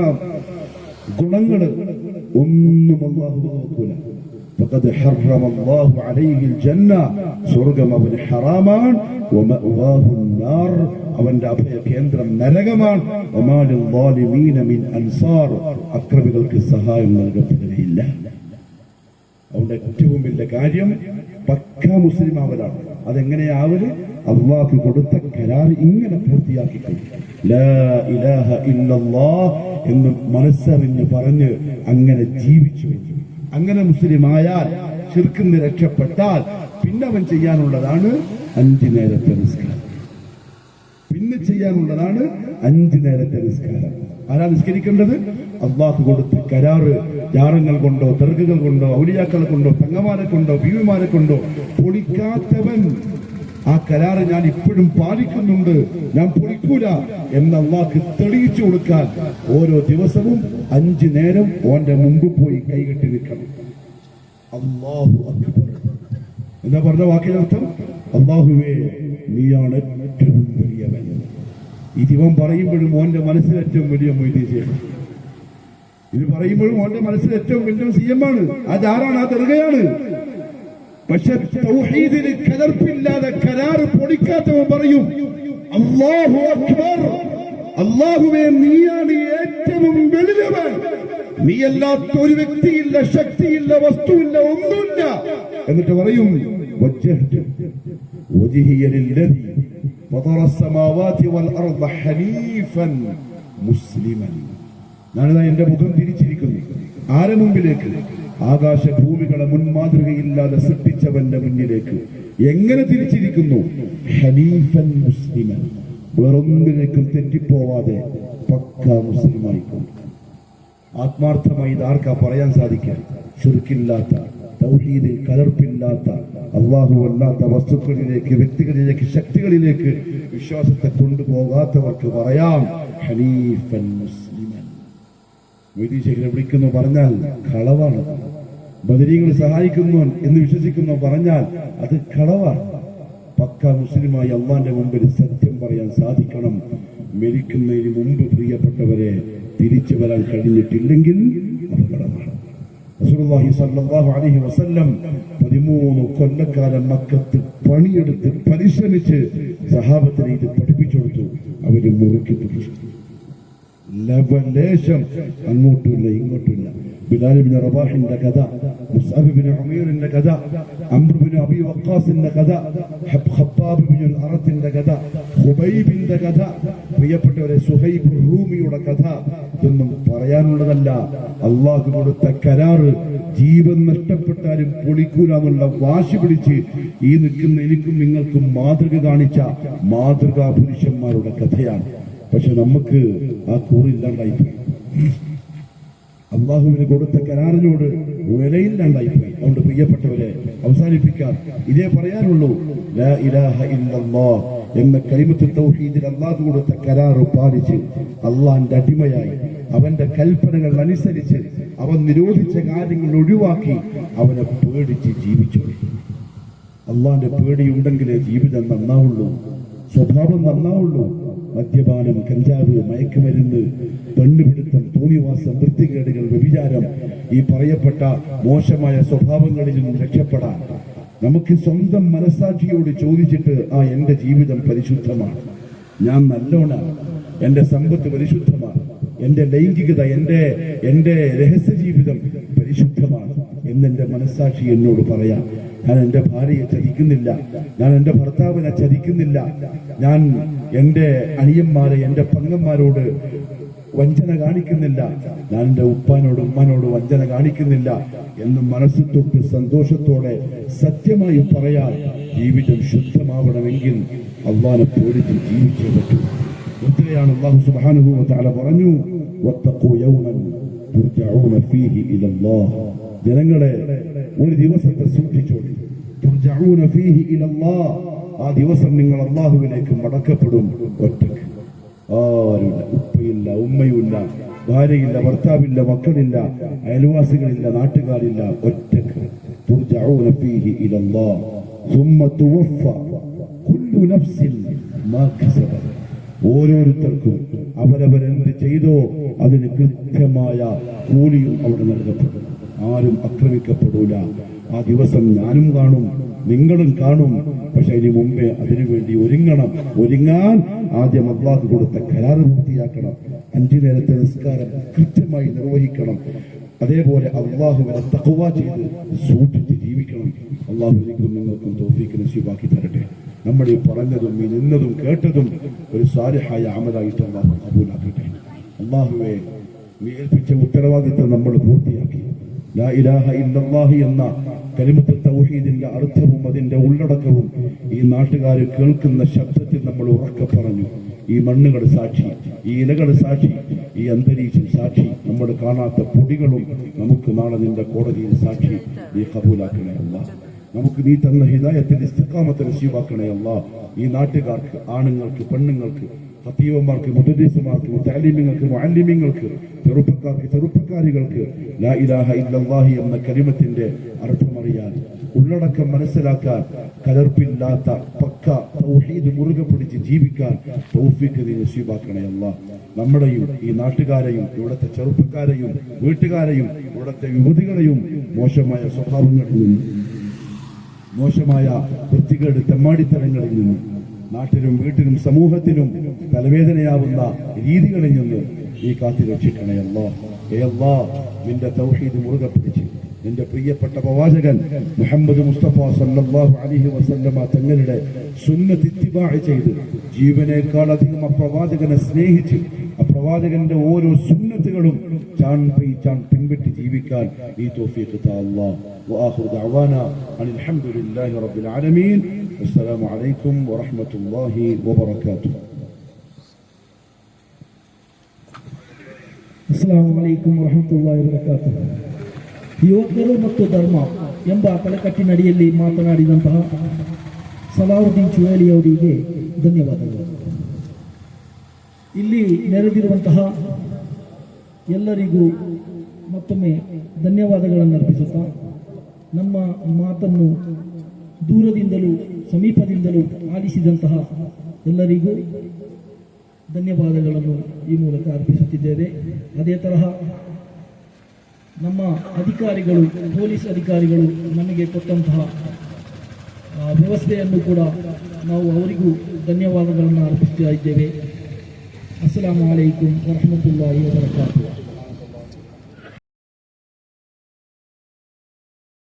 Speaker 2: ഗുണങ്ങള് ഒന്നും അള്ളാഹു നോക്കൂല. സ്വർഗം അവന് ഹറാമാണ്. അവന്റെ അഭയ കേന്ദ്രം നരകമാണ്. അക്രമികൾക്ക് സഹായം നൽകപ്പെടുകയില്ല. അവന്റെ ഏറ്റവും വലിയ കാര്യം പക്ക മുസ്ലിം ആവലാണ്. അതെങ്ങനെയാവല്? അള്ളാഹു കൊടുത്ത കരാർ ഇങ്ങനെ പൂർത്തിയാക്കിക്കൊണ്ട് ലാ ഇലാഹ ഇല്ലല്ലാഹ് എന്ന് മനസ്സറിഞ്ഞ് പറഞ്ഞ് അങ്ങനെ ജീവിച്ചു. അങ്ങനെ മുസ്ലിമായാൽ, ശിർക്കിൽ നിന്ന് രക്ഷപ്പെട്ടാൽ, പിന്നെ അവൻ ചെയ്യാനുള്ളതാണ് 5 നേരത്തെ നിസ്കാരം. പിന്നെ ചെയ്യാനുള്ളതാണ് 5 നേരത്തെ നിസ്കാരം. ആരാ നിസ്കരിക്കേണ്ടത്? അള്ളാഹു കൊടുത്ത് കരാറ് ജാറങ്ങൾ കൊണ്ടോ ദർഗകൾ കൊണ്ടോ ഔലിയാക്കളെ കൊണ്ടോ തങ്ങമാരെ കൊണ്ടോ ബീവിമാരെ കൊണ്ടോ പൊളിക്കാത്തവൻ ആ കരാറ് ഞാൻ ഇപ്പോഴും പാലിക്കുന്നുണ്ട്, ഞാൻ പൊളിക്കൂല എന്ന് അള്ളാഹ് തെളിയിച്ചു കൊടുക്കാൻ ഓരോ ദിവസവും 5 നേരം ഓന്റെ മുമ്പ് പോയി കൈകെട്ടി നിൽക്കണം. അല്ലാഹു അക്ബർ എന്താ പറഞ്ഞ വാക്കിനർത്ഥം? അല്ലാഹുവേ നീയാണ് ഏറ്റവും വലിയവൻ. ഇതിവൻ പറയുമ്പോഴും ഓന്റെ മനസ്സിൽ ഏറ്റവും വലിയ മൊയ്തീൻ. ഇത് പറയുമ്പോഴും ഓന്റെ മനസ്സിൽ ഏറ്റവും വലിയ സിയമാണ്. അതാരാണ്? ആ ദർഗയാണ്. പക്ഷെ തൗഹീദിന് കലർപ്പില്ലാതെ കരാറ് പൊളിക്കാത്തവൻ പറയും അല്ലാഹു അക്ബർ, അല്ലാഹുവേ നീയാണ് ഏറ്റവും വലിയവൻ, നീയല്ലാത്ത ഒരു വ്യക്തിയില്ല, ശക്തിയില്ല, വസ്തുവില്ല, ഒന്നുമില്ല. എന്നിട്ട് പറയും വജ്ജഹ്തു വജ്ഹിയ ലില്ലദി ഫതറ അസ്സമാവാതി വൽ അർദ ഹനീഫൻ മുസ്ലിമൻ. ഞാനിതാ എന്റെ മുഖം തിരിച്ചിരിക്കുന്നു ആരെ മുമ്പിലേക്ക്? ആകാശഭൂമികളെ മുൻമാതൃകയില്ലാതെ സൃഷ്ടിച്ചവന്റെ മുന്നിലേക്ക്. എങ്ങനെ തിരിച്ചിരിക്കുന്നു? ഹനീഫൻ മുസ്ലിമൻ, വേറൊന്നിലേക്കും തെറ്റിപ്പോവാതെ പക്ക മുസ്ലിമായിക്കൊണ്ട്. ആത്മാർത്ഥമായി ഇത് ആർക്കാ പറയാൻ സാധിക്കുക? ശിർക്കില്ലാത്ത, തൗഹീദിൽ കലർപ്പില്ലാത്ത, അല്ലാഹു അല്ലാത്ത വസ്തുക്കളിലേക്ക്, വ്യക്തികളിലേക്ക്, ശക്തികളിലേക്ക് വിശ്വാസത്തെ കൊണ്ടുപോകാത്തവർക്ക് പറയാം ഹനീഫൻ മുസ്ലിമൻ. വൈദ്യശേഖരെ വിളിക്കുന്നു പറഞ്ഞാൽ കളവാണ്. ബദരീങ്ങൾ സഹായിക്കുന്നു എന്ന് വിശ്വസിക്കുന്നു പറഞ്ഞാൽ അത് കളവാണ്. പക്ക മുസ്ലിമായി അള്ളാന്റെ മുമ്പിൽ സത്യം പറയാൻ സാധിക്കണം. മരിക്കുന്നതിന് മുമ്പ് പ്രിയപ്പെട്ടവരെ തിരിച്ചു വരാൻ കഴിഞ്ഞിട്ടില്ലെങ്കിൽ അപകടമാണ്. റസൂലുള്ളാഹി സ്വല്ലല്ലാഹു അലൈഹി വസല്ലം 13 കൊല്ലക്കാലം മക്കത്ത് പണിയെടുത്ത് പരിശ്രമിച്ച് സഹാബത്തിനെ ഇത് പഠിപ്പിച്ചു കൊടുത്തു. അവര് മുറുക്കി പിടിച്ചു. ലവലേശം അങ്ങോട്ടുമില്ല ഇങ്ങോട്ടുമില്ല. ബിലാൽ ഇബ്നു റബാഹിന്റെ കഥ, മുസ്അബ് ഇബ്നു ഉമൈറിന്റെ കഥ, അംർ ഇബ്നു അബി വഖാസിന്റെ കഥ, ഖബ്ബാബ് ഇബ്നു അറത്തിന്റെ കഥ, ഖുബൈബിന്റെ കഥ, പ്രിയപ്പെട്ടവരെ സുഹൈബ് റൂമിയുടെ കഥ ഇതൊന്നും പറയാനുള്ളതല്ല. അള്ളാഹു കൊടുത്ത കരാറ് ജീവൻ നഷ്ടപ്പെട്ടാലും പൊളിക്കൂല എന്നുള്ള വാശി പിടിച്ച് ഈ നിൽക്കുന്ന എനിക്കും നിങ്ങൾക്കും മാതൃക കാണിച്ച മാതൃകാ പുരുഷന്മാരുടെ കഥയാണ്. പക്ഷെ നമുക്ക് ആ കൂറില്ലാണ്ടായിപ്പോയി. അള്ളാഹുവിന് കൊടുത്ത കരാറിനോട് വിലയില്ലാണ്ടായിപ്പോയി. അതുകൊണ്ട് പ്രിയപ്പെട്ടവരെ അവസാനിപ്പിക്കാം. ഇതേ പറയാനുള്ളൂ, ലാ ഇലാഹ ഇല്ലല്ലാഹ് എന്ന കലിമത്തുൽ തൗഹീദിൽ അള്ളാഹു കൊടുത്ത കരാറ് പാലിച്ച് അള്ളാന്റെ അടിമയായി അവന്റെ കൽപ്പനകൾ അനുസരിച്ച് അവൻ നിരോധിച്ച കാര്യങ്ങൾ ഒഴിവാക്കി അവനെ പേടിച്ച് ജീവിച്ചു. അള്ളാന്റെ പേടിയുണ്ടെങ്കിലേ ജീവിതം നന്നാവുള്ളൂ, സ്വഭാവം നന്നാവുള്ളൂ. മദ്യപാനം, കഞ്ചാവ്, മയക്കുമരുന്ന്, പെണ്ണുപിടുത്തം, തോന്നിവാസം, വൃത്തികേടുകൾ, വ്യഭിചാരം, ഈ പറയപ്പെട്ട മോശമായ സ്വഭാവങ്ങളിൽ നിന്നും രക്ഷപ്പെടാൻ നമുക്ക് സ്വന്തം മനസാക്ഷിയോട് ചോദിച്ചിട്ട് എന്റെ ജീവിതം പരിശുദ്ധമാണ്, ഞാൻ നല്ലോണാണ്, എന്റെ സമ്പത്ത് പരിശുദ്ധമാണ്, എന്റെ ലൈംഗികത, എന്റെ രഹസ്യ ജീവിതം പരിശുദ്ധമാണ് എന്നെന്റെ മനസാക്ഷി എന്നോട് പറയാം. ഞാൻ എന്റെ ഭാര്യയെ ചതിക്കുന്നില്ല, ഞാൻ എന്റെ ഭർത്താവിനെ ചതിക്കുന്നില്ല, ഞാൻ എന്റെ അനിയന്മാരെ, എന്റെ പങ്ങന്മാരോട് വഞ്ചന കാണിക്കുന്നില്ല, ഞാൻ എന്റെ ഉപ്പാനോട് ഉമ്മാനോട് വഞ്ചന കാണിക്കുന്നില്ല എന്ന് മനസ്സിൽ തൊട്ട് സന്തോഷത്തോടെ സത്യമായി പറയാൻ ജീവിതം ശുദ്ധമാവണമെങ്കിൽ അള്ളാഹനെ പേടിച്ച് ജീവിച്ചേ പറ്റൂ. എത്രയാണ് അല്ലാഹു സുബ്ഹാനഹു വ തആല പറഞ്ഞു, വത്തഖൂ യൗമൻ തുർജഊന ഫീഹി ഇലല്ലാഹ്. ജനങ്ങളെ ഒരു ദിവസത്തെ സൂക്ഷിച്ചോളി. തുർജഊന ഫീഹി ഇലല്ലാഹ്, ആ ദിവസം നിങ്ങൾ അല്ലാഹുവിലേക്ക് മടക്കപ്പെടും. ഒറ്റയ്ക്ക്, ആരുമില്ല, ഉപ്പയില്ല, ഉമ്മയുമില്ല, ഭാര്യയില്ല, ഭർത്താവില്ല, മക്കളില്ല, അയൽവാസികളില്ല, നാട്ടുകാരില്ല, ഒറ്റയ്ക്ക്. തുർജഊന ഫീഹി ഇലല്ലാഹ് സുമ്മ തുവഫ കുല്ലു നഫ്സിൻ മാ കസബത്. ഓരോരുത്തർക്കും അവരവരെന്ത് ചെയ്തോ അതിന് കൃത്യമായ കൂലിയും അവിടെ നൽകപ്പെടും. ആരും ആക്രമിക്കപ്പെടൂല. ആ ദിവസം ഞാനും കാണും, നിങ്ങളും കാണും. പക്ഷെ അതിന് മുമ്പേ അതിനുവേണ്ടി ഒരുങ്ങണം. ഒരുങ്ങാൻ ആദ്യം അല്ലാഹു കൊടുത്ത കരാറ് പൂർത്തിയാക്കണം. 5 നേരത്തെ നിസ്കാരം കൃത്യമായി നിർവഹിക്കണം. അതേപോലെ അല്ലാഹുവിനെ തഖ്വ ചെയ്ത് സൂക്ഷിച്ച് ജീവിക്കണം. അല്ലാഹു എനിക്കും നിങ്ങൾക്കും തൗഫീഖ് നസീബാക്കി തരട്ടെ. നമ്മൾ ഈ പറഞ്ഞതും ഈ നിന്നതും കേട്ടതും ഒരു സാലിഹായ അമലായിട്ട് അല്ലാഹു കബൂലാക്കട്ടെ. അല്ലാഹുവേ, നീ ഏൽപ്പിച്ച ഉത്തരവാദിത്വം നമ്മൾ പൂർത്തിയാക്കി. ലാ ഇലാഹ ഇല്ലല്ലാഹ് എന്ന
Speaker 3: കലിമത്ത് തൗഹീദിന്റെ അർത്ഥവും അതിന്റെ ഉള്ളടക്കവും ഈ നാട്ടുകാർ കേൾക്കുന്ന ശബ്ദത്തിൽ നമ്മൾ ഉറക്കെ പറഞ്ഞു. ഈ മണ്ണുകൾ സാക്ഷി, ഈ ഇലകൾ സാക്ഷി, ഈ അന്തരീക്ഷം സാക്ഷി, നമ്മൾ കാണാത്ത പൊടികളും നമുക്ക് നാളെ നിന്റെ കോടതിയിൽ സാക്ഷി. നീ കബൂലാക്കണേ അല്ലാ. നമുക്ക് നീ തന്ന ഹിദായത്തിൽ ഇസ്തിഖാമത്ത് നസീബാക്കണേ അല്ലാ. ഈ നാട്ടുകാർക്ക്, ആണുങ്ങൾക്ക്, പെണ്ണുങ്ങൾക്ക്, ഖതീബന്മാർക്ക്, മുദരിസുമാർക്ക്, മുതഅല്ലിമീങ്ങൾക്ക്, മുഅല്ലിമീങ്ങൾക്ക്, ചെറുപ്പക്കാർക്ക്, ചെറുപ്പക്കാരികൾക്ക് ലാ ഇലാഹ ഇല്ലല്ലാഹി എന്ന കലിമത്തിന്റെ അർത്ഥമറിയാൻ, ഉള്ളടക്കം മനസ്സിലാക്കാൻ, കലർപ്പില്ലാത്ത പക്ക തൗഹീദ് മുറുകെ പിടിച്ച് ജീവിക്കാൻ തൗഫീഖ് നീ നസീബാക്കണേ അല്ലാ. നമ്മുടെയും ഈ നാട്ടുകാരെയും ഇവിടുത്തെ ചെറുപ്പക്കാരെയും വീട്ടുകാരെയും ഇവിടുത്തെ യുവതികളെയും മോശമായ സ്വഭാവങ്ങളിൽ നിന്ന്, മോശമായ വൃത്തികേട് തെമ്മാടിത്തരങ്ങളിൽ നിന്ന്, നാട്ടിലും വീട്ടിലും സമൂഹത്തിലും തലവേദനയാവുന്ന രീതികളിൽ നിന്ന് നീ കാത്തി രക്ഷിക്കണേ അല്ലാ. അല്ലാ, നിന്റെ തൗഹീദ് മുറുകെ പിടിച്ച് നിന്റെ പ്രിയപ്പെട്ട പ്രവാചകൻ മുഹമ്മദ് മുസ്തഫ സല്ലല്ലാഹു അലൈഹി വസല്ലമ തങ്ങളുടെ സുന്നത്ത് ഇത്തിബാഅ് ചെയ്ത് ജീവനേക്കാൾ അധികം അപ്രവാചകനെ സ്നേഹിച്ച് അപ്രവാചകന്റെ ഓരോ സുന്നത്തുകളും ചാൺ പിൻപറ്റി ജീവിക്കാൻ ഈ തൗഫീഖ് താ അല്ലാഹ്. വആഖിറു ദഅവാനാ അനിൽ ഹംദുലില്ലാഹി റബ്ബിൽ ആലമീൻ. അസ്സലാമു അലൈക്കും വറഹ്മത്തുള്ളാഹി വബറകാതുഹു.
Speaker 4: ಅಸ್ಸಲಾಮು ಅಲೈಕುಂ ವರಹಮತುಲ್ಲಾಹಿ ವಬರಕಾತುಹು. ಯುವಕರು ಮತ್ತು ಧರ್ಮ ಎಂಬ ತಲೆಕಟ್ಟಿನಡಿಯಲ್ಲಿ ಮಾತನಾಡಿದಂತಹ ಸಲಾವುದ್ದೀನ್ ಚುವೇಲಿ ಅವರಿಗೆ ಧನ್ಯವಾದಗಳು. ಇಲ್ಲಿ ನೆರೆದಿರುವಂತಹ ಎಲ್ಲರಿಗೂ ಮತ್ತೊಮ್ಮೆ ಧನ್ಯವಾದಗಳನ್ನು ಅರ್ಪಿಸುತ್ತಾ ನಮ್ಮ ಮಾತನ್ನು ದೂರದಿಂದಲೂ ಸಮೀಪದಿಂದಲೂ ಆಲಿಸಿದಂತಹ ಎಲ್ಲರಿಗೂ ಧನ್ಯವಾದಗಳನ್ನು ಈ ಮೂಲಕ ಅರ್ಪಿಸುತ್ತಿದ್ದೇವೆ. ಅದೇ ತರಹ ನಮ್ಮ ಅಧಿಕಾರಿಗಳು, ಪೊಲೀಸ್ ಅಧಿಕಾರಿಗಳು ನಮಗೆ ಕೊಟ್ಟಂತಹ ವ್ಯವಸ್ಥೆಯನ್ನು ಕೂಡ ನಾವು ಅವರಿಗೂ ಧನ್ಯವಾದಗಳನ್ನು ಅರ್ಪಿಸ್ತಾ ಇದ್ದೇವೆ. ಅಸ್ಸಲಾಮು ಅಲೈಕುಂ ವರಹಮತುಲ್ಲಾಹಿ ವಬರಕಾತುಹು.